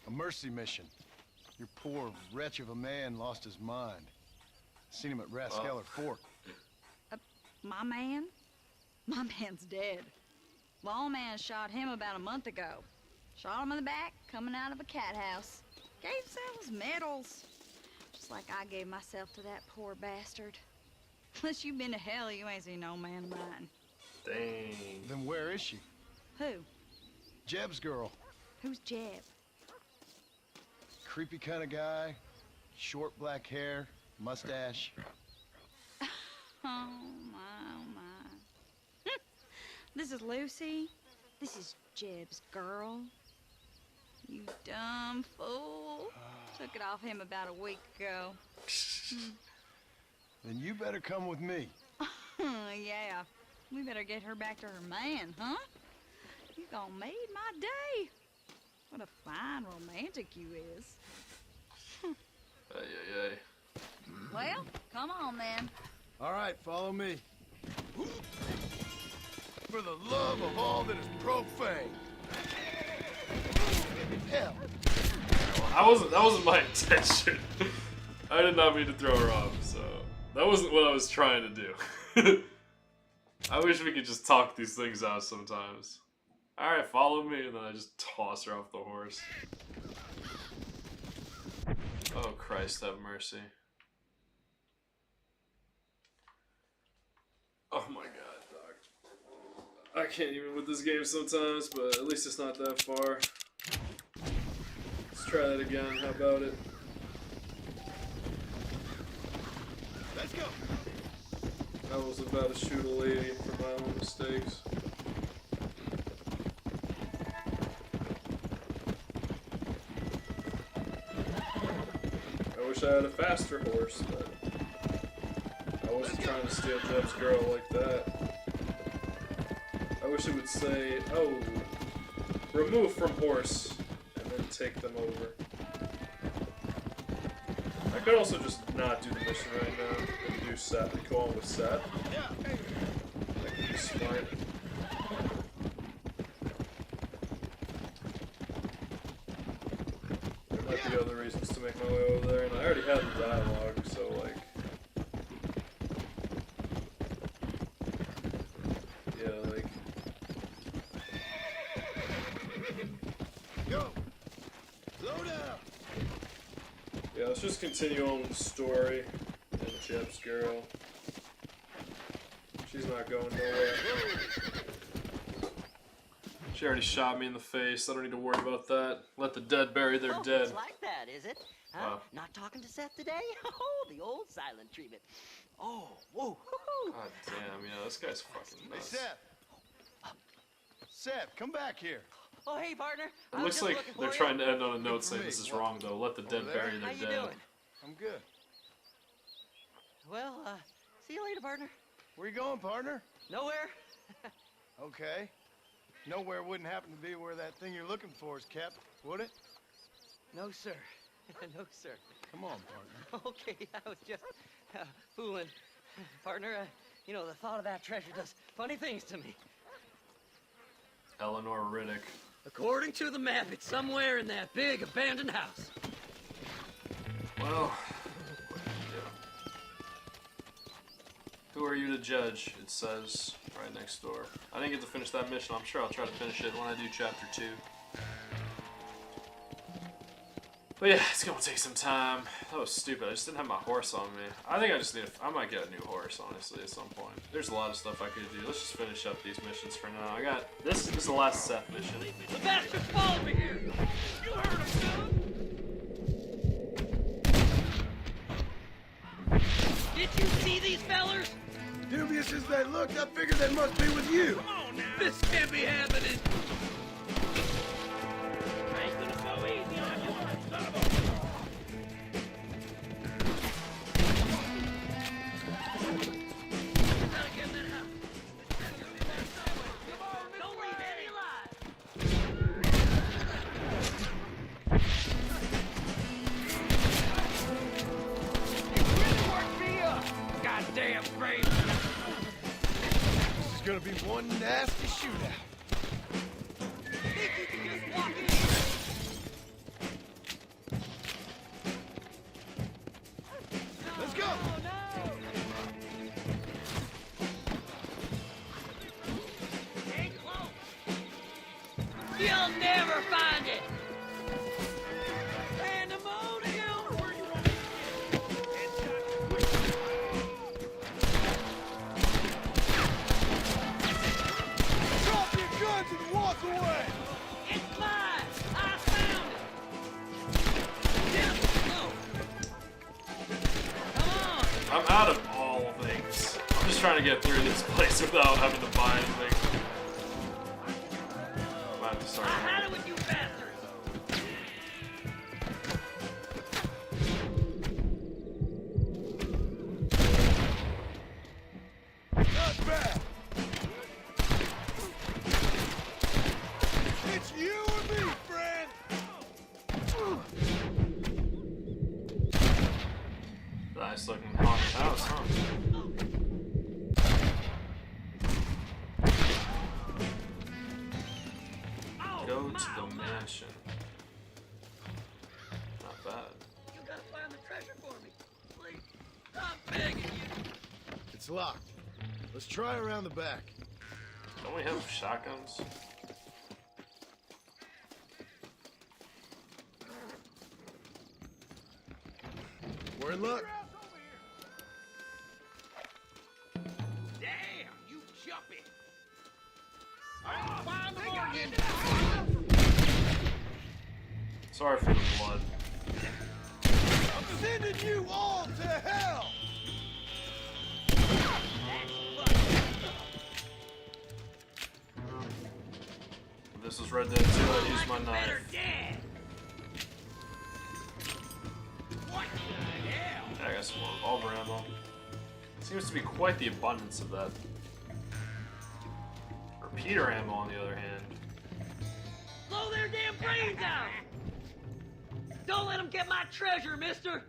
A mercy mission. Your poor wretch of a man lost his mind. Seen him at Raskeller Fork. My man? My man's dead. Lawman shot him about a month ago. Shot him in the back, coming out of a cat house. Gave themselves medals. Just like I gave myself to that poor bastard. Unless you've been to hell, you ain't seen no man of mine. Dang. Then where is she? Who? Jeb's girl. Who's Jeb? Creepy kind of guy. Short black hair, mustache. Oh my. This is Lucy. This is Jeb's girl. You dumb fool. Took it off him about a week ago. Then you better come with me. Yeah. We better get her back to her man, huh? You gonna made my day. What a fine romantic you is. Ay, ay, ay. Well, come on then. All right, follow me. For the love of all that is profane. Hell. That wasn't my intention. I did not mean to throw her off, so that wasn't what I was trying to do. I wish we could just talk these things out sometimes. Alright, follow me, and then I just toss her off the horse. Oh Christ, have mercy. Oh my god, dog. I can't even with this game sometimes, but at least it's not that far. Let's try that again, how about it? Let's go. I was about to shoot a lady for my own mistakes. I wish I had a faster horse, but I wasn't trying to steal Jeb's girl like that. I wish it would say, oh, remove from horse, and then take them over. I could also just not do the mission right now and do Seth and go on with Seth. That could be smart. There might be other reasons to make my way over there, and I already had the dialogue, so like... Yeah, like... Go. Slow down. Yeah, let's just continue on with the story and Jeb's girl. She's not going nowhere. She already shot me in the face. I don't need to worry about that. Let the dead bury their Oh, dead. it's like that, is it? Huh? Not talking to Seth today? Oh, the old silent treatment. Oh, whoa. God damn, yeah, this guy's fucking Hey, nuts. Seth. Seth, come back here. Oh, hey, partner. It looks like they're trying to end on a note saying this is wrong, though. Let the dead bury How their you dead. doing? I'm good. Well, see you later, partner. Where you going, partner? Nowhere. Okay. Nowhere wouldn't happen to be where that thing you're looking for is kept, would it? No, sir. No, sir. Come on, partner. Okay, I was just fooling. Partner, you know, the thought of that treasure does funny things to me. Eleanor Riddick. According to the map, it's somewhere in that big abandoned house. Well, who are you to judge? It says right next door. I didn't get to finish that mission. I'm sure I'll try to finish it when I do chapter 2. But yeah, it's gonna take some time. That was stupid. I just didn't have my horse on me. I think I just need I might get a new horse, honestly, at some point. There's a lot of stuff I could do. Let's just finish up these missions for now. I got this is the last Seth mission. The bastard followed me here! You heard him, fella! Did you see these fellers? Dubious as they looked, I figured they must be with you. Come on now! This can't be happening! I ain't gonna go easy on you, son of a... Don't leave any alive! Goddamn crazy! This is gonna be one nasty shootout. Think you can just walk in here? Let's go! Stay close! You'll never find it! Pandemonium! Where you want Drop your guns and walk away! It's mine! I found it! Just go! Come on! I'm out of all things. I'm just trying to get through this place without having to buy anything. I have to start. I had it with you bastards! Not bad! It's you or me, friend! Nice looking haunted house, huh? Go to the mansion. Not bad. You gotta find the treasure for me. Please. I'm begging you. It's locked. Let's try around the back. Don't we have shotguns? We're in luck. Damn, you jumpy. I'll find the Morgan. Sorry for the blood. I'm sending you all to hell! If this was Red Dead 2, I'd use my knife. Dead. What the hell? Yeah, I got some more revolver ammo. Seems to be quite the abundance of that. Repeater ammo, on the other hand. Blow their damn brains out! Don't let them get my treasure, mister!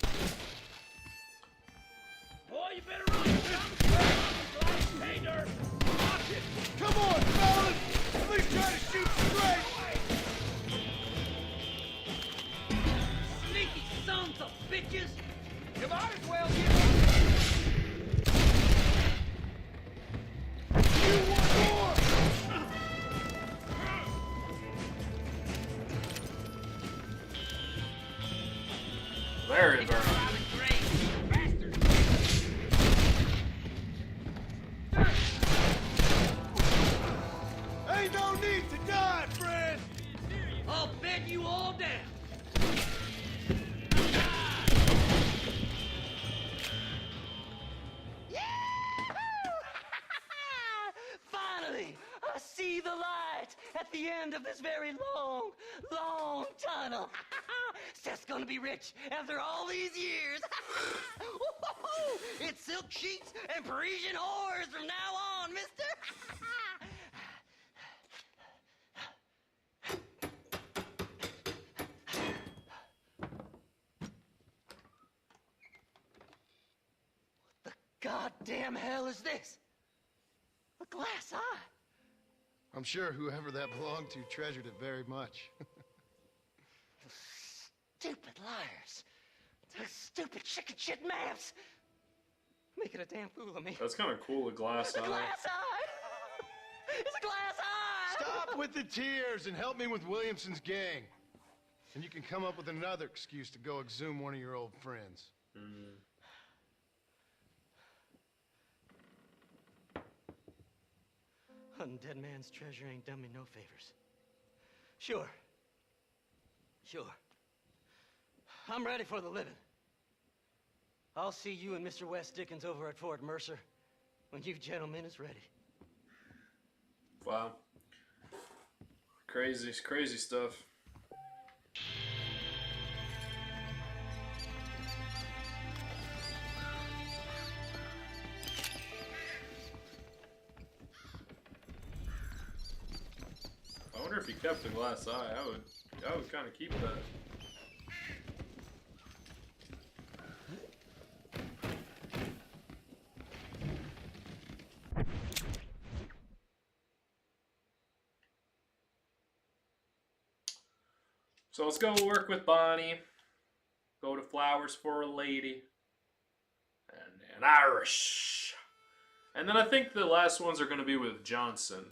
Boy, you better run! Hey, Dirk! Watch it! Come on, fellas! At least try to shoot straight! Sneaky sons of bitches! You might as well give You want more? Very, very good. Ain't no need to dodge! let you all down. Finally, I see the light at the end of this very long, long tunnel. Seth's gonna be rich after all these years. It's silk sheets and Parisian whores from now on, mister. What the goddamn hell is this? A glass eye. I'm sure whoever that belonged to treasured it very much. Stupid liars. Those stupid chicken shit maps. Making a damn fool of me. That's kind of cool, the glass eye. A glass eye! It's a glass eye! Stop with the tears and help me with Williamson's gang. And you can come up with another excuse to go exhume one of your old friends. Hunting dead man's treasure ain't done me no favors. Sure. I'm ready for the living. I'll see you and Mr. West Dickens over at Fort Mercer when you gentlemen is ready. Wow. Crazy stuff. I wonder if he kept the glass eye. I would kind of keep that. So let's go work with Bonnie. Go to Flowers for a Lady. And Irish. And then I think the last ones are going to be with Johnson.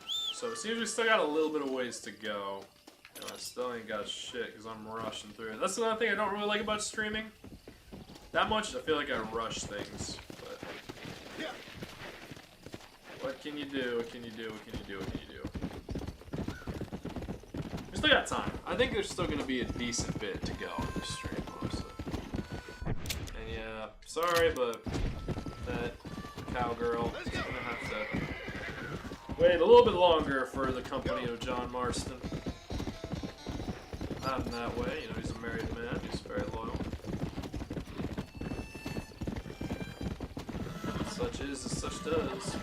So it seems we still got a little bit of ways to go. And I still ain't got shit because I'm rushing through it. That's another thing I don't really like about streaming. That much, I feel like I rush things. But what can you do? What can you do? What can you do? What can you do? We still got time. I think there's still going to be a decent bit to go on this stream, honestly. And yeah, sorry, but that cowgirl is going to have to wait a little bit longer for the company of John Marston. Not in that way, you know, he's a married man, he's very loyal. Such is as such does.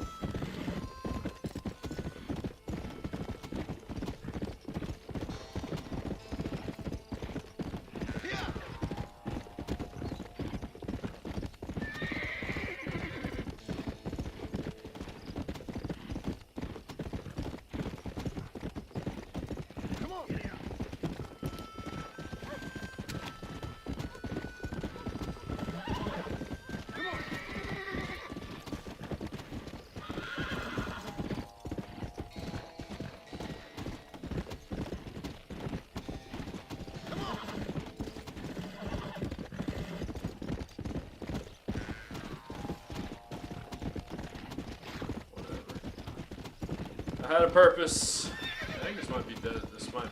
I had a purpose. I think this might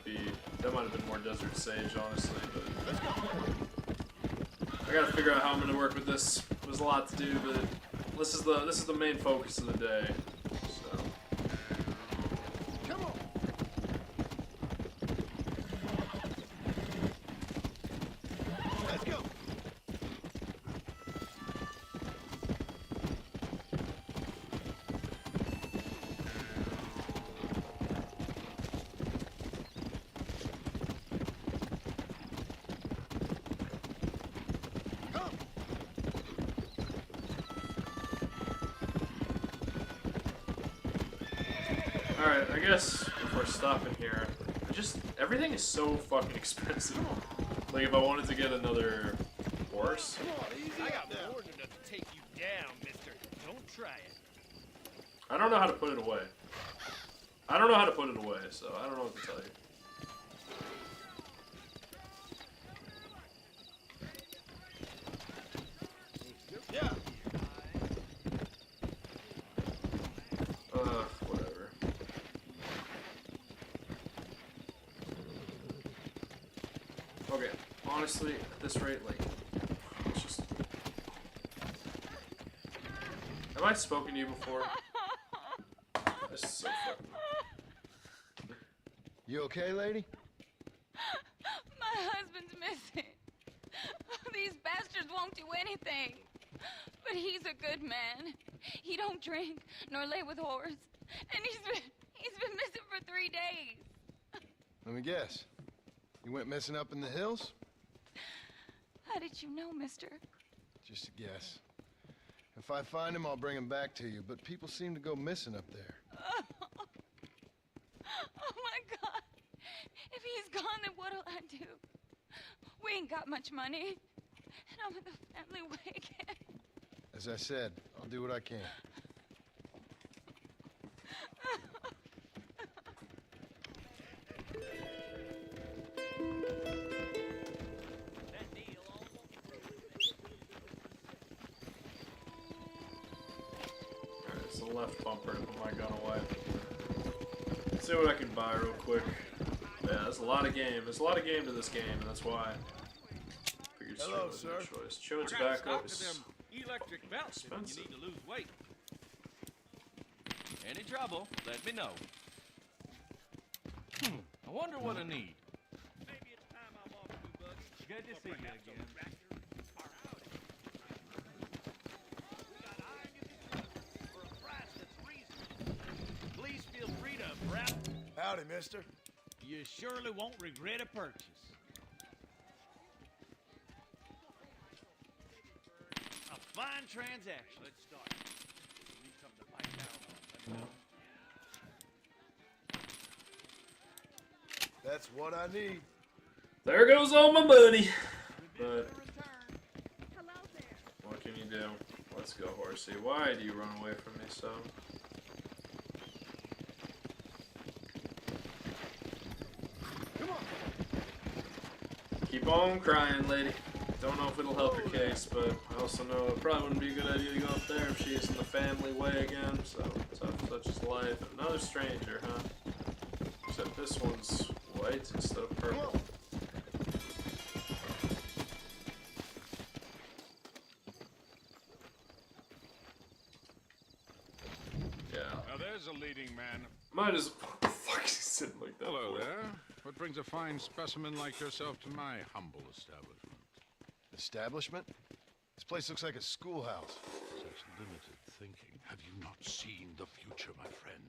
be that might have been more Desert Sage, honestly, but I gotta figure out how I'm gonna work with this. There's a lot to do, but this is the main focus of the day. So Come on. Let's go. alright, I guess before stopping here, everything is so fucking expensive. Like if I wanted to get another horse. I got more than enough to take you down, mister. Don't try it. I don't know how to put it away. I don't know how to put it away, so I don't know what to tell you. Yeah. Whatever. honestly, at this rate, like, it's just... Have I spoken to you before? This is so fucking... You okay, lady? My husband's missing. These bastards won't do anything. But he's a good man. He don't drink nor lay with whores. And he's been missing for 3 days. Let me guess. You went missing up in the hills? How did you know, mister? Just a guess. If I find him, I'll bring him back to you, but people seem to go missing up there. Oh my God. If he's gone, then what'll I do? We ain't got much money. And I'm in the family way again. As I said, I'll do what I can. Alright, it's the left bumper to put my gun away. Let's see what I can buy real quick. Yeah, there's a lot of game. There's a lot of game to this game, and that's why. Figured Hello, was sir. no choice. Chewing I got tobacco stock of is them electric belts if expensive. you need to lose weight. Any trouble, let me know. I wonder what I need. Maybe it's time I walk through buggy. Good to see you again. Please feel free to browse. Howdy, mister. You surely won't regret a purchase. A fine transaction. Let's start. You come to bite down on. That's what I need. There goes all my money. But what can you do? Let's go, horsey. Why do you run away from me so? Come on. Keep on crying, lady. Don't know if it'll help your case, but I also know it probably wouldn't be a good idea to go up there if she's in the family way again. So tough, such is life. Another stranger, huh? Except this one's white instead of purple. Yeah. Now there's a leading man. Might as well. Fuck, he's sitting like that. Hello for? there. What brings a fine specimen like yourself to my humble establishment? Establishment? This place looks like a schoolhouse. Such limited thinking. Have you not seen the future, my friend?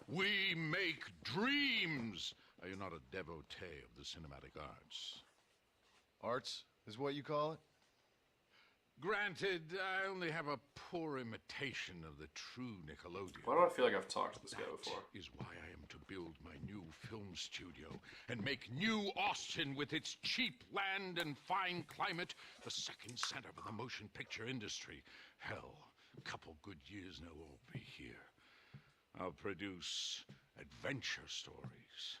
We make dreams! Are you not a devotee of the cinematic arts? Arts is what you call it? Granted, I only have a poor imitation of the true Nickelodeon. Why do I feel like I've talked to this guy before? That is why I am to build my new film studio and make New Austin, with its cheap land and fine climate, the second center of the motion picture industry. Hell, a couple good years and it'll all be here. I'll produce adventure stories,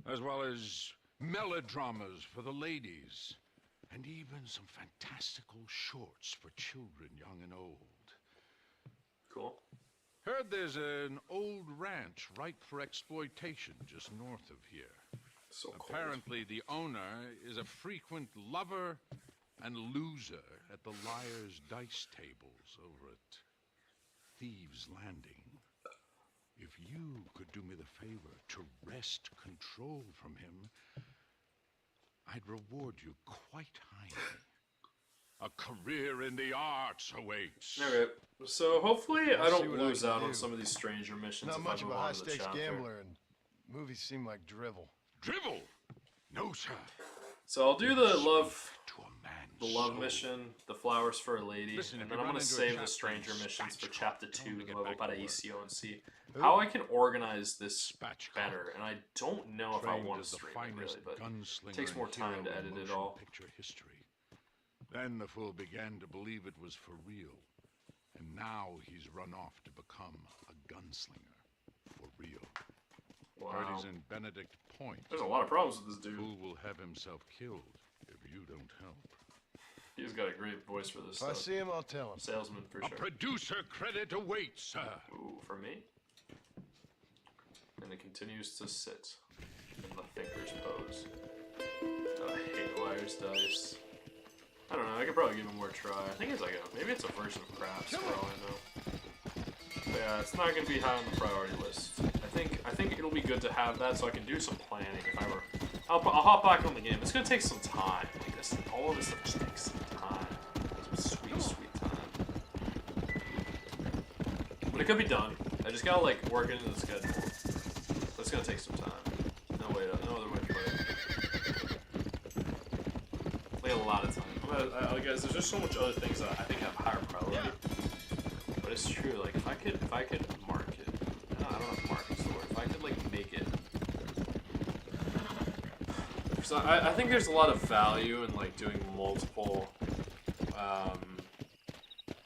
as well as melodramas for the ladies, and even some fantastical shorts for children, young and old. Cool. Heard there's an old ranch ripe for exploitation just north of here. So cold. Apparently, the owner is a frequent lover and loser at the Liar's Dice tables over at Thieves' Landing. If you could do me the favor to wrest control from him, I'd reward you quite highly. A career in the arts awaits. Alright, so hopefully I I'll see don't what I lose can out do. on some of these stranger missions. Not if much I of move a on to the high-stakes chapter. gambler, and movies seem like drivel. Drivel? No, sir. So I'll do the love To a man's soul. mission, the flowers for a lady, Listen, and if then you I'm run gonna into a save the chap stranger named missions for Spatchcock, chapter tell 2 him to to get level back to work. Paraíso and see Who? how I can organize this Spatchcock. better. And I don't know if I Trained want as to the stream it finest really, but gunslinger it takes more and time to hero in edit it motion all. Picture history. Then the fool began to believe it was for real, and now he's run off to become a gunslinger for real. Heard Wow. he's in Benedict Point. There's a lot of problems with this dude. Fool will have himself killed if you don't help. He's got a great voice for this If I stuff. see him, I'll tell him. Salesman for A sure. producer credit awaits, sir. Ooh, for me? And it continues to sit in the thinker's pose. I hate Liar's Dice. I don't know, I could probably give it more try. I think it's like maybe it's a version of Craps for all I know. But yeah, it's not gonna be high on the priority list. I think it'll be good to have that so I can do some planning if I were. I'll hop back on the game. It's gonna take some time. Like this, all of this stuff just takes some time. Some sweet time. But it could be done. I just gotta like work it into the schedule. But it's gonna take some time. No other way to put it. Like a lot of time. Guys, there's just so much other things that I think have higher priority. But it's true. Like if I could market. I don't know if market's the word. If I could like make it. So I think there's a lot of value in like doing multiple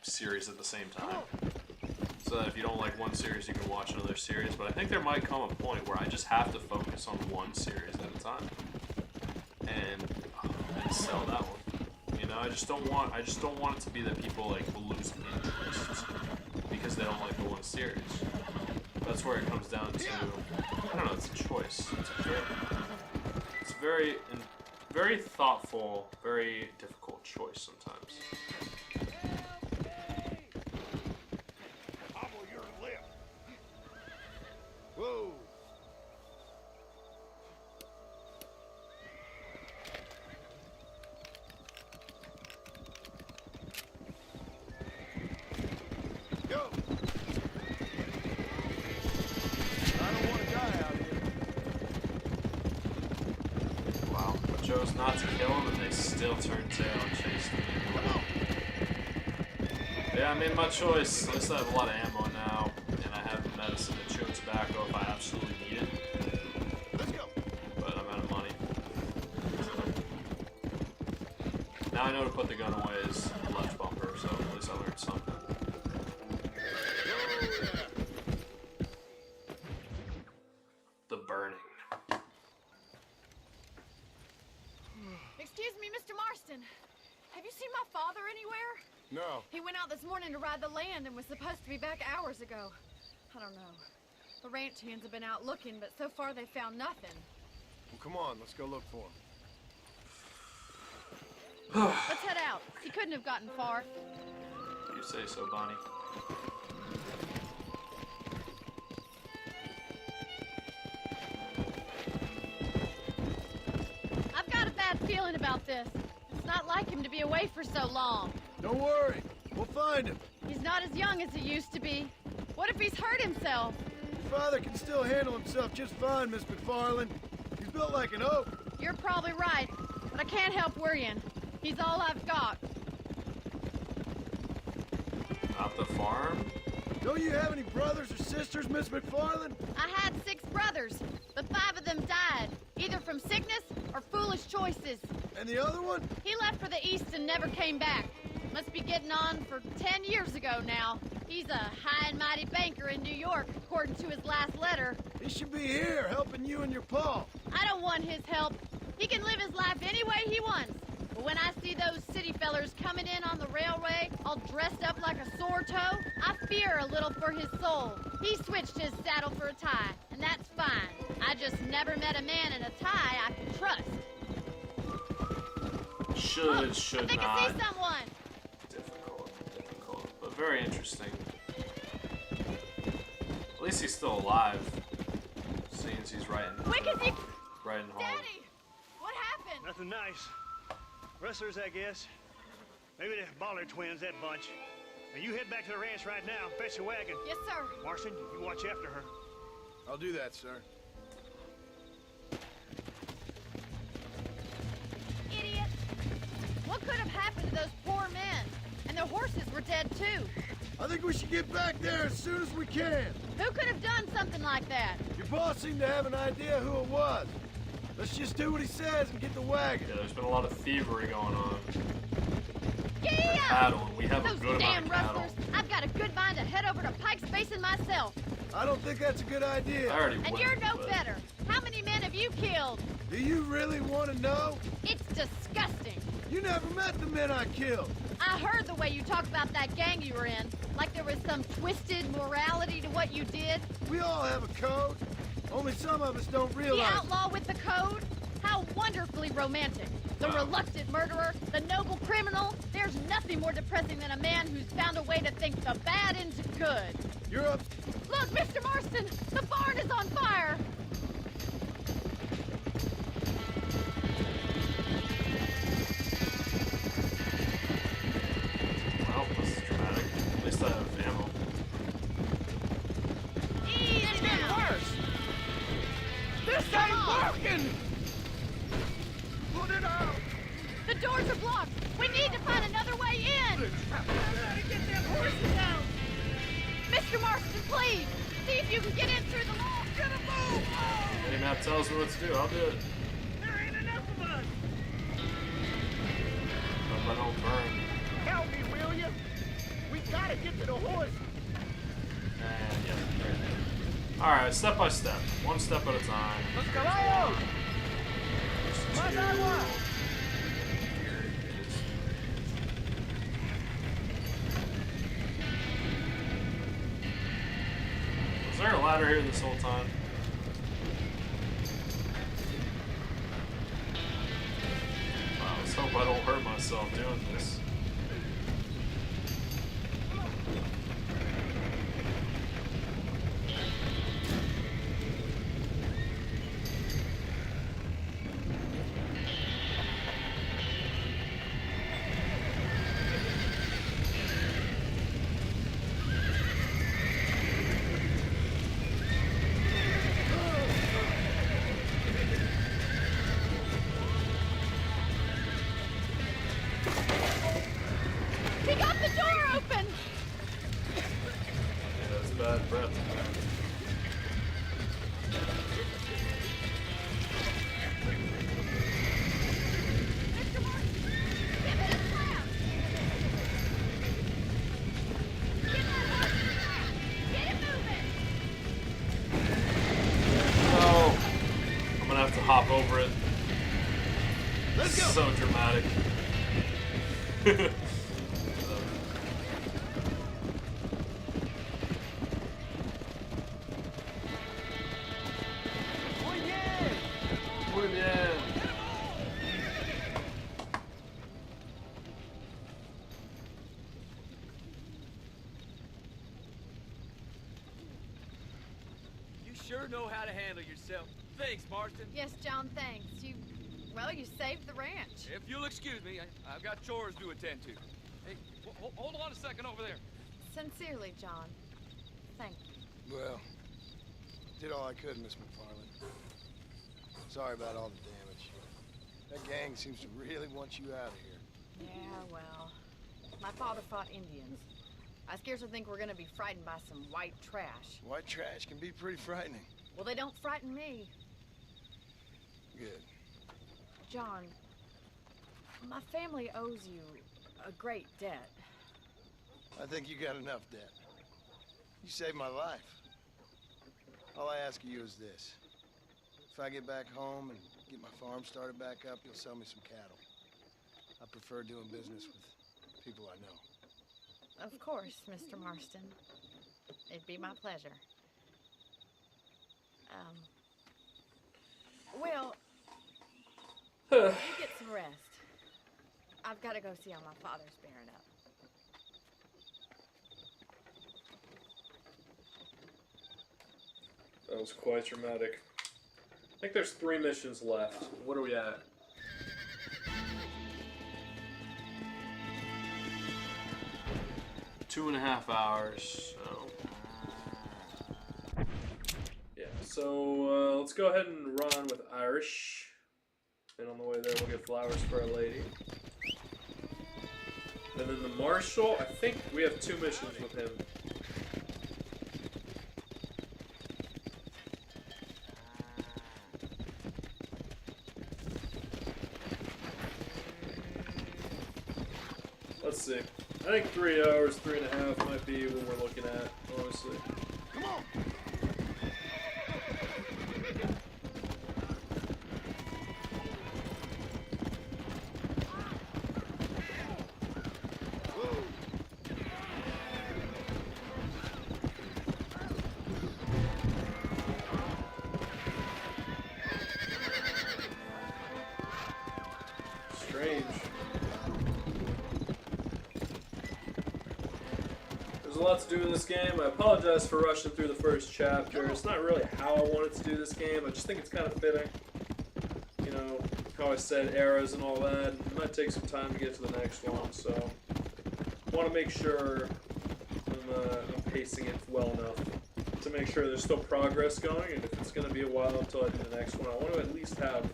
series at the same time. So that if you don't like one series, you can watch another series. But I think there might come a point where I just have to focus on one series at a time and sell that one. You know, I just don't want it to be that people like will lose interest because they don't like the one series. That's where it comes down to. I don't know. It's a choice. It's a very thoughtful, very difficult choice sometimes. Whoa! Go! I don't want to die out here. Wow. I chose not to kill him and they still turned tail and chased me. Yeah, I made my choice. At least I have a lot of ammo now. And I have medicine to chew tobacco if I absolutely need it. Let's go. But I'm out of money. Now I know to put the gun away as the left bumper, so at least I learned something. The burning. Excuse me, Mr. Marston. Have you seen my father anywhere? No. He went out this morning to ride the land and was supposed to be back hours ago. I don't know. The ranch hands have been out looking, but so far they found nothing. Well, come on, let's go look for him. Let's head out. He couldn't have gotten far. You say so, Bonnie. I've got a bad feeling about this. It's not like him to be away for so long. Don't worry, we'll find him. He's not as young as he used to be. What if he's hurt himself? Your father can still handle himself just fine, Miss McFarland. He's built like an oak. You're probably right, but I can't help worrying. He's all I've got. Not the farm? Don't you have any brothers or sisters, Miss McFarland? I had 6 brothers, but 5 of them died, either from sickness or foolish choices. And the other one? He left for the east and never came back. Must be getting on for 10 years ago now. He's a high and mighty banker in New York, according to his last letter. He should be here, helping you and your pa. I don't want his help. He can live his life any way he wants. But when I see those city fellers coming in on the railway, all dressed up like a sore toe, I fear a little for his soul. He switched his saddle for a tie, and that's fine. I just never met a man in a tie I can trust. Should I think not. I see someone. Difficult, but very interesting. At least he's still alive. Seeing as he's riding Quick as you... riding home. Daddy! What happened? Nothing nice. Rustlers, I guess. Maybe the Bollard twins, that bunch. Now you head back to the ranch right now. Fetch a wagon. Yes, sir. Marston, you watch after her. I'll do that, sir. Idiot! What could have happened to those poor men? And their horses were dead, too. I think we should get back there as soon as we can. Who could have done something like that? Your boss seemed to have an idea who it was. Let's just do what he says and get the wagon. Yeah, there's been a lot of thievery going on. Yeah! Cattle, and we have Those a good damn amount of cattle. rustlers! I've got a good mind to head over to Pike's Basin myself. I don't think that's a good idea. I already And went, you're no but- better. How many men have you killed? Do you really want to know? It's disgusting. You never met the men I killed. I heard the way you talk about that gang you were in, like there was some twisted morality to what you did. We all have a code. Only some of us don't The realize. outlaw with the code? How wonderfully romantic. The reluctant murderer, the noble criminal. There's nothing more depressing than a man who's found a way to think the bad into good. You're up. Look, Mr. Marston, the barn is on fire. Well, this is dramatic. At least I have ammo. It's getting worse. This ain't working! Put it out. The doors are blocked. We need to find another way in. Somebody get them horses out! Mr. Marston, please, see if you can get in through the wall. Get a move! Oh! Any map tells me what to do, I'll do it. There ain't enough of us! Hope I don't burn. Help me, will you? We gotta get to the horse. And yeah, there it is. Alright, step by step. One step at a time. Let's go! Right There's that two. one! Here it is. Was there a ladder here this whole time? Wow, let's hope I don't hurt myself doing this. He got the door open. Yeah, that's bad breath. Mr. Marston, give it a slap. Get that horse a slap. Get it moving. Oh, I'm gonna have to hop over it. Let's go. So dramatic. Muy bien. You sure know how to handle yourself. Thanks, Marston. Yes, John, thanks. Well, you saved the ranch. If you'll excuse me, I've got chores to attend to. Hey, hold on a second over there. Sincerely, John. Thank you. Well, did all I could, Miss McFarland. Sorry about all the damage. That gang seems to really want you out of here. Yeah, well, my father fought Indians. I scarcely think we're gonna be frightened by some white trash. White trash can be pretty frightening. Well, they don't frighten me. Good. John, my family owes you a great debt. I think you got enough debt. You saved my life. All I ask of you is this. If I get back home and get my farm started back up, you'll sell me some cattle. I prefer doing business with people I know. Of course, Mr. Marston. It'd be my pleasure. Well, you get some rest. I've got to go see how my father's bearing up. That was quite dramatic. I think there's 3 missions left. What are we at? Two and a half hours. So. Yeah, so let's go ahead and run with Irish. And on the way there, we'll get flowers for Our Lady. And then the Marshal, I think we have 2 missions with him. Let's see. I think 3 hours, 3.5 might be what we're looking at, honestly. Come on! lot to do in this game. I apologize for rushing through the first chapter. It's not really how I wanted to do this game. I just think it's kind of fitting. You know, how I said eras and all that. It might take some time to get to the next one, so I want to make sure I'm pacing it well enough to make sure there's still progress going, and if it's going to be a while until I do the next one, I want to at least have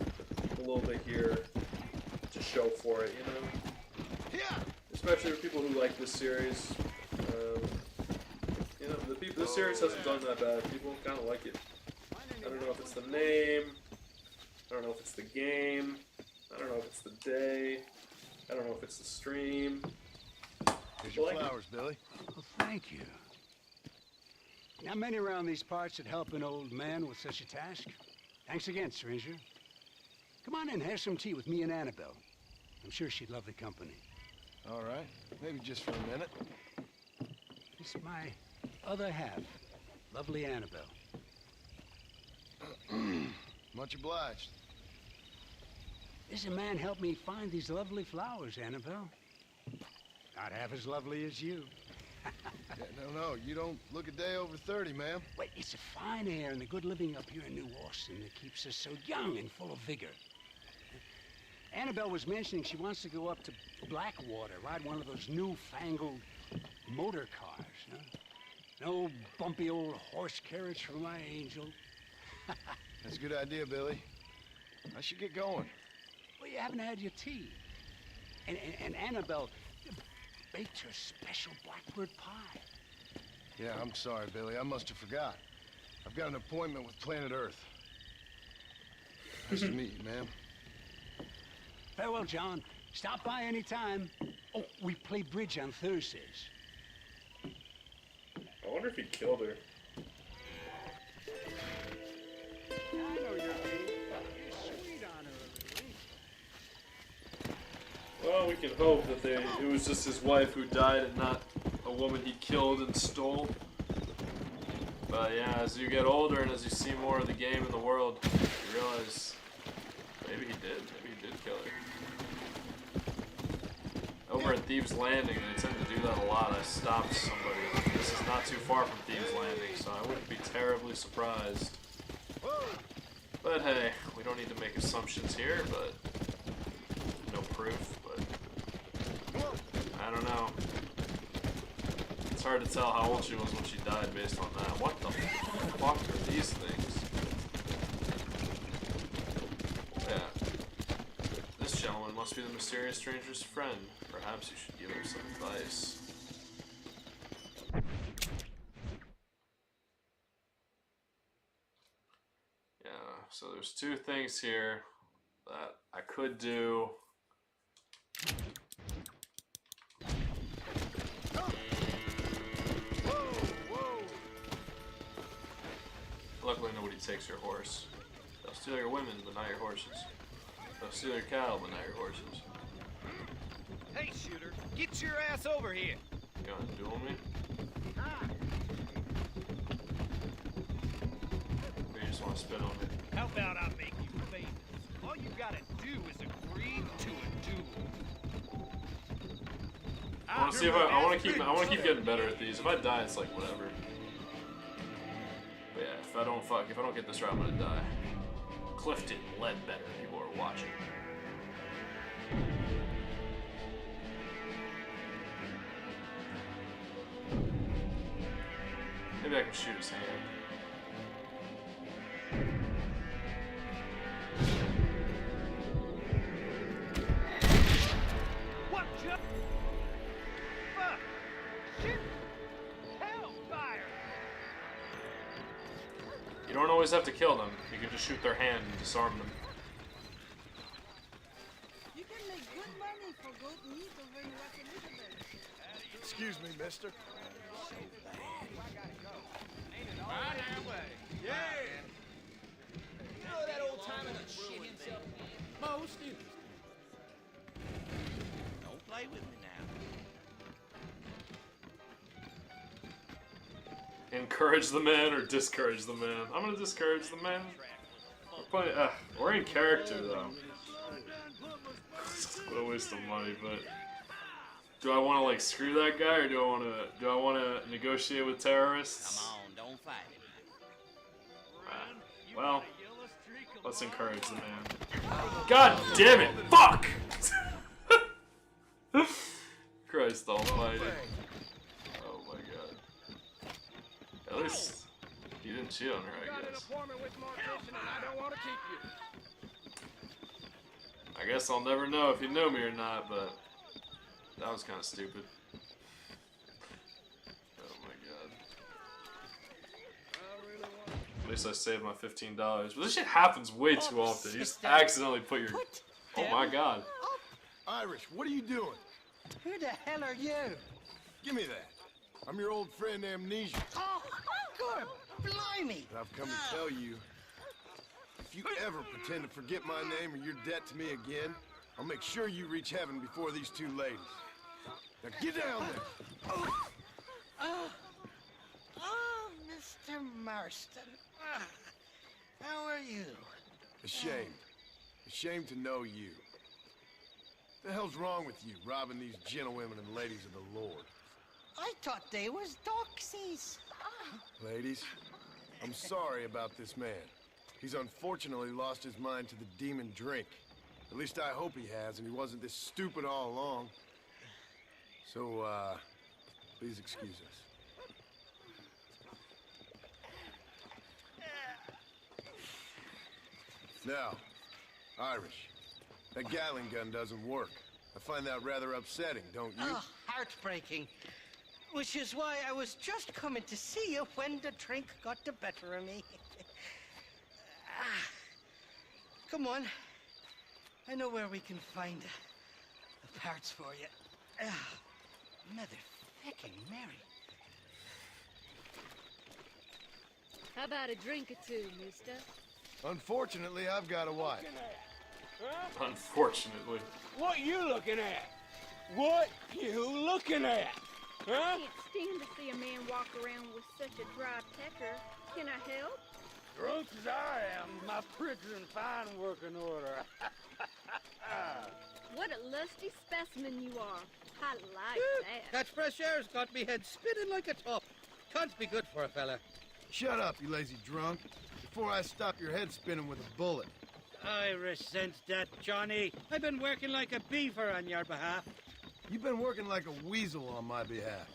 a little bit here to show for it, you know? Especially for people who like this series. You know, this series hasn't done that bad. People kind of like it. I don't know if it's the name. I don't know if it's the game. I don't know if it's the day. I don't know if it's the stream. Here's your flowers, Billy. Well, thank you. Not many around these parts that help an old man with such a task. Thanks again, stranger. Come on in, have some tea with me and Annabelle. I'm sure she'd love the company. All right. Maybe just for a minute. It's my other half, lovely Annabelle. Much obliged. This man helped me find these lovely flowers, Annabelle. Not half as lovely as you. Yeah, no, you don't look a day over 30, ma'am. Wait, it's the fine air and the good living up here in New Austin that keeps us so young and full of vigor. Annabelle was mentioning she wants to go up to Blackwater, ride one of those newfangled motor cars, huh? No bumpy old horse carriage for my angel. That's a good idea, Billy. I should get going. Well, you haven't had your tea. And Annabelle baked her special blackbird pie. Yeah, I'm sorry, Billy. I must have forgot. I've got an appointment with Planet Earth. Nice to meet you, ma'am. Farewell, John. Stop by any time. Oh, we play bridge on Thursdays. I wonder if he killed her. I know you're sweet on her, Well, we can hope that it was just his wife who died and not a woman he killed and stole. But yeah, as you get older and as you see more of the game and the world, you realize maybe he did kill her. Over at Thieves Landing, they tend to do that a lot. I stopped somebody. This is not too far from Thieves Landing, so I wouldn't be terribly surprised. But hey, we don't need to make assumptions here, but no proof, but I don't know. It's hard to tell how old she was when she died based on that. What the fuck are these things? Yeah. This gentleman must be the mysterious stranger's friend. Perhaps you should give him some advice. Yeah, so there's two things here that I could do. Luckily nobody takes your horse. They'll steal your women, but not your horses. They'll steal your cattle, but not your horses. Hey, shooter, get your ass over here. You gonna duel me? Or you just wanna spit on me? How about I make you famous? All you gotta do is agree to a duel. I wanna see if I wanna keep getting better at these. If I die, it's like whatever. But yeah, if I don't get this right, I'm gonna die. Clifton Ledbetter, people are watching. Maybe I can shoot his hand. What just? Fuck! Shit! Hellfire! You don't always have to kill them. You can just shoot their hand and disarm them. You can make good money for goat meat over in West Elizabeth. Excuse me, mister. Right that way. Yeah! You know that old timer that shit himself? Most do. Don't play with me now. Encourage the man or discourage the man? I'm gonna discourage the man. We're in character though. What a waste of money, but Do I want to like screw that guy, or do I want to negotiate with terrorists? Come on, don't fight him. Well, let's encourage the man. God damn it! Fuck! Christ almighty. Oh my god. At least he didn't cheat on her, I guess. I guess I'll never know if you know me or not, but that was kind of stupid. Oh my god. At least I saved my $15. But this shit happens way too often. You just accidentally put your... Oh my god. Irish, what are you doing? Who the hell are you? Give me that. I'm your old friend Amnesia. Oh, good. Blimey. And I've come to tell you, if you ever pretend to forget my name or your debt to me again, I'll make sure you reach heaven before these two ladies. Now get down there. Oh, Mr. Marston. How are you? Ashamed. Ashamed to know you. What the hell's wrong with you, robbing these gentlewomen and ladies of the Lord? I thought they was doxies. Ladies, I'm sorry about this man. He's unfortunately lost his mind to the demon drink. At least I hope he has, and he wasn't this stupid all along. So, please excuse us. Now, Irish, that Gatling gun doesn't work. I find that rather upsetting, don't you? Oh, heartbreaking. Which is why I was just coming to see you when the drink got the better of me. Come on. I know where we can find the parts for you. Mother-fucking Mary. How about a drink or two, mister? Unfortunately, I've got a wife. Unfortunately. What you looking at? What you looking at? Huh? I can't stand to see a man walk around with such a dry pecker. Can I help? Drunk as I am, my printer and fine working order. What a lusty specimen you are. I like that. That fresh air's got me head spinning like a top. Can't be good for a fella. Shut up, you lazy drunk, before I stop your head spinning with a bullet. I resent that, Johnny. I've been working like a beaver on your behalf. You've been working like a weasel on my behalf.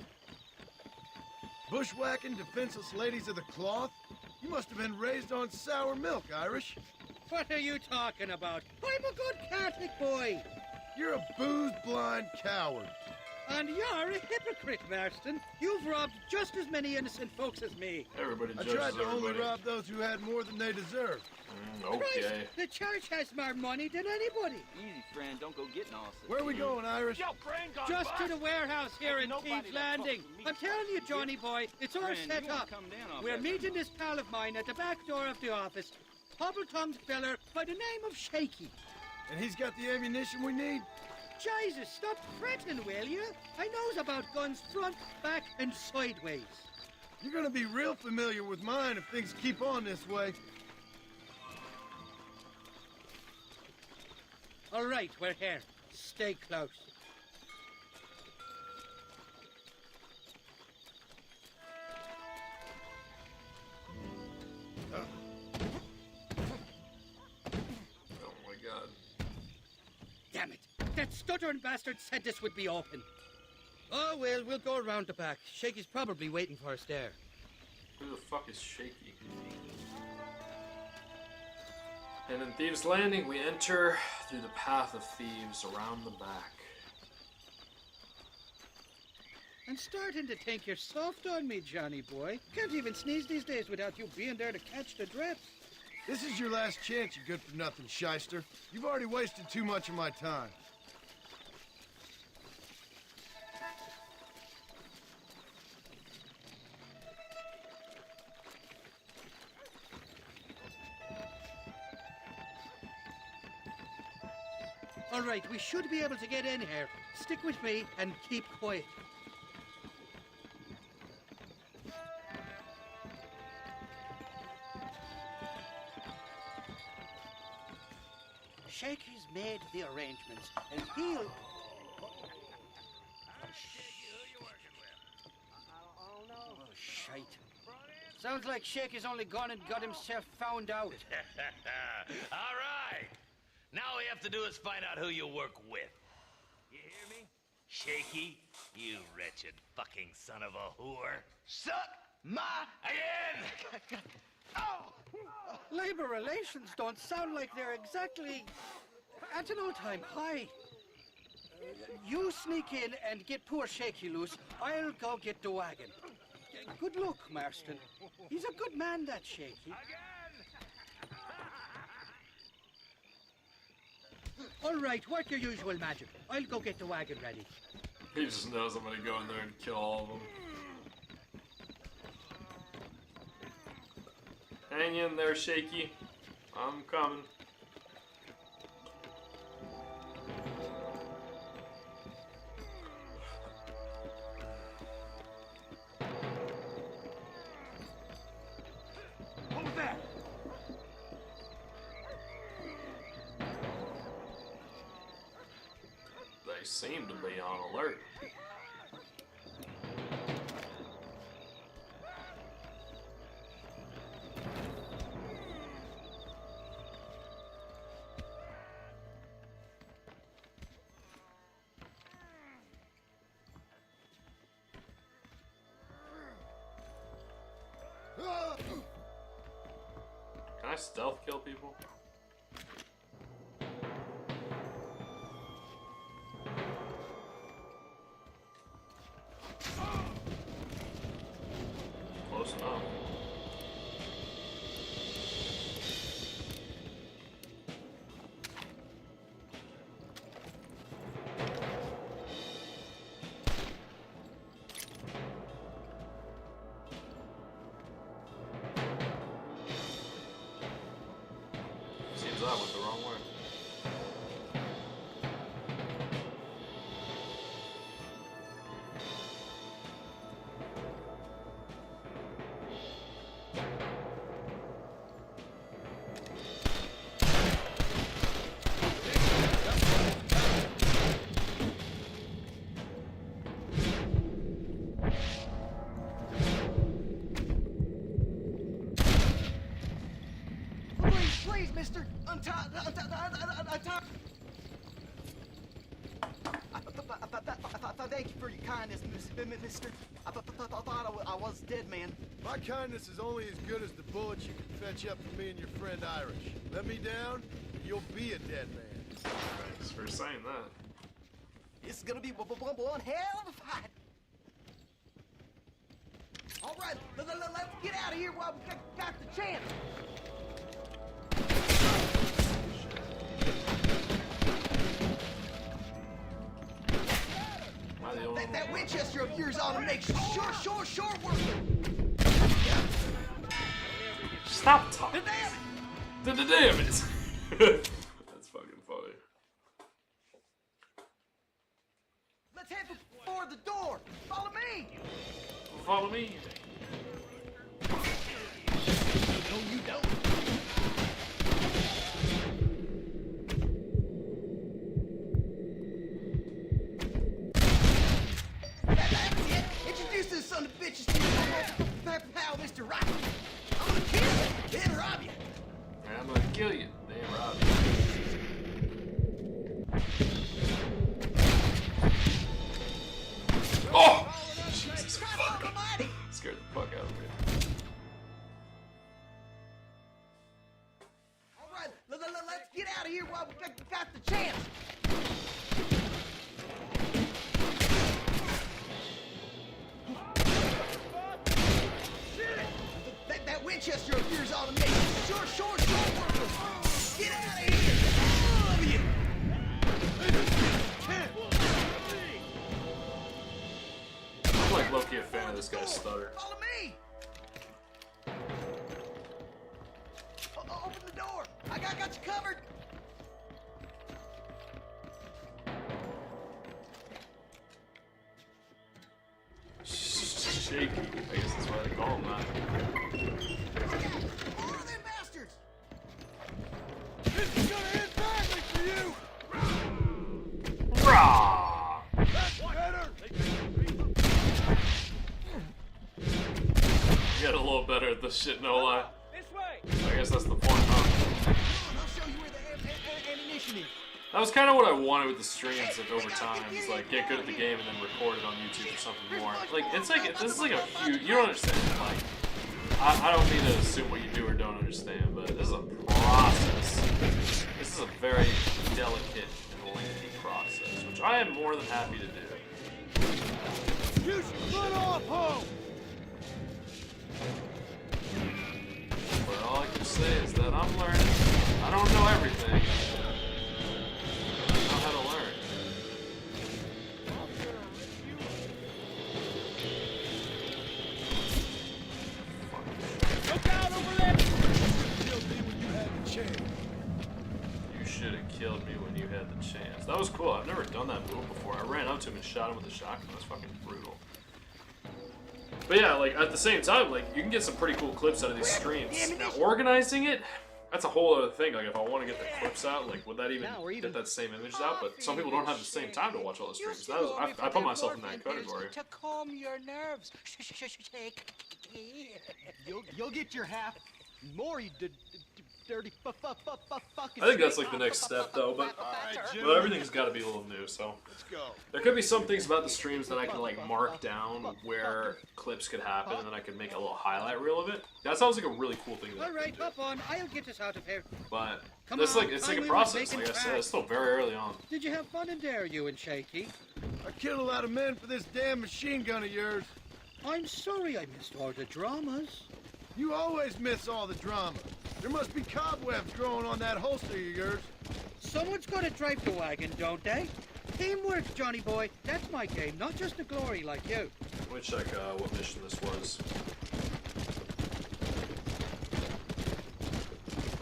Bushwhacking defenseless ladies of the cloth? You must have been raised on sour milk, Irish. What are you talking about? I'm a good Catholic boy. You're a booze-blind coward. And you're a hypocrite, Marston. You've robbed just as many innocent folks as me. Everybody I judges tried to everybody. only rob those who had more than they deserved. Okay. Christ, the church has more money than anybody. Easy, friend. Don't go getting all Where are we going, Irish? Just to the warehouse here in Thieves Landing. I'm telling you, Johnny boy, it's all Friend, set you wanna up. come down off We're that meeting this pal of mine at the back door of the office. Hobble-tongued feller by the name of Shaky. And he's got the ammunition we need? Jesus, stop fretting, will you? I knows about guns front, back, and sideways. You're gonna be real familiar with mine if things keep on this way. All right, we're here. Stay close. Oh my god. Damn it. That stuttering bastard said this would be open. Oh, well, we'll go around the back. Shaky's probably waiting for us there. Who the fuck is Shaky? And in Thieves Landing, we enter through the path of thieves around the back. I'm starting to think you're soft on me, Johnny boy. Can't even sneeze these days without you being there to catch the drips. This is your last chance, you good-for-nothing shyster. You've already wasted too much of my time. All right, we should be able to get in here. Stick with me and keep quiet. Shaky's made the arrangements, and he'll... tight. Sounds like Shaky's only gone and got himself found out. All right. Now all we have to do is find out who you work with. You hear me? Shaky, you wretched fucking son of a whore. Suck my again! Labor relations don't sound like they're exactly at an all-time high. You sneak in and get poor Shaky loose. I'll go get the wagon. Good luck, Marston. He's a good man, that Shaky. All right, work your usual magic. I'll go get the wagon ready. He just knows I'm gonna go in there and kill all of them. Hang in there, Shaky. I'm coming. What was that? They seem to be on alert. Can I stealth kill people? Close enough. Seems I went the wrong way. Please, mister, untie. Thank you for your kindness, mister. I thought I was dead, man. My kindness is only as good as the bullets you can fetch up for me and your friend Irish. Let me down, and you'll be a dead man. Thanks for saying that. This is gonna be one hell of a fight. All right, let's get out of here while we got the chance. That Winchester of yours ought to make sure work. Stop talking. The damn it. That's fucking funny. Let's head for the door. Follow me. Follow me. No, you don't. Introduce this son of bitches to your pal, Mr. Rocky. I'm gonna kill you, then rob you. I'm gonna kill you, then rob you. Oh! Jesus fuck. Scared the fuck out of me. All right, let's get out of here while we got the chance. That Winchester of yours ought to make sure work. Get out of here! All of you! I'm like low-key a fan of this guy's stutter. Follow me! Open the door! I got you covered! Shaky. I guess that's why they call him that. More of them bastards! This is gonna end badly for you! Rah! That's better! get a little better at this shit, no lie. This way. I guess that's the point, huh? I'll show you where the ammunition is. That was kind of what I wanted with the streams, like over time. It's like get good at the game and then record it on YouTube or something more. Like this is like a huge. You don't understand. Like I don't mean to assume what you do or don't understand, but this is a process. This is a very delicate and lengthy process, which I am more than happy to do. You should run off home. But all I can say is that I'm learning. I don't know everything. I know how to learn. Look out over there. You should have killed me when you had the chance. That was cool. I've never done that move before. I ran up to him and shot him with a shotgun. That's fucking brutal. But yeah, like at the same time, like you can get some pretty cool clips out of these streams. Now, organizing it, that's a whole other thing. Like if I want to get the clips out, like would that even get that same images out? But some people don't have the same time to watch all the streams. That was, I put myself in that category. To calm your nerves. You'll get your half more, you dirty fucking. I think that's like the next step though, but everything's got to be a little new. So Let's go. there could be some things about the streams that I can like mark down where clips could happen, and then I could make a little highlight reel of it. That sounds like a really cool thing. All right, hop on. I'll get us out of here. But Come this on, like it's like a time process. we were Like I making said, it's still very early on. Did you have fun in there, you and Shaky? I killed a lot of men for this damn machine gun of yours. I'm sorry I missed all the dramas. You always miss all the drama. There must be cobwebs growing on that holster of yours. Someone's got to drive the wagon, don't they? Teamwork, Johnny boy. That's my game, not just the glory like you. Let me check what mission this was.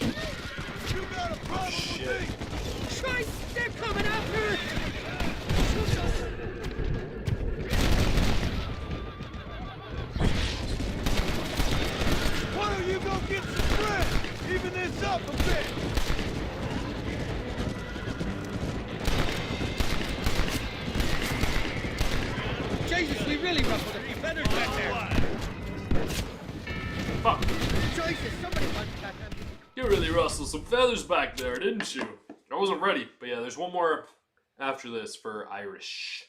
You got a problem with me? Christ, they're coming after us! Why don't you go get some friends? Even this up a bit. Jesus, we really ruffled a few feathers back there. Fuck. Jesus, somebody wants that. You really rustled some feathers back there, didn't you? I wasn't ready, but yeah, there's one more after this for Irish,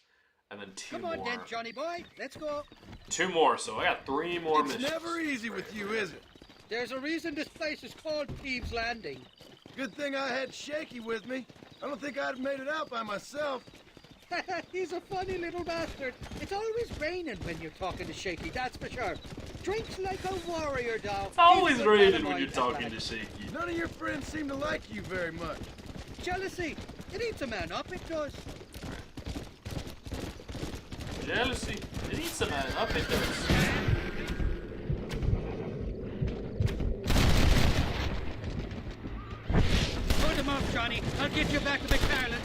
and then two Come on more. then, Johnny boy. Let's go. Two more, so I got three more It's missions. never easy with you, is it? There's a reason this place is called Peeves Landing. Good thing I had Shaky with me. I don't think I'd have made it out by myself. He's a funny little bastard. It's always raining when you're talking to Shaky, that's for sure. Drinks like a warrior, dog. It's always He's a good raining friend of when you're mine, talking that to Shaky. None of your friends seem to like you very much. lad. Jealousy. It eats a man up, it does. Jealousy. It eats a man up, it does. Put him up, Johnny. I'll get you back to McFarland.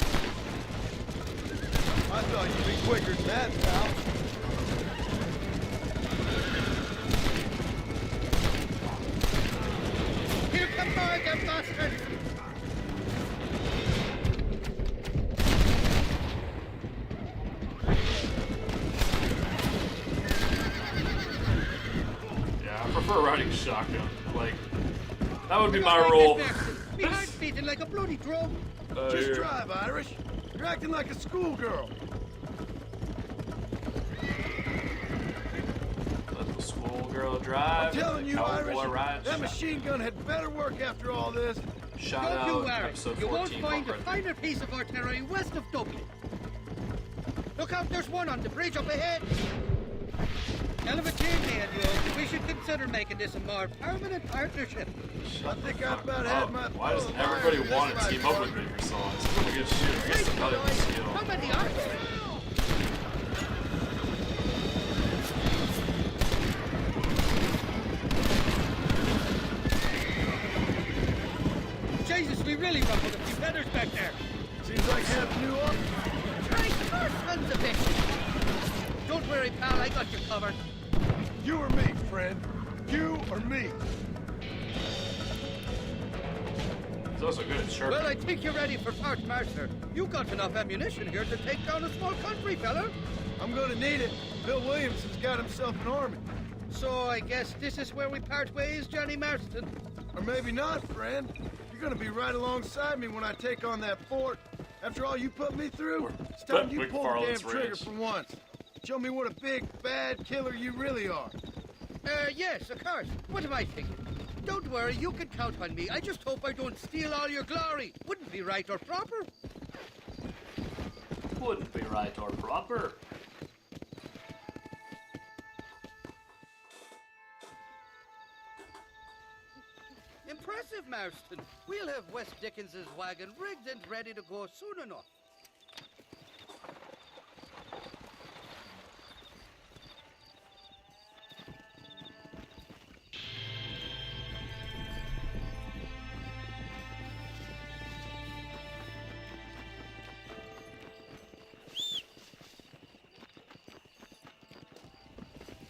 I thought you'd be quicker than that, pal. Here come more, them bastards. Yeah, I prefer riding shotgun. Like, that would be my role. Me heart's beating like a bloody drum. Just Here. drive, Irish. You're acting like a schoolgirl. Let the schoolgirl drive. I'm telling the you, cowboy Irish, rides that shotgun. machine gun had better work after all this. Shout Don't out you worry. episode You won't 14. find a Buck Red. finer piece of artillery west of Dublin. Look out, there's one on the bridge up ahead. Hell of a team, me and you. We should consider making this a more permanent partnership. I think I about had my Why does full of everybody iron want this to team right up with me for so long? It's a good shooter. I guess it's probably my skill. How many are there? Jesus, we really ruffled a few feathers back there. Seems like half new up. Christ, our sons of bitches. Don't worry, pal, I got you covered. You or me, friend. You or me. It's also good at sharp. Well, I think you're ready for Fort Mercer. You got enough ammunition here to take down a small country, fella. I'm gonna need it. Bill Williamson's got himself an army. So I guess this is where we part ways, Johnny Marston. Or maybe not, friend. You're gonna be right alongside me when I take on that fort. After all you put me through, it's time you pull the damn trigger for once. Show me what a big, bad killer you really are. Yes, of course. What am I thinking? Don't worry, you can count on me. I just hope I don't steal all your glory. Wouldn't be right or proper. Wouldn't be right or proper. Impressive, Marston. We'll have West Dickens's wagon rigged and ready to go soon enough.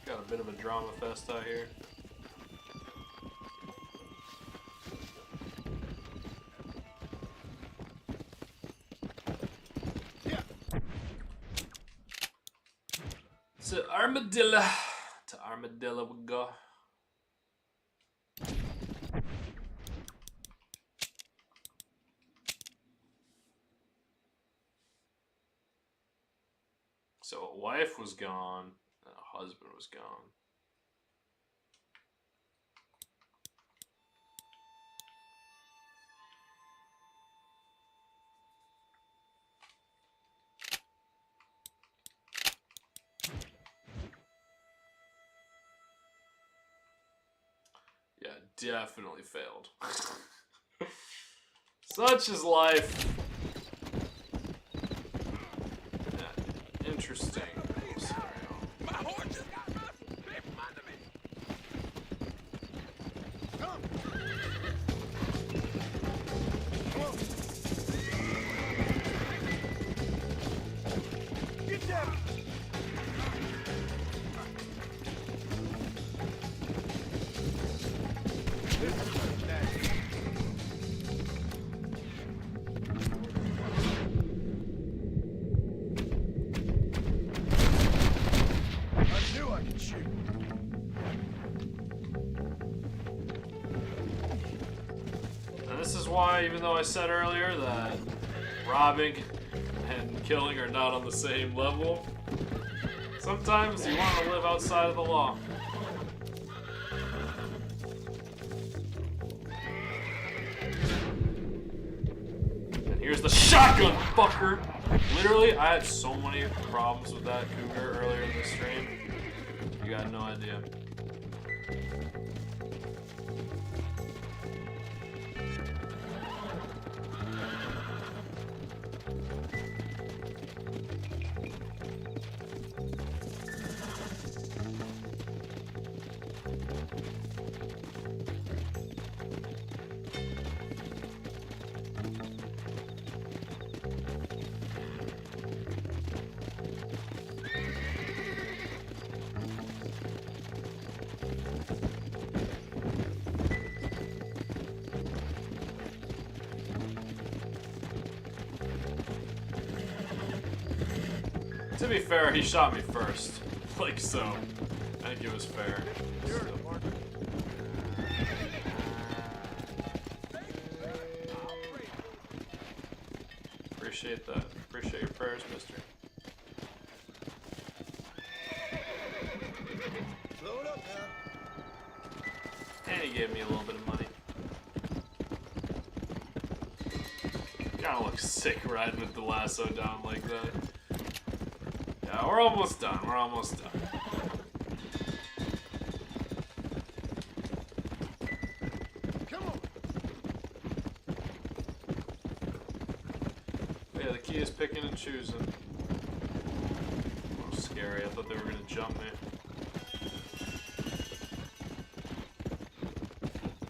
Got a bit of a drama fest out here. To Armadillo. To Armadillo we go. So a wife was gone, and a husband was gone. Yeah, definitely failed. Such is life. Yeah, interesting scenario. My horse just got rustled. Clear from under me. Come. Get down. I knew I could shoot. And this is why, even though I said earlier that robbing and killing are not on the same level, sometimes you want to live outside of the law. And here's the shotgun, fucker! Literally, I had so many problems with that cougar earlier in the stream. You got no idea. To be fair, he shot me first. Like so. I think it was fair. Appreciate that. Appreciate your prayers, mister. Slow it up now. And he gave me a little bit of money. Kinda looks sick riding with the lasso down like that. Yeah, we're almost done. We're almost done. Come on. Yeah, the key is picking and choosing. That was scary. I thought they were gonna jump me.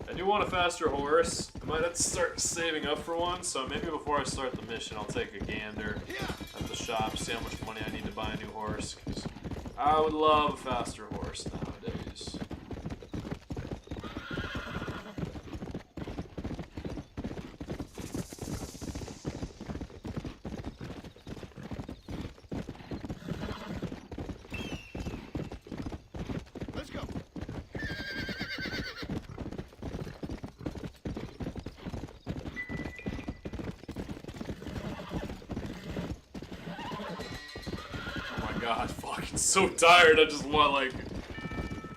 I do want a faster horse. I might have to start saving up for one, so maybe before I start the mission, I'll take a gander at the shop, see how much money I need to buy a new horse, because I would love a faster horse nowadays. Let's go. god, fucking so tired. I just want like,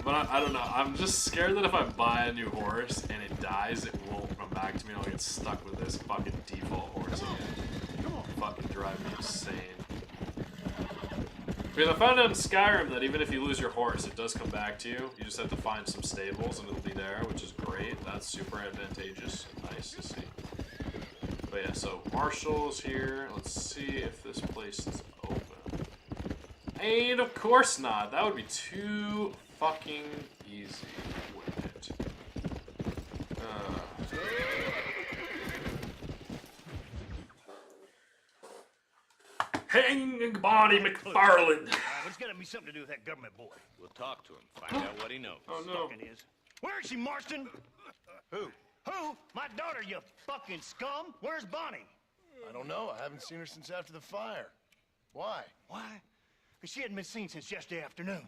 but I don't know. I'm just scared that if I buy a new horse and it dies, it won't come back to me. I'll get stuck with this fucking default horse again. Fucking drive me insane. Because I found out in Skyrim that even if you lose your horse, it does come back to you. You just have to find some stables and it'll be there, which is great. That's super advantageous. Nice to see. But yeah, so Marshall's here. Let's see if this place is open. And of course not. That would be too fucking easy, wouldn't it? Hang Bonnie McFarland. What's got to be something to do with that government boy? We'll talk to him, find out what he knows. Oh no. Fucking is. Where is she, Marston? Who? Who? My daughter, you fucking scum. Where's Bonnie? I don't know. I haven't seen her since after the fire. Why? Why? Because she hadn't been seen since yesterday afternoon.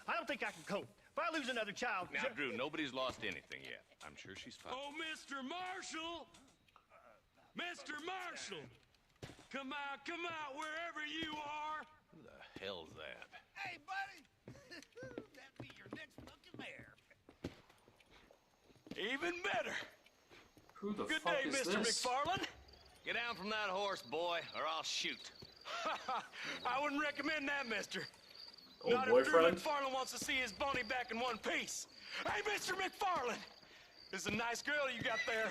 I don't think I can cope. If I lose another child... Now, Drew, nobody's lost anything yet. I'm sure she's fine. Oh, Mr. Marshall! Mr. Marshall! Come out, wherever you are! Who the hell's that? Hey, buddy! That'd be your next fucking mayor. Even better! Who the Good fuck day, is Mr. this? McFarland. Get down from that horse, boy, or I'll shoot. I wouldn't recommend that, mister. Old Not boyfriend? if Drew McFarland wants to see his Bonnie back in one piece. Hey, Mr. McFarland! This is a nice girl you got there.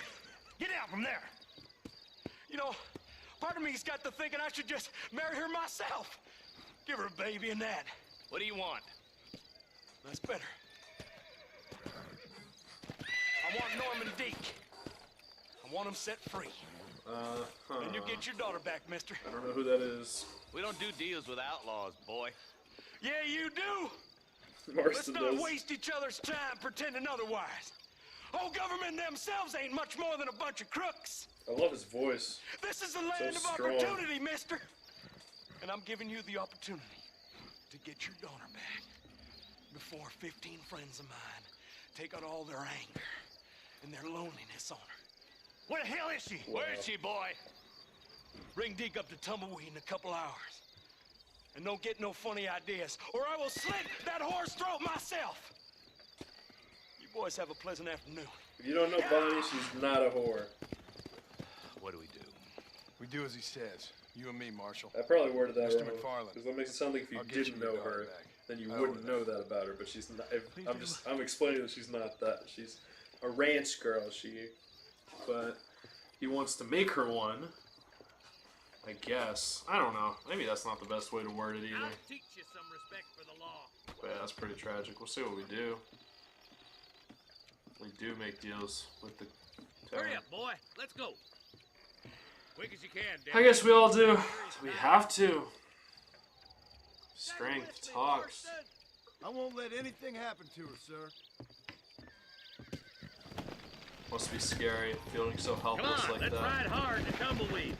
Get out from there! You know, part of me's got to thinking I should just marry her myself. Give her a baby and that. What do you want? That's better. I want Norman Deek. I want him set free. And you get your daughter back, mister. I don't know who that is. We don't do deals with outlaws, boy. Yeah, you do. Marston Let's not does. waste each other's time pretending otherwise. Oh, government themselves ain't much more than a bunch of crooks. I love his voice. This is the land So of strong. opportunity, mister. And I'm giving you the opportunity to get your daughter back before 15 friends of mine take out all their anger and their loneliness on her. Where the hell is she? Wow. Where is she, boy? Bring Deke up to Tumbleweed in a couple hours. And don't get no funny ideas, or I will slit that horse throat myself. You boys have a pleasant afternoon. If you don't know Bonnie, she's not a whore. What do we do? We do as he says. You and me, Marshall. I probably worded that Mr. wrong. McFarland. Because that makes it sound like if you I'll get didn't you your know daughter her, back. then you I wouldn't owe know that about her. But she's not. I'm explaining that she's not that. She's a ranch girl. But he wants to make her one. I guess. I don't know. Maybe that's not the best way to word it either. I'll teach you some respect for the law. But yeah, that's pretty tragic. We'll see what we do. We do make deals with the town. Hurry up, boy. Let's go. Quick as you can, I guess we all do. We have to. Strength talks. I won't let anything happen to her, sir. Must be scary, feeling so Come helpless on, like let's that. ride hard to Tumbleweed.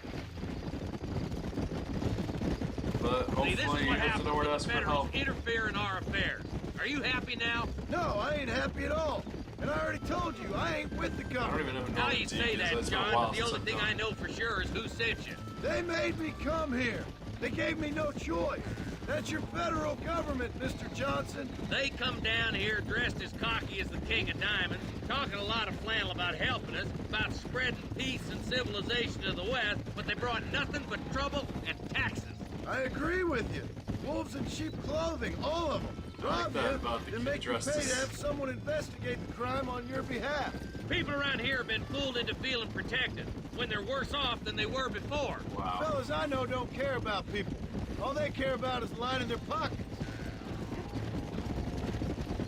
But See, this is hopefully you what have to know where to happens ask when for federals help. interfere in our affairs. Are you happy now? No, I ain't happy at all. And I already told you, I ain't with the I don't government. even know who Now Norman you Deek say is. that, It's been a John, while but the since only I've thing done I it. know for sure is who sent you. They made me come here. They gave me no choice. That's your federal government, Mr. Johnson. They come down here dressed as cocky as the King of Diamonds, talking a lot of flannel about helping us, about spreading peace and civilization to the West, but they brought nothing but trouble and taxes. I agree with you. Wolves in sheep clothing, all of them. I like Rob that you, about the then kid make you pay dressed to as- have someone investigate the crime on your behalf. People around here have been fooled into feeling protected when they're worse off than they were before. Wow. Fellas I know don't care about people. All they care about is lining their pockets.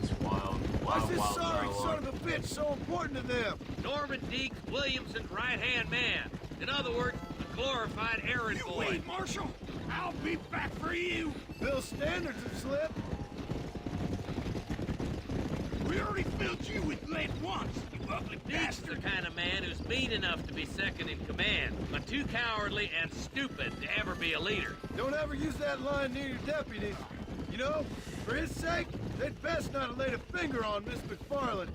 It's wild. Why's Wild, this wild sorry dialogue. son of a bitch so important to them? Norman Deeks Williamson's right-hand man. In other words, a glorified errand boy. Wait, Marshal! I'll be back for you! Bill's standards have slipped. We already filled you with lead once, you ugly Deeks the bastard! kind of man who's mean enough to be second in command, but too cowardly and stupid to ever be a leader. Don't ever use that line near your deputies. You know, for his sake, they'd best not have laid a finger on Miss McFarland.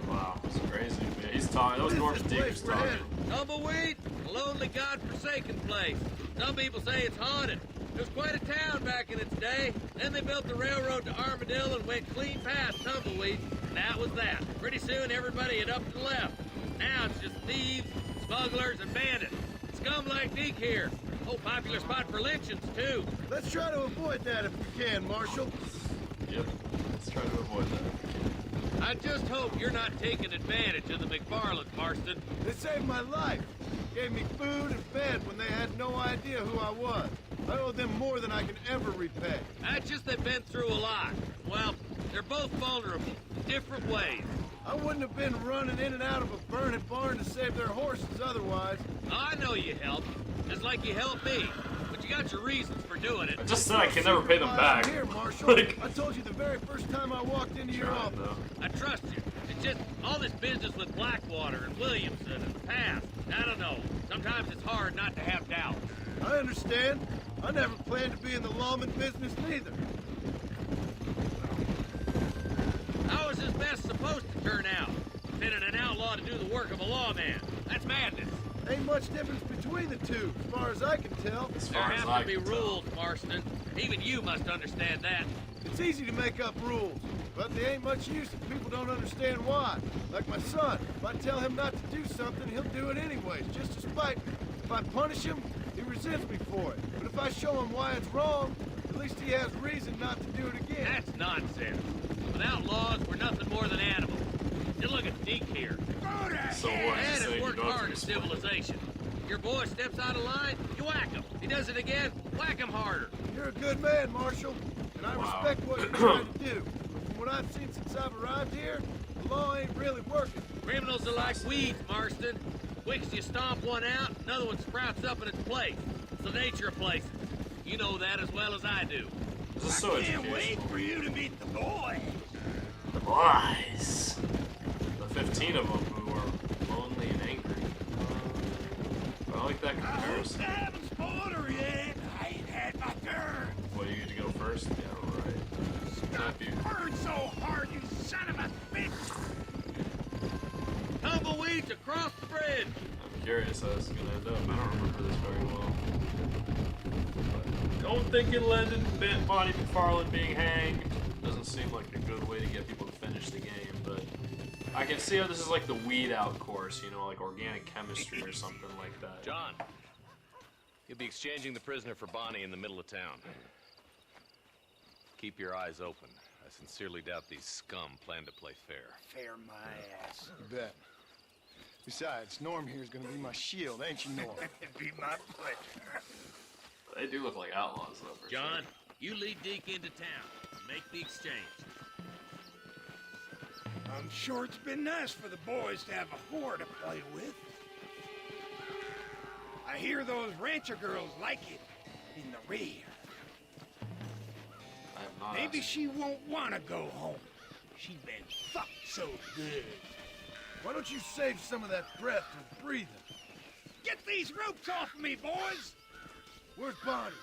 Wow, it's crazy. Yeah, he's talking. That was Norman Deek who's talking. Tumbleweed, a lonely, God-forsaken place. Some people say it's haunted. It was quite a town back in its day. Then they built the railroad to Armadillo and went clean past Tumbleweed, and that was that. Pretty soon everybody had up and left. Now it's just thieves, smugglers, and bandits. Scum like Deke here. Oh, popular spot for lynchings, too. Let's try to avoid that if we can, Marshal. Yep, let's try to avoid that. I just hope you're not taking advantage of the McFarlands, Marston. They saved my life. Gave me food and bed when they had no idea who I was. I owe them more than I can ever repay. That's just they've been through a lot. Well, they're both vulnerable in different ways. I wouldn't have been running in and out of a burning barn to save their horses otherwise. I know you helped, just like you helped me. But you got your reasons for doing it. I just said I can never pay them back. Here, Marshal. Like, I told you the very first time I walked into your office. I trust you. It's just all this business with Blackwater and Williamson and the past. I don't know. Sometimes it's hard not to have doubts. I understand. I never planned to be in the lawman business neither. How is this mess supposed to turn out? Pinning an outlaw to do the work of a lawman. That's madness. Ain't much difference between the two, as far as I can tell. There have to be rules, Marston. Even you must understand that. It's easy to make up rules, but they ain't much use if people don't understand why. Like my son, if I tell him not to do something, he'll do it anyways, just to spite me. If I punish him, he resents me for it. But if I show him why it's wrong, at least he has reason not to do it again. That's nonsense. Without laws, we're nothing more than animals. You look at Deke here. So what? Man You has say worked you go hard through in split. civilization. Your boy steps out of line, you whack him. He does it again, whack him harder. You're a good man, Marshal, and I respect what you're trying to do. But from what I've seen since I've arrived here, the law ain't really working. Criminals are like weeds, Marston. Quick as you stomp one out, another one sprouts up in its place. It's the nature of places. You know that as well as I do. This is so I can't educational. wait for you to meet the boy. The boys. The 15 of them who are lonely and angry. I like that comparison. Haven't spoiled her yet. I ain't had my turn. What, you get to go first? Yeah, right. Matthew. Burn so hard, you son of a bitch. Tumbleweeds across the bridge. I'm curious how this is gonna end up. I don't remember this very well. But don't think in London, Bonnie McFarland being hanged doesn't seem like a good way to get people to finish the game, but I can see how this is like the weed out course, you know, like organic chemistry or something like that. John, you'll be exchanging the prisoner for Bonnie in the middle of town. Keep your eyes open. I sincerely doubt these scum plan to play fair. Fair my ass. You bet. Besides, Norm here is gonna be my shield, ain't you, Norm? It'd be my pleasure. They do look like outlaws, though, for John, sure. you lead Deke into town. Make the exchange. I'm sure it's been nice for the boys to have a whore to play with. I hear those rancher girls like it in the rear. I have not Maybe asked. she won't want to go home. She's been fucked so good. Why don't you save some of that breath for breathing? Get these ropes off me, boys! Where's Bonnie?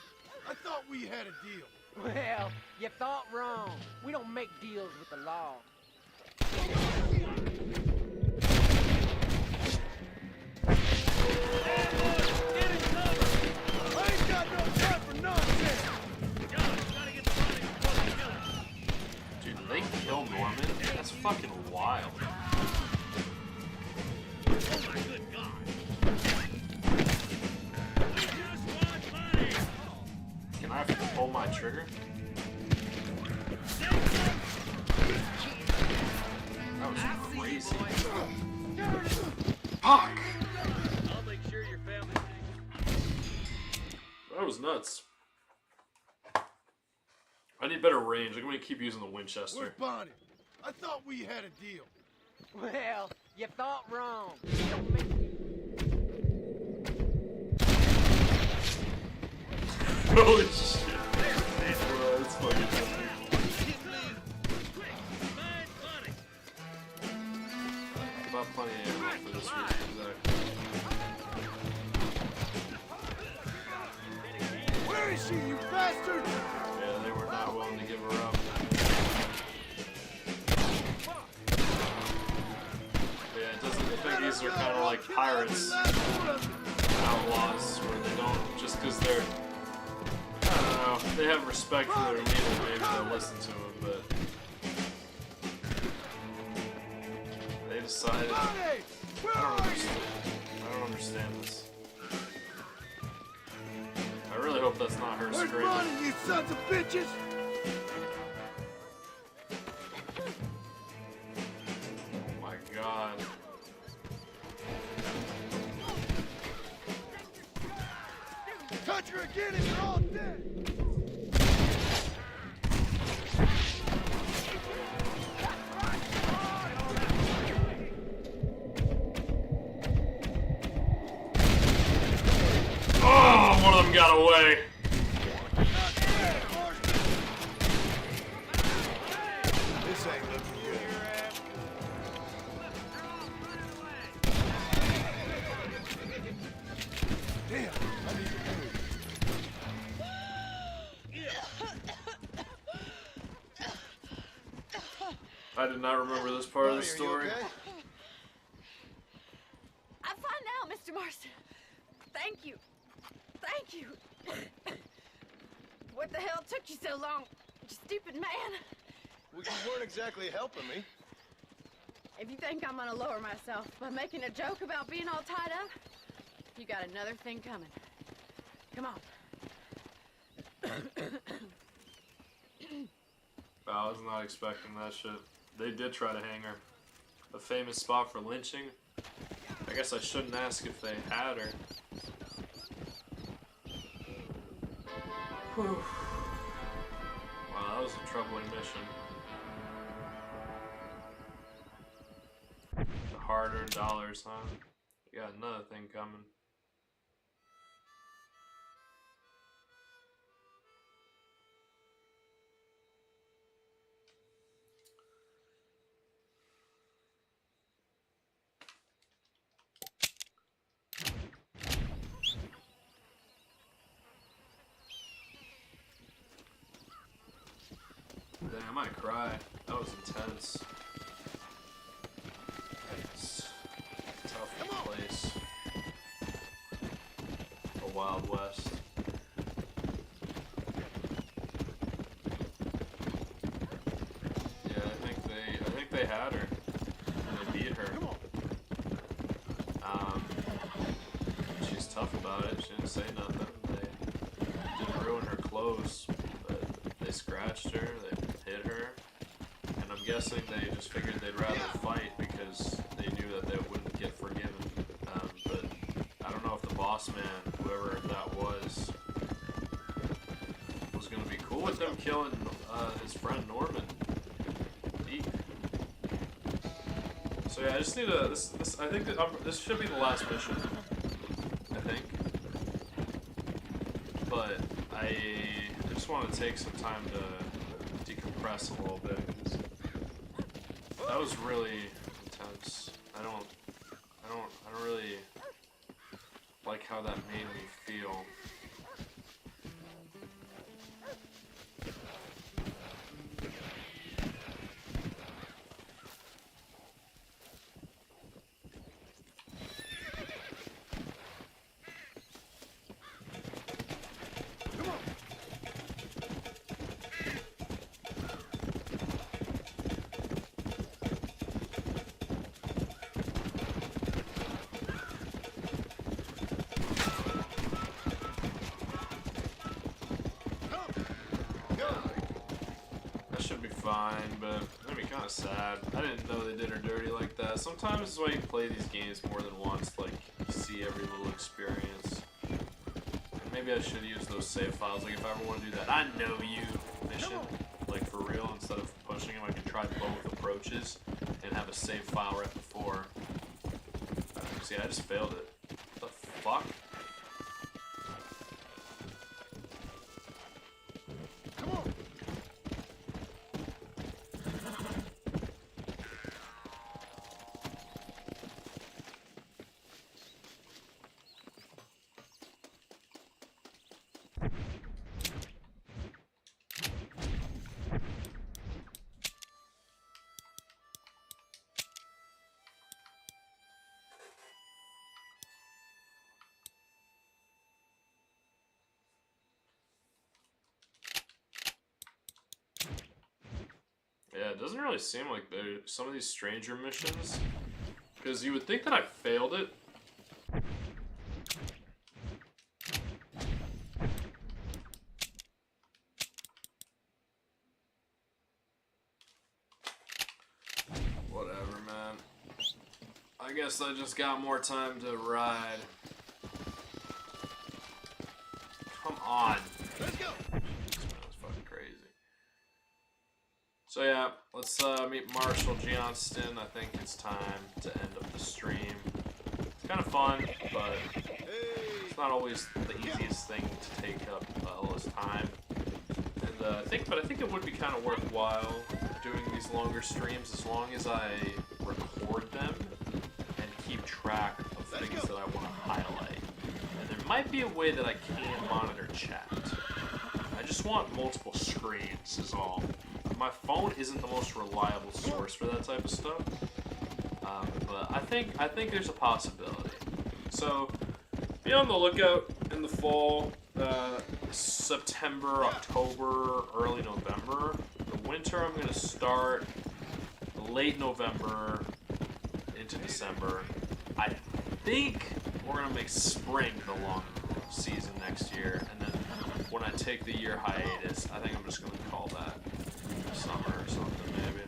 I thought we had a deal. Well, you thought wrong. We don't make deals with the law. I ain't got no time for nonsense! Dude, did they kill Norman? That's fucking wild. Oh my good God. Can I have to pull my trigger? That was crazy. Fuck! I'll make sure your family's That was nuts. I need better range. I'm gonna keep using the Winchester. Where's Bonnie? I thought we had a deal. Well, you thought wrong. We don't make Holy shit. Bro, that's fucking funny. About plenty of ammo for this reason, exactly. Where is she, you bastard? Yeah, they were not willing to give her up. Yeah, it doesn't. I think these are kind of like pirates, outlaws, where they don't just because they're. I don't know. know, if they have respect for their leader, maybe they'll listen to him, but they decided. I don't understand this. I really hope that's not her Where's screaming. Bonnie, you sons of bitches? Oh my god. Touch her again and you're all dead! Oh, one of them got away. This ain't looking good. Damn, I need to move. I did not remember this part of the Bonnie, are you story. okay? I'm fine now, Mr. Marston. Thank you. Thank you. What the hell took you so long, you stupid man? Well, you weren't exactly helping me. If you think I'm gonna lower myself by making a joke about being all tied up, you got another thing coming. Come on. I was not expecting that shit. They did try to hang her. A famous spot for lynching. I guess I shouldn't ask if they had her. Whew. Wow, that was a troubling mission. The hard-earned dollars, huh? You got another thing coming. Dang, I might cry. That was intense. It's a tough place. The Wild West. Yeah, I think they had her. And they beat her. She's tough about it. She didn't say nothing. They didn't ruin her clothes, but they scratched her. They hit her, and I'm guessing they just figured they'd rather fight because they knew that they wouldn't get forgiven. But I don't know if the boss man, whoever that was gonna be cool with them killing his friend Norman. Eek. So yeah, I just need a this. I think that this should be the last mission. I think, but I just want to take some time to decompress a little bit. 'Cause that was really intense. I don't really like how that made me feel. Fine, but it'd be kind of sad. I didn't know they did her dirty like that. Sometimes it's why you play these games more than once, like you see every little experience. And maybe I should use those save files. Like if I ever want to do that, I know you mission, like for real, instead of pushing them, I can try both approaches and have a save file right before. See, I just failed it. What the fuck? Yeah, it doesn't really seem like there's some of these stranger missions, because you would think that I failed it. Whatever, man. I guess I just got more time to ride. Come on. Let's go. That was fucking crazy. So yeah, let's meet Marshall Johnston. I think it's time to end up the stream. It's kind of fun, but it's not always the easiest thing to take up all this time. And I think it would be kind of worthwhile doing these longer streams as long as I record them and keep track of things that I want to highlight. And there might be a way that I can monitor chat. I just want multiple screens is all. My phone isn't the most reliable source for that type of stuff, but I think there's a possibility. So be on the lookout in the fall, September, October, early November. The winter I'm gonna start late November into December. I think we're gonna make spring the long season next year, and then when I take the year hiatus, I think I'm just gonna call that summer or something, maybe.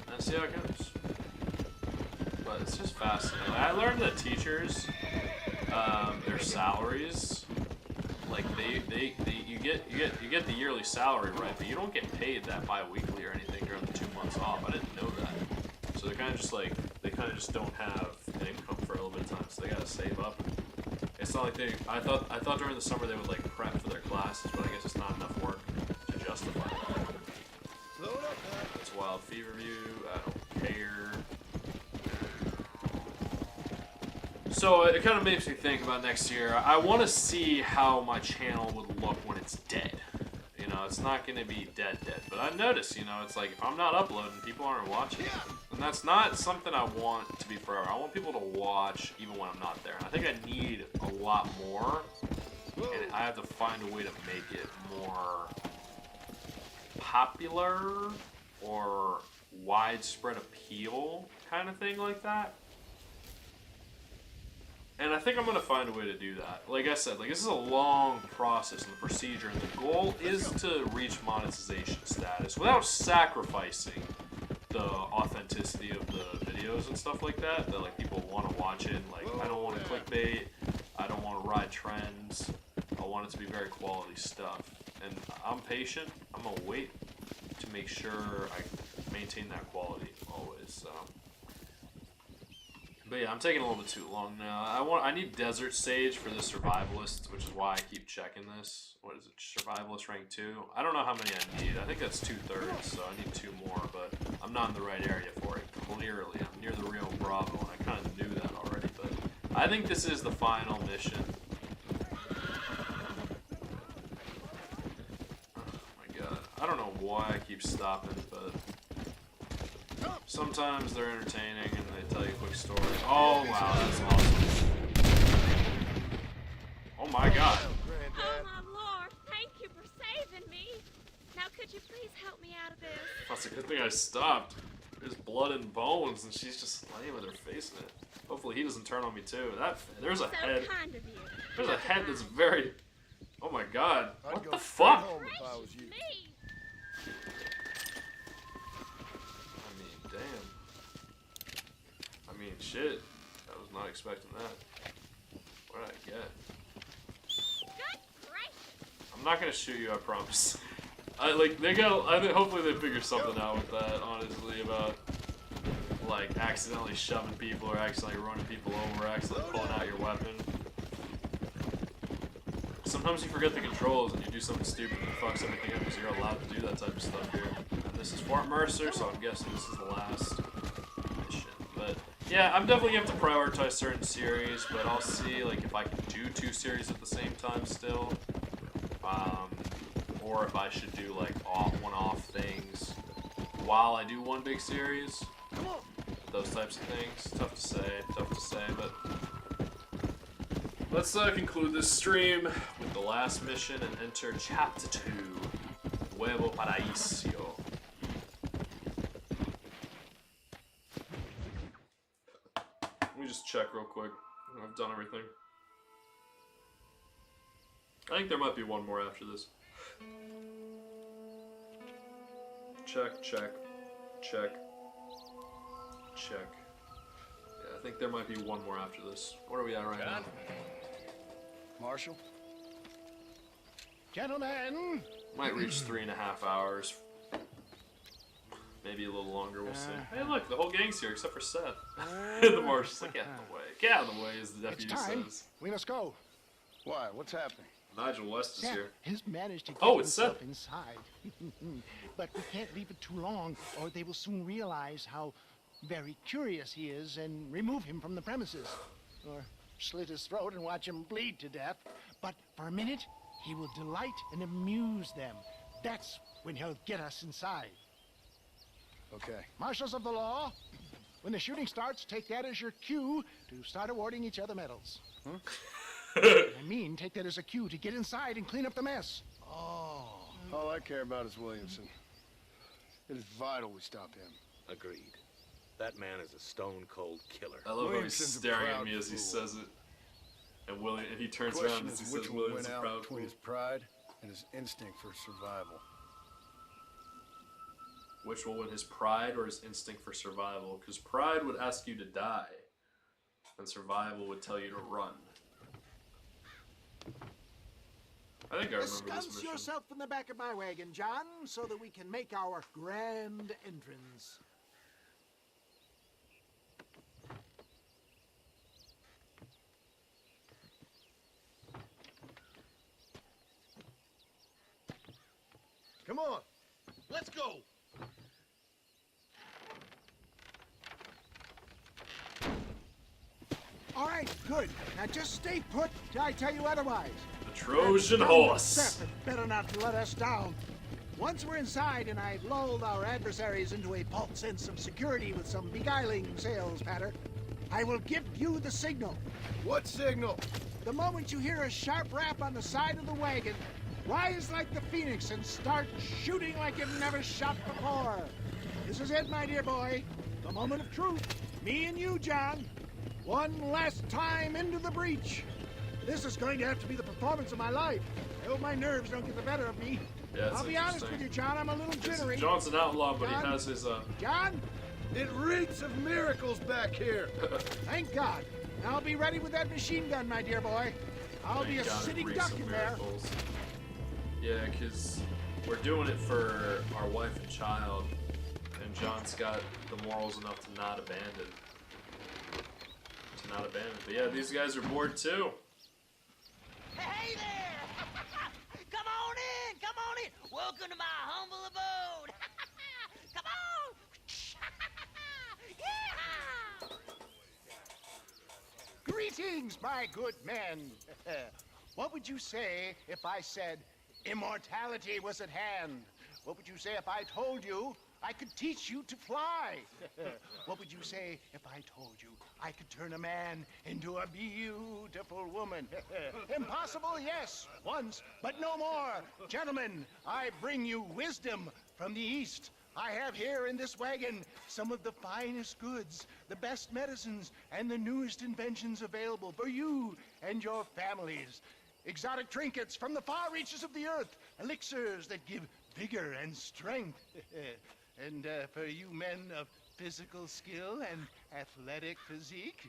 And see how it goes. But it's just fascinating. I learned that teachers, their salaries, like you get the yearly salary, right? But you don't get paid that bi-weekly or anything during the 2 months off. I didn't know that. So they kind of just don't have an income for a little bit of time, so they gotta save up. It's not like I thought during the summer they would like prep for their classes, but I guess it's not enough work to justify that. It's Wild Fever View. I don't care. So it kind of makes me think about next year. I want to see how my channel would look when it's dead. You know, it's not going to be dead, but I notice, you know, it's like if I'm not uploading, people aren't watching. And that's not something I want to be forever. I want people to watch even when I'm not there. And I think I need a lot more, and I have to find a way to make it more popular or widespread appeal kind of thing like that. And I think I'm going to find a way to do that. Like I said, like this is a long process and the procedure, and the goal is to reach monetization status without sacrificing the authenticity of the videos and stuff like that, that like people want to watch it. Like I don't want to clickbait, I don't want to ride trends, I want it to be very quality stuff. And I'm patient, I'm going to wait to make sure I maintain that quality always, so. But yeah, I'm taking a little bit too long now. I need Desert Sage for the Survivalist, which is why I keep checking this. What is it? Survivalist rank 2? I don't know how many I need. I think that's 2/3, so I need 2 more, but I'm not in the right area for it. Clearly, I'm near the Rio Bravo, and I kind of knew that already, but I think this is the final mission. Oh my god. I don't know why I keep stopping, but sometimes they're entertaining and they tell you a quick story. Oh wow, that's awesome. Oh my god. Oh my lord, thank you for saving me. Now could you please help me out of this? That's a good thing I stopped. There's blood and bones and she's just laying with her face in it. Hopefully he doesn't turn on me too. There's a head. Kind of you. There's a head that's very... Oh my god. What the fuck? I mean, shit. I was not expecting that. What did I get? I'm not gonna shoot you, I promise. Hopefully they figure something out with that, honestly, about, like, accidentally shoving people or accidentally running people over, accidentally pulling out your weapon. Sometimes you forget the controls and you do something stupid that fucks everything up because you're allowed to do that type of stuff here. And this is Fort Mercer, so I'm guessing this is the last mission. But yeah, I'm definitely gonna have to prioritize certain series, but I'll see like if I can do 2 series at the same time still. Or if I should do like one-off things while I do one big series. Those types of things. Tough to say, but let's conclude this stream with the the last mission and enter Chapter 2, Nuevo Paraíso. Let me just check real quick. I've done everything. I think there might be one more after this. Check, check, check, check. Yeah, I think there might be one more after this. Where are we at right now? Marshal? Gentlemen! Might reach 3.5 hours. Maybe a little longer, we'll see. Hey look, the whole gang's here except for Seth. The marshal's like, get out of the way. Get out of the way, as the deputy says. We must go. Why? What's happening? Nigel West is Seth here. has managed to get It's himself Seth. inside. But we can't leave it too long, or they will soon realize how very curious he is and remove him from the premises. Or slit his throat and watch him bleed to death. But for a minute, he will delight and amuse them. That's when he'll get us inside. Okay. Marshals of the law, when the shooting starts, take that as your cue to start awarding each other medals. Huh? I mean, take that as a cue to get inside and clean up the mess. Oh. All I care about is Williamson. It is vital we stop him. Agreed. That man is a stone-cold killer. I love how he's Williamson's a staring at proud me as he fool. says it. And he turns The question around as he is says which will Williams win is a out proud between fool. his pride and his instinct for survival. Which will win, his pride or his instinct for survival? Because pride would ask you to die, and survival would tell you to run. I think I remember this Ensconce mission. yourself in the back of my wagon, John, so that we can make our grand entrance. Come on, let's go. All right, good. Now just stay put till I tell you otherwise. The Trojan That horse. serpent better not let us down. Once we're inside and I've lulled our adversaries into a false sense of security with some beguiling sales patter, I will give you the signal. What signal? The moment you hear a sharp rap on the side of the wagon, rise like the phoenix and start shooting like you've never shot before. This is it, my dear boy. The moment of truth. Me and you, John. One last time into the breach. This is going to have to be the performance of my life. I hope my nerves don't get the better of me. Yeah, that's I'll be honest interesting. with you, John. I'm a little jittery. John's an outlaw, but John? he has his John? It reeks of miracles back here. Thank God. I'll be ready with that machine gun, my dear boy. I'll be a Thank God it sitting reeks duck of in there. miracles. Yeah, because we're doing it for our wife and child, and John's got the morals enough to not abandon. But yeah, these guys are bored too. Hey there! Come on in! Come on in! Welcome to my humble abode! Come on! Yeah! Greetings, my good men. What would you say if I said immortality was at hand? What would you say if I told you I could teach you to fly? What would you say if I told you I could turn a man into a beautiful woman? Impossible, yes, once, but no more. Gentlemen, I bring you wisdom from the East. I have here in this wagon some of the finest goods, the best medicines, and the newest inventions available for you and your families. Exotic trinkets from the far reaches of the earth, elixirs that give vigor and strength. And for you men of physical skill and athletic physique,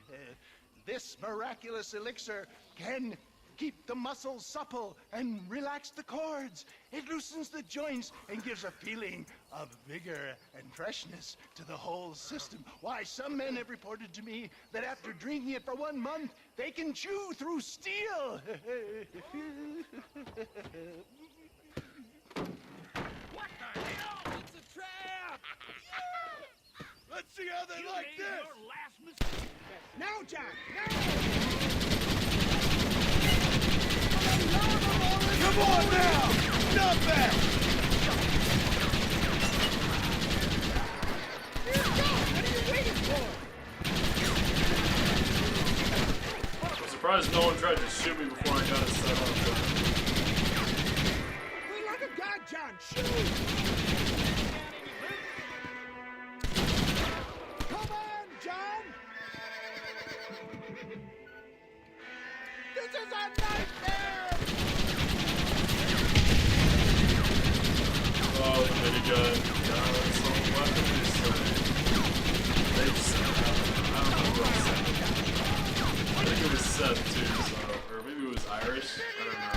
this miraculous elixir can keep the muscles supple and relax the cords. It loosens the joints and gives a feeling of vigor and freshness to the whole system. Why, some men have reported to me that after drinking it for 1 month, they can chew through steel. What the hell? It's a trap! Let's see how they like this. Your last mistake. Now, Jack! Now! Come on now! Stop that! What are you waiting for? I'm surprised no one tried to shoot me before I got it set up. on, shoot! Come on, John! This is a nightmare! Oh, the minigun. God, some weapons. They've set up. I don't know what set. I think it was Seth too, so, or maybe it was Irish. I don't know.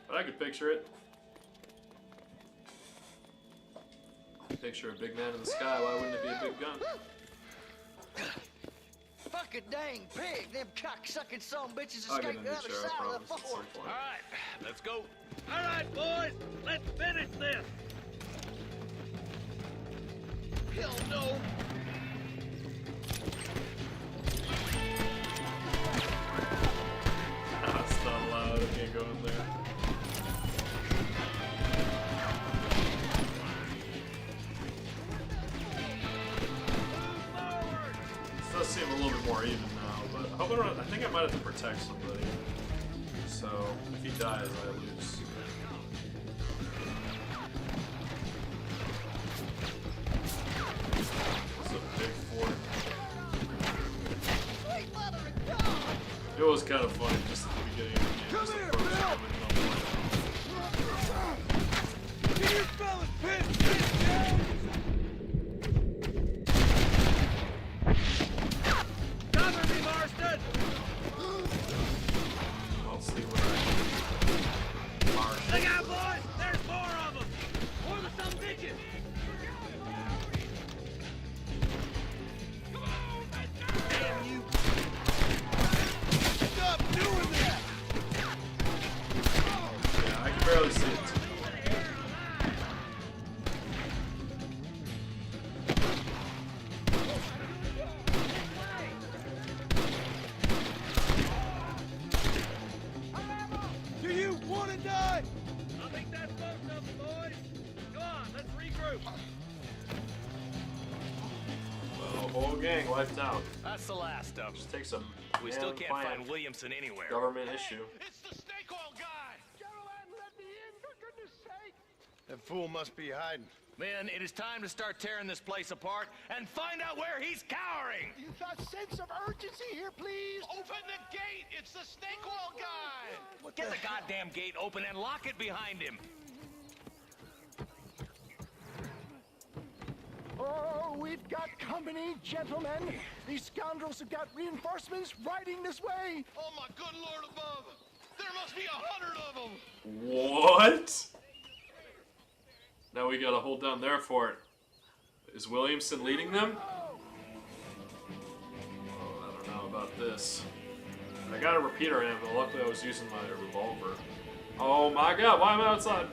But I could picture it. Picture a big man in the sky. Why wouldn't it be a big gun? Fucking dang pig! Them cock-sucking son bitches I'll get escaped a the new other chair, I side of promise, the at some fort. point. All right, let's go. All right, boys, let's finish this. Hell no! Ah, it's not allowed. I can't go in there. This does seem a little bit more even now, but I hope I think I might have to protect somebody. So if he dies, I lose. It's a big fort. It was kind of funny just at the beginning of the game. Just the first time Get your fellas pissed! Cover me, Marston! I'll see what I can. Look out, boys! There's more of them! More of some bitches! Damn you! Stop doing that! Yeah, I can barely see it. Do you want to die? I think that's most of them, boys. Go on, let's regroup. Well, whole gang wiped out. That's the last of them. Just takes a We still damn can't plan. find Williamson anywhere. Government issue. It's the snake oil guy! Let me in, for goodness sake! That fool must be hiding. Men, it is time to start tearing this place apart and find out where he's cowering! A sense of urgency here, please! Open the gate! It's the snake oil guy! Get the goddamn gate open and lock it behind him! Oh, we've got company, gentlemen! These scoundrels have got reinforcements riding this way! Oh my good lord above! There must be 100 of them! What? Now we gotta hold down their fort. Is Williamson leading them? Oh, I don't know about this. I got a repeater ammo, but luckily I was using my revolver. Oh my god, why am I outside?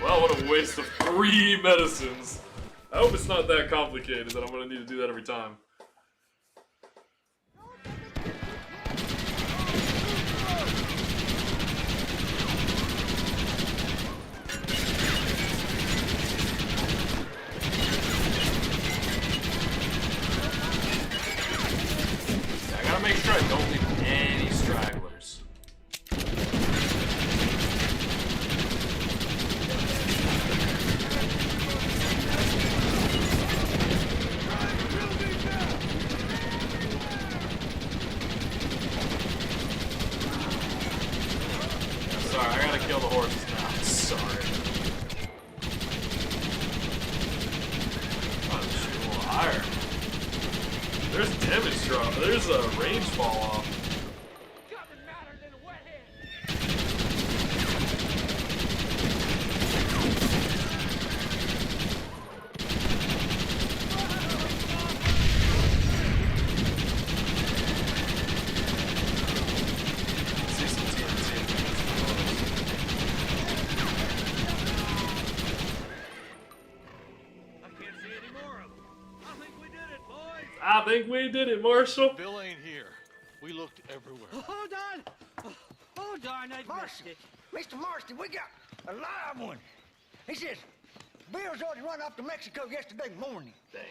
Well, what a waste of 3 medicines. I hope it's not that complicated that I'm gonna need to do that every time. I gotta make sure I don't leave any stragglers. Sorry, I gotta kill the horses now. Sorry. Oh, shoot, a little higher. There's damage drop. There's a range fall off. I think we did it, Marshall. Bill ain't here. We looked everywhere. Hold on. Hold on, I missed it. Mr. Marston, we got a live one. He says, Bill's already run off to Mexico yesterday morning. Dang.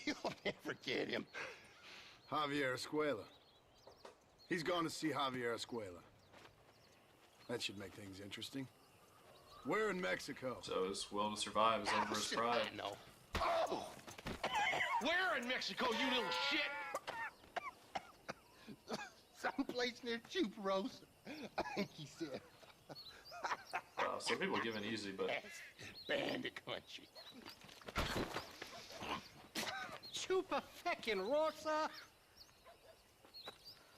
You'll never get him. Javier Escuela. He's gone to see Javier Escuela. That should make things interesting. We're in Mexico. So his will to survive is over his pride. No. Oh! Where in Mexico, you little shit? Someplace near Chuparosa, I think he said. Wow, some people give in easy, but... Bandit country. Chupa feckin' Rosa.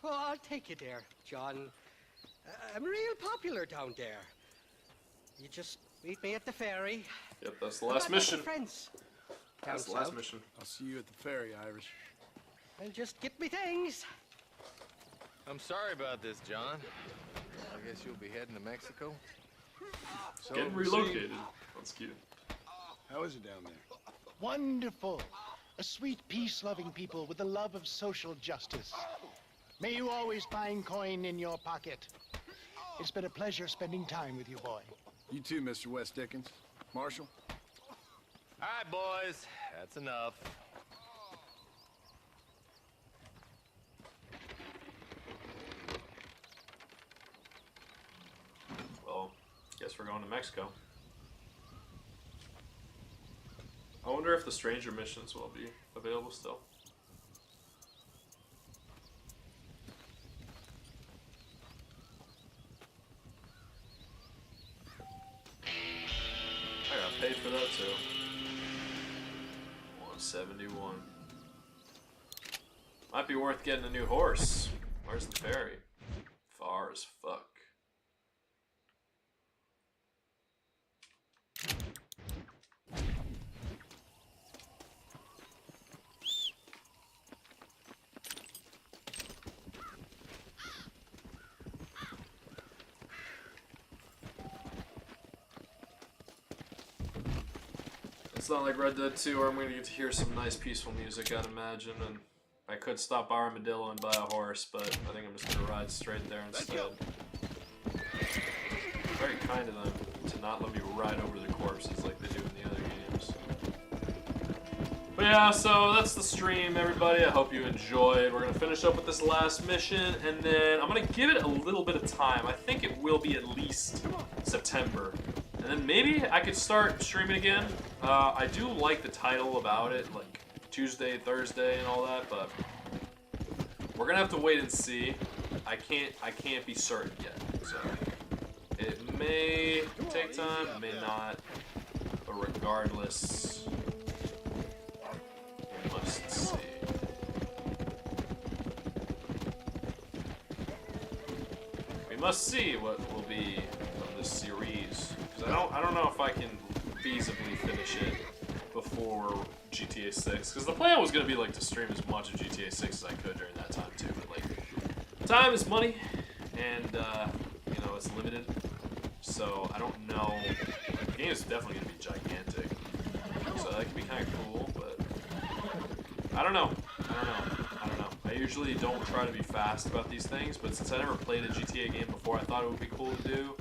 Well, I'll take you there, John. I'm real popular down there. You just meet me at the ferry. Yep, that's the last mission. Friends. That's the last mission. I'll see you at the ferry, Irish. And just get me things. I'm sorry about this, John. I guess you'll be heading to Mexico. So getting relocated. That's cute. How is it down there? Wonderful. A sweet, peace-loving people with a love of social justice. May you always find coin in your pocket. It's been a pleasure spending time with you, boy. You too, Mr. West Dickens. Marshall? All right, boys. That's enough. Well, guess we're going to Mexico. I wonder if the stranger missions will be available still. I got paid for that too. 171. Might be worth getting a new horse. Where's the ferry? Far as fuck. It's not like Red Dead 2 where I'm going to get to hear some nice peaceful music, I'd imagine, and I could stop by Armadillo and buy a horse, but I think I'm just going to ride straight there instead. Very kind of them to not let me ride over the corpses like they do in the other games. But yeah, so that's the stream, everybody. I hope you enjoyed. We're going to finish up with this last mission, and then I'm going to give it a little bit of time. I think it will be at least September. And then maybe I could start streaming again. I do like the title about it, like Tuesday, Thursday, and all that, but we're gonna have to wait and see. I can't be certain yet. So it may take time, it may not. But regardless, we must see. We must see what will be of this series. I don't know if I can feasibly finish it before GTA 6, because the plan was going to be like to stream as much of GTA 6 as I could during that time too, but like time is money, and you know, it's limited, so I don't know. The game is definitely going to be gigantic, so that could be kind of cool, but I don't know. I usually don't try to be fast about these things, but since I never played a GTA game before, I thought it would be cool to do.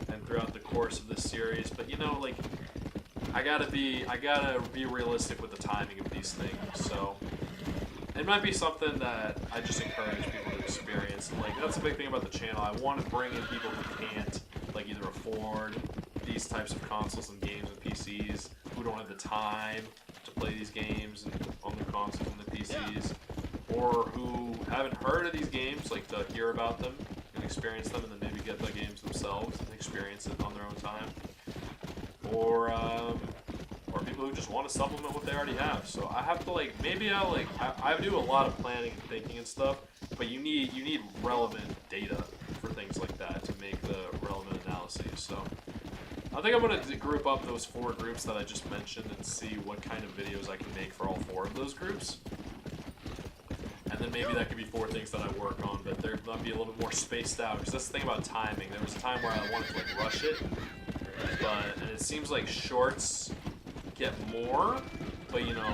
And throughout the course of this series, but you know, like, I gotta be realistic with the timing of these things, so it might be something that I just encourage people to experience. And, like, that's the big thing about the channel. I want to bring in people who can't, like, either afford these types of consoles and games and PCs, who don't have the time to play these games on their consoles and the PCs, or who haven't heard of these games, like, to hear about them and experience them, and then maybe get the games themselves and experience it on their own time, or people who just want to supplement what they already have. So I have to, like, maybe I do a lot of planning and thinking and stuff, but you need relevant data for things like that to make the relevant analyses. So I think I'm gonna group up those 4 groups that I just mentioned and see what kind of videos I can make for all 4 of those groups. And then maybe that could be 4 things that I work on, but they're gonna be a little bit more spaced out, because that's the thing about timing. There was a time where I wanted to, like, rush it, and it seems like shorts get more, but, you know,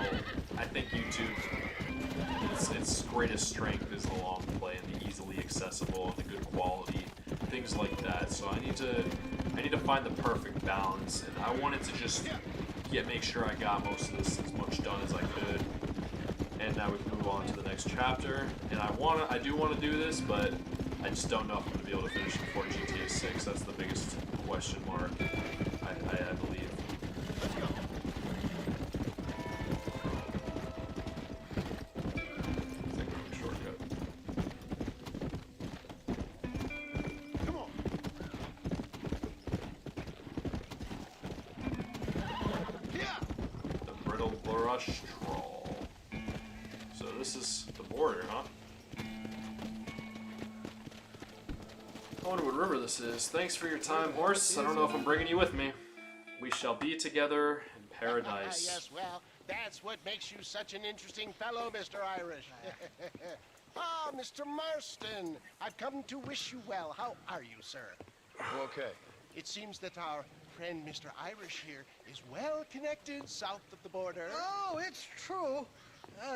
I think YouTube its greatest strength is the long play and the easily accessible and the good quality, things like that. So I need to find the perfect balance, and I wanted to just make sure I got most of this as much done as I could. And now we can move on to the next chapter. And I do want to do this, but I just don't know if I'm going to be able to finish it before GTA 6. That's the biggest question mark, I believe. Let's go. Shortcut. Come on. Yeah. The Brittle Brush Troll. So this is the border, huh? I wonder what river this is. Thanks for your time, horse. I don't know if I'm bringing you with me. We shall be together in paradise. Yes, well, that's what makes you such an interesting fellow, Mr. Irish. Ah, Mr. Marston, I've come to wish you well. How are you, sir? Okay. It seems that our friend Mr. Irish here is well connected south of the border. Oh, it's true.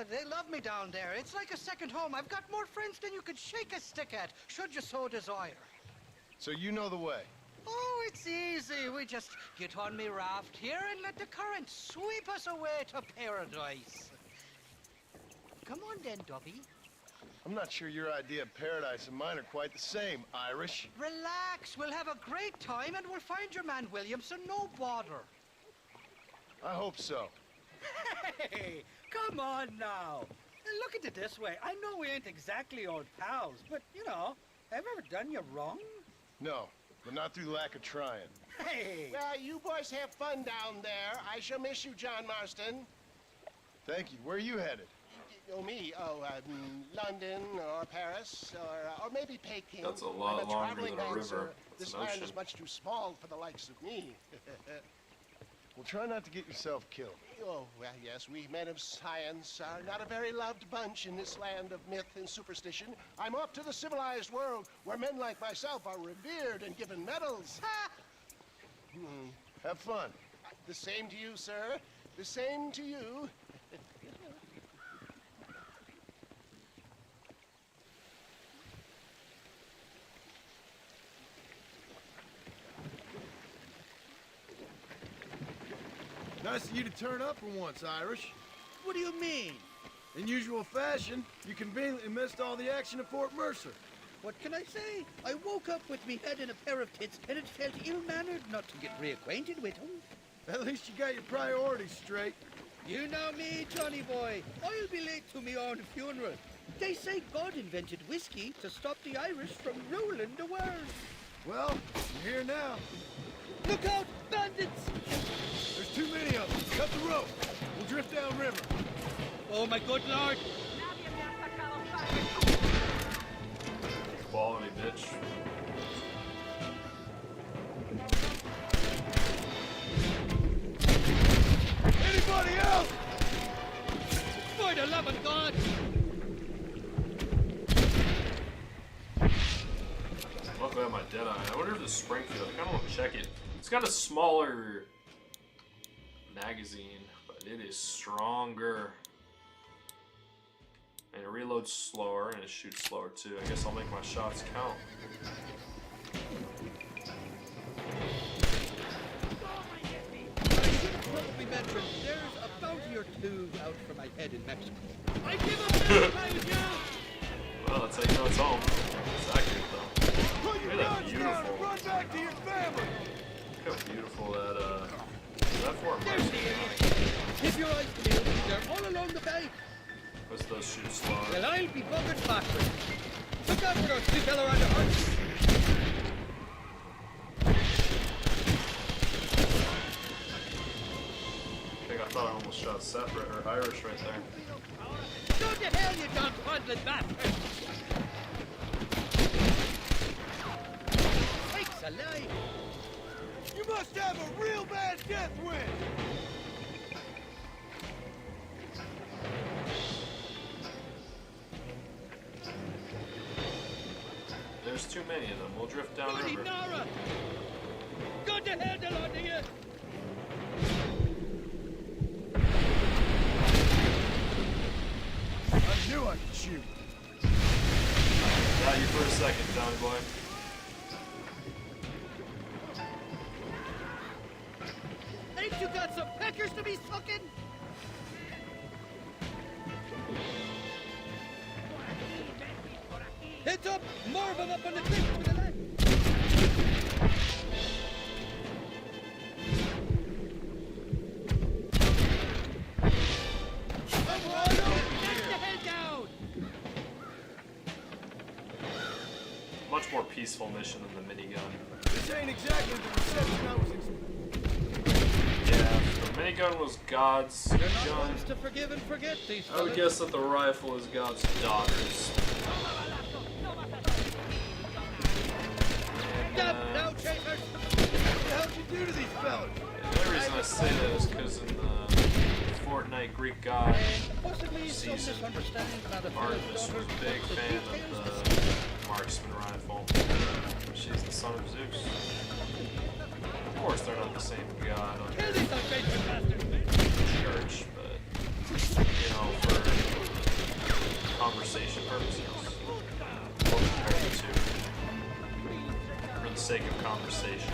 They love me down there. It's like a second home. I've got more friends than you could shake a stick at, should you so desire. So you know the way? Oh, it's easy. We just get on me raft here and let the current sweep us away to paradise. Come on then, Dubby. I'm not sure your idea of paradise and mine are quite the same, Irish. Relax. We'll have a great time and we'll find your man Williamson, no bother. I hope so. Hey, come on now. Look at it this way. I know we ain't exactly old pals, but, you know, have I ever done you wrong? No, but not through lack of trying. Hey! Well, you boys have fun down there. I shall miss you, John Marston. Thank you. Where are you headed? Oh, me? Oh, London or Paris or maybe Peking. That's a lot I'm a longer traveling than a man, river. sir. It's This an land ocean. is much too small for the likes of me. Well, try not to get yourself killed. Oh, well, yes, we men of science are not a very loved bunch in this land of myth and superstition. I'm off to the civilized world where men like myself are revered and given medals. Ha! Have fun. The same to you, sir. The same to you. Nice of you to turn up for once, Irish. What do you mean? In usual fashion, you conveniently missed all the action at Fort Mercer. What can I say? I woke up with me head in a pair of tits, and it felt ill-mannered not to get reacquainted with him. At least you got your priorities straight. You know me, Johnny boy. I'll be late to me own funeral. They say God invented whiskey to stop the Irish from ruling the world. Well, you're here now. Look out, bandits! There's too many of them. Cut the rope. We'll drift downriver. Oh, my good lord. Quality, bitch. Anybody else? For the love of God! Luckily I have my Deadeye. I wonder if the Springfield, I kind of want to check it. It's got a smaller magazine, but it is stronger. And it reloads slower, and it shoots slower too. I guess I'll make my shots count. Probably mentioned there's a bounty or two out for my head in Mexico. I give up that I was young! Well, that's how you know it's home. It's accurate though. Put your Look at that guns down beautiful. and run back to your family. Look how beautiful that Fort There's Mercer the is. area. Keep your eyes peeled. They're all along the bay. What's those shoot slower? Well, I'll be buggered faster. Look out for those two fellow on the hunt. I thought I almost shot separate or Irish right there. Go to hell, you Don Quadlin bastard! Sakes alive! You must have a real bad death wind. There's too many of them. We'll drift down Bloody river. Nara! Go to hell, the lot of you! I I can shoot. Got you for a second, Johnny boy. Ain't you got some peckers to be sucking? Heads up! More of them up on the cliff to the left! Much more peaceful mission than the minigun. This ain't exactly the reception I was expecting. Yeah, the minigun was God's You're not gun. ones to forgive and forget these I would fellas. guess that the rifle is God's daughter's. Now, chasers! What the hell did you do to these fellas? The only reason I say that is because in the Fortnite Greek god Possibly some season, misunderstanding about a Artemis was a big fan of the marksman rifle. She's the son of Zeus. Of course, they're not the same god on Kill these ungrateful bastards! church, but you know, for conversation purposes, we'll compare the two for the sake of conversation.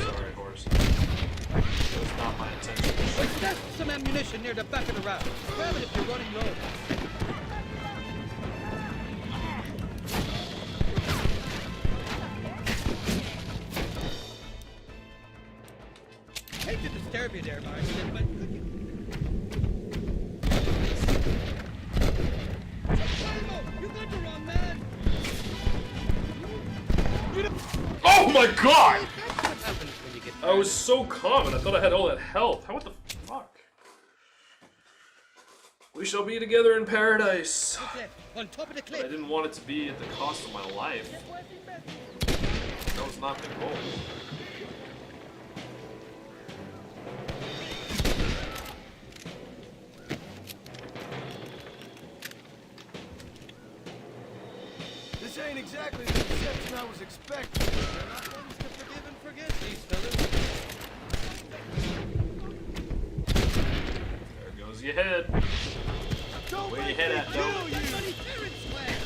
Sorry, horse. It was not my intention. Let's test some ammunition near the back of the raft. Grab it if you're running low. Hate to disturb you there, Marston, but could you... You got the wrong man! Oh my god! That's what happens when you get... I was so calm and I thought I had all that health. What the fuck? We shall be together in paradise. On top of the But cliff. I didn't want it to be at the cost of my life. That was not the goal. This ain't exactly the reception I was expecting. They're not ones to forgive and forget these fellas. There goes your head. Don't Where you make head me at, kill though? you!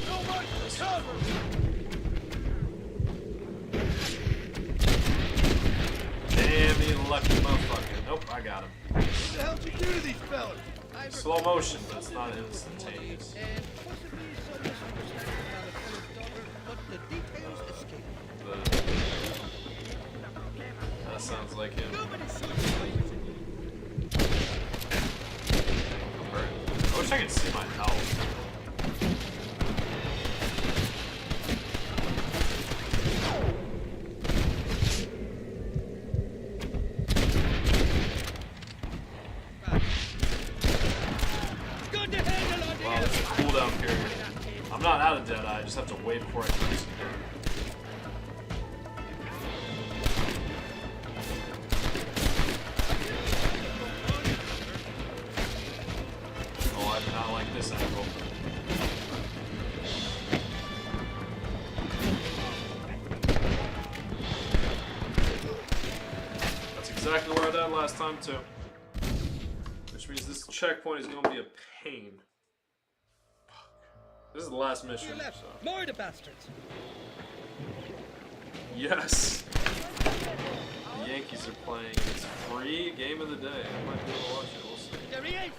So much cover! Damn, you lucky motherfucker. Nope, I got him. What the hell did you do to these fellas? Slow motion, but it's not instantaneous. And possibly some misunderstanding about a fellow's daughter, but the details escape. That sounds like him. I wish I could see my health. Good to handle on Wow, it's a cooldown period. I'm not out of Deadeye, I just have to wait before I can use it. Oh, I do not like this angle. That's exactly where I died last time too. Which means this checkpoint is going to be a pain. This is the last mission. You left. So. More the bastards. Yes. The Yankees are playing. It's free game of the day. I might be able to watch it. We'll see. There he is.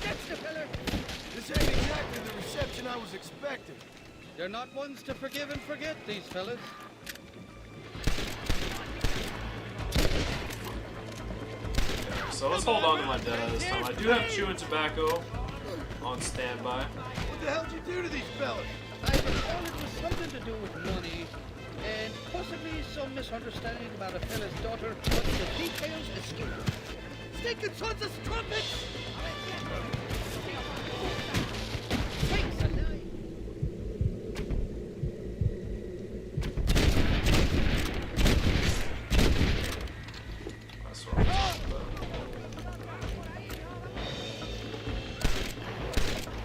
That's the fella. This ain't exactly the reception I was expecting. They're not ones to forgive and forget, these fellas. So let's hold on to my Deadeye this time. I do have chewing tobacco on standby. What the hell did you do to these fellas? I recall it was something to do with money, and possibly some misunderstanding about a fella's daughter, but the details escape. Stinking sons of trumpets! Sakes alive! That's what I'm talking about.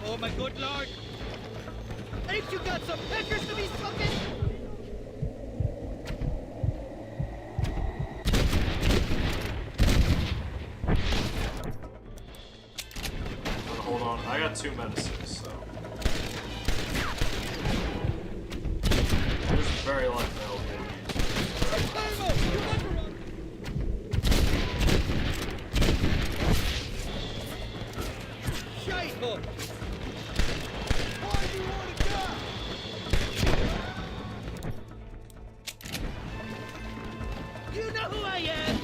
Oh my good lord! Ain't you got some Appears to be something. Hold on, I got 2 medicines, so. There's very likely I'll be able to use it. Shite-hook! Why do you want to die? You know who I am!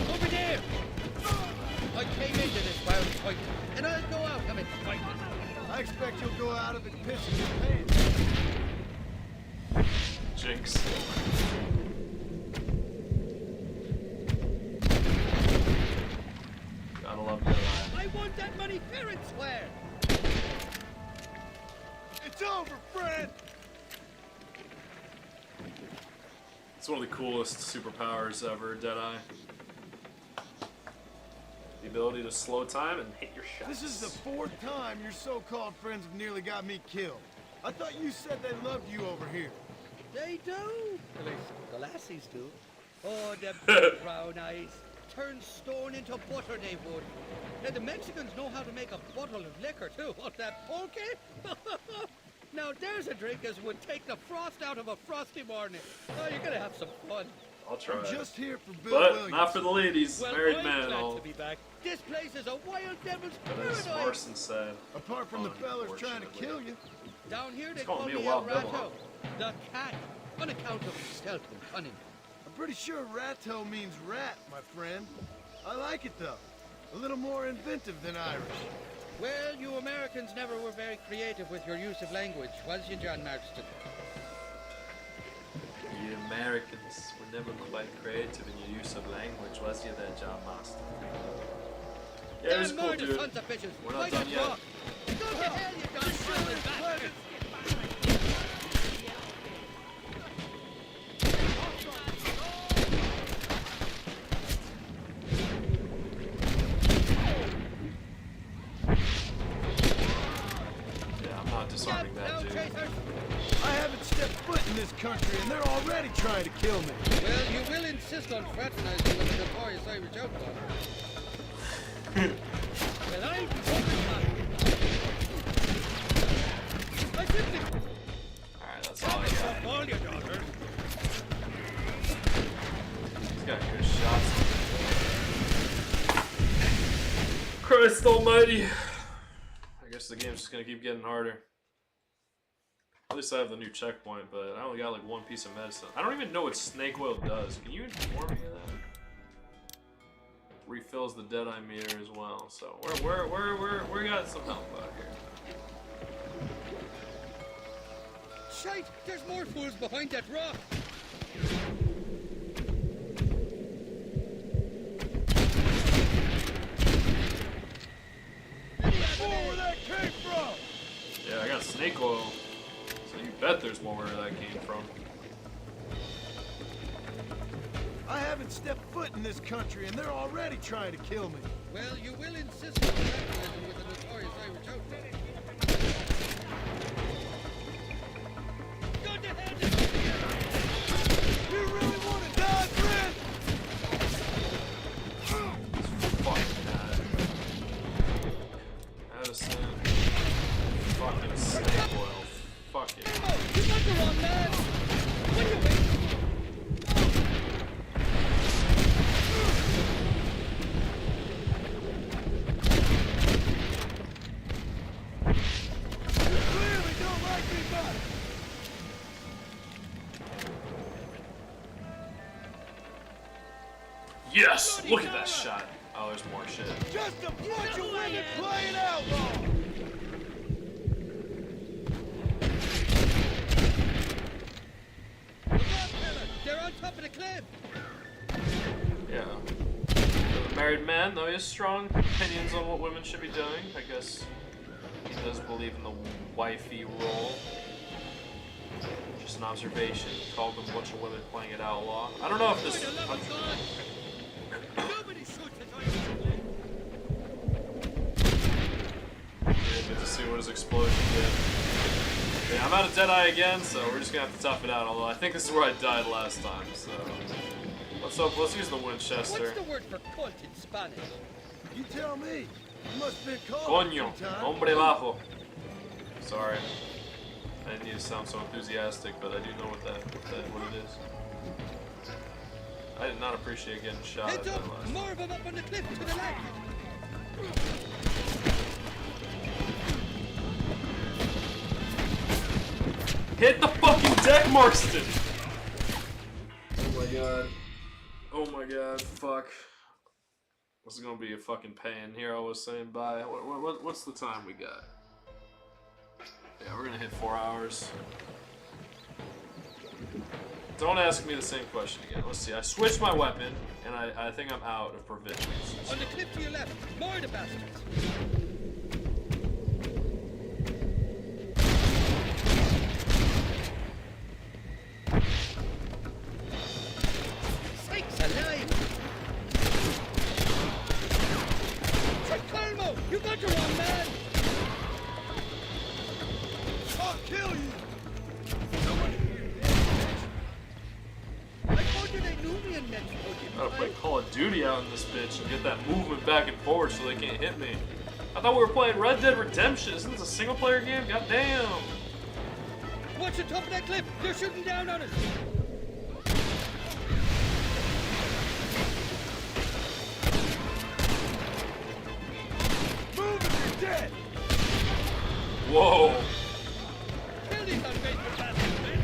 Over there! I came into this wild fight, and I'll go out of it fighting. I expect you'll go out of it pissing your pants. Jinx. Gotta love that line. I want that money fair and square! It's over, friend! It's one of the coolest superpowers ever, Deadeye. The ability to slow time and hit your shots. This is the 4th time your so-called friends have nearly got me killed. I thought you said they loved you over here. They do! At least the lassies do. Oh, them big brown eyes. Turn stone into butter, they would. And the Mexicans know how to make a bottle of liquor, too. What, that pulque? Now, there's a drink as would take the frost out of a frosty morning. Oh, you're gonna have some fun. I'll try. I'm just here for Bill But Williams. not for the ladies. Well, Married I'm men and glad all. to be back. This place is a wild devil's As paradise. Marson said. Apart from the fellas trying to kill you. Down here, they He's call calling me me a a wild devil, ratto. The cat. On account of his stealth and cunning. I'm pretty sure ratto means rat, my friend. I like it, though. A little more inventive than Irish. Well, you Americans never were very creative with your use of language, was you, John Marston? You Americans were never quite creative in your use of language, was you there, John Marston? Yeah, it was cool, dude. Sons of bitches. We're not Why done not yet. rock? Go to hell, you gun-stealing bastard! Yeah, I'm not disarming that dude. I haven't stepped foot in this country, and they're already trying to kill me. Well, you will insist on fraternizing with the notorious Irish outlaw. Well, I'm I simply... Alright, that's all I got. All your daughters. He's got good shots. Christ almighty. I guess the game's just gonna keep getting harder. At least I have the new checkpoint, but I only got like 1 piece of medicine. I don't even know what snake oil does. Can you inform me of that? Refills the Deadeye meter as well. So we got some help out here. Shite! There's more fools behind that rock! More where that came from! Yeah, I got snake oil. So you bet there's more where that came from. I haven't stepped foot in this country, and they're already trying to kill me. Well, you will insist on fraternizing with the notorious Irish outlaw. Go to hell! You really want to die, friend? Fucking Addison. Fucking snake oil. Fuck it. You got the wrong man! What are you waiting for? You clearly don't like me much. Yes! Look at that shot. Oh, there's more shit. Just a bunch of women playing outlaw. They're on top of the cliff! Yeah. For the married man, though he has strong opinions on what women should be doing, I guess he does believe in the wifey role. Just an observation. He called them a bunch of women playing it outlaw. I don't know if this country... Nobody shoots at Irish. see what his explosion did. Yeah, I'm out of Deadeye again, so we're just gonna have to tough it out, although I think this is where I died last time, so... Let's use the Winchester. What's the word for cunt in Spanish? You tell me. You must have been called Coño, sometime. hombre bajo. Sorry. I didn't need to sound so enthusiastic, but I do know what it is. I did not appreciate getting shot at Heads that up! last More of them up on the cliff to the left! Hit the fucking deck, Marston! Oh my god. Oh my god, fuck. This is gonna be a fucking pain. Here I was saying bye. What's the time we got? Yeah, we're gonna hit 4 hours. Don't ask me the same question again. Let's see. I switched my weapon, and I think I'm out of provisions. On the cliff to your left! More of the bastards! Sakes alive! Colmo, you got the wrong man! I'll kill you! I told you they knew me in Mexico, Gotta play Call of Duty out in this bitch and get that movement back and forward so they can't hit me. I thought we were playing Red Dead Redemption. Isn't this a single player game? God damn! Watch the top of that cliff! They're shooting down on us! Move if you're dead! Whoa! Kill these unfaithful bastards, man!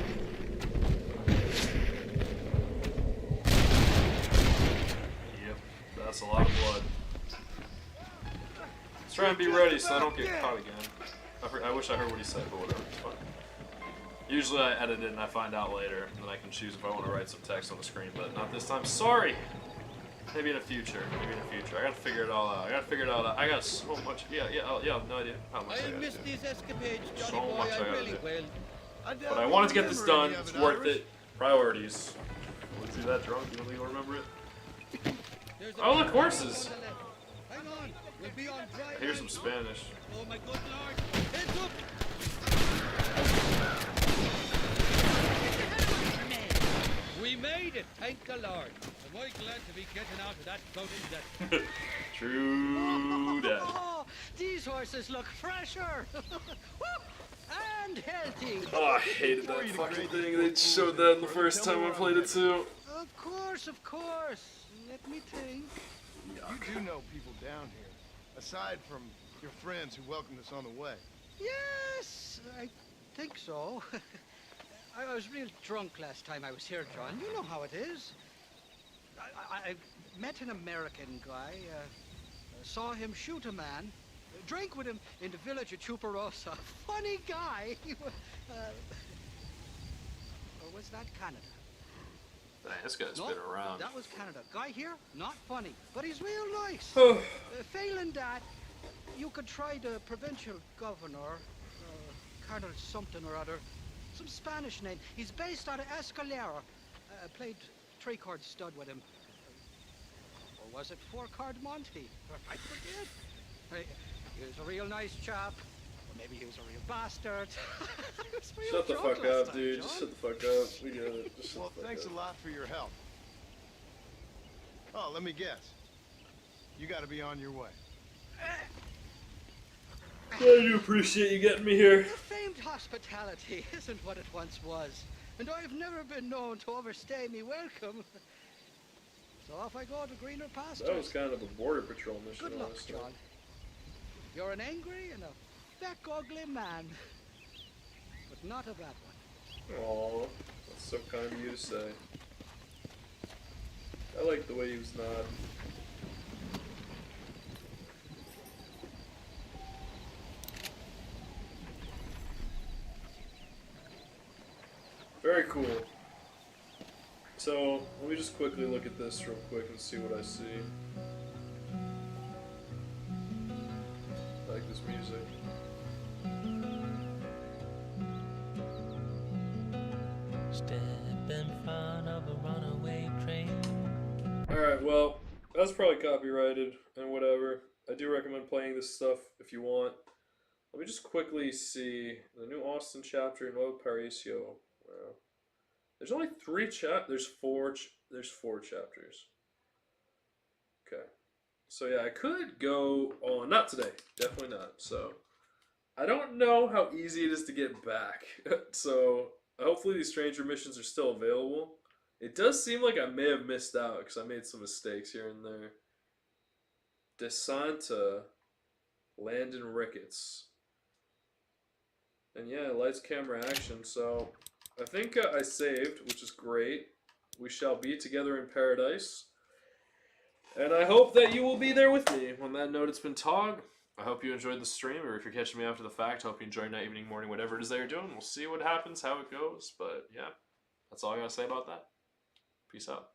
Yep, that's a lot of blood. Let's try and be ready so I don't get caught again. I wish I heard what he said, but whatever, it's fine. Usually I edit it and I find out later, and then I can choose if I want to write some text on the screen, but not this time. Sorry! Maybe in the future. Maybe in the future. I gotta figure it all out. I got so much. Yeah, I have no idea how much I I gotta miss do. these escapades, Johnny So boy, much I I gotta really do. will. But I wanted to get this done. It's worth it. Priorities. Let's do that drunk. You don't think you'll remember it? Oh, look, horses! Hang on, we'll be on dry I hear land. some Spanish. Oh my good lord! Heads up! We made it, thank the Lord. Am I glad to be getting out of that floating deck? True that. Oh, these horses look fresher and healthy. Oh, I hated that fucking thing. They showed that the first time I played it too. Of course. Let me think. You do know people down here, aside from your friends who welcomed us on the way. Yes, I think so. I was real drunk last time I was here, John. You know how it is. I met an American guy, saw him shoot a man, drank with him in the village of Chuparosa. Funny guy. Or was that Canada? Dang, this guy's No, been around. that was Canada. Guy here, not funny, but he's real nice. Failing that, you could try the provincial governor, Colonel something or other, some Spanish name. He's based out of Escalera. Played three-card stud with him. Or was it four-card Monty? I forget. He was a real nice chap. Or maybe he was a real bastard. He was real Shut the drunk fuck last up, time, dude. John. Just shut the fuck up. We get it. Just shut Well, the fuck thanks up. a lot for your help. Oh, let me guess. You gotta be on your way. I do appreciate you getting me here. The famed hospitality isn't what it once was, and I've never been known to overstay me welcome. So off I go to greener pastures. That was kind of a border patrol mission. Good luck, honestly. John. You're an angry and a fat, ugly man, but not a bad one. Aw, that's so kind of you to say. I like the way he was nodding. Very cool. So, let me just quickly look at this real quick and see what I see. I like this music. Step in front of a runaway train. Alright, well, that's probably copyrighted and whatever. I do recommend playing this stuff if you want. Let me just quickly see the new Austin chapter in Nuevo Paraiso. Wow. There's only 3 there's 4 chapters. Okay. So yeah, I could go on, not today, definitely not. So I don't know how easy it is to get back. So hopefully these stranger missions are still available. It does seem like I may have missed out because I made some mistakes here and there. DeSanta, Landon Ricketts. And yeah, lights, camera, action. So I think I saved, which is great. We shall be together in paradise. And I hope that you will be there with me. On that note, it's been Tog. I hope you enjoyed the stream, or if you're catching me after the fact, I hope you enjoy night, evening, morning, whatever it is that you're doing. We'll see what happens, how it goes. But yeah, that's all I gotta say about that. Peace out.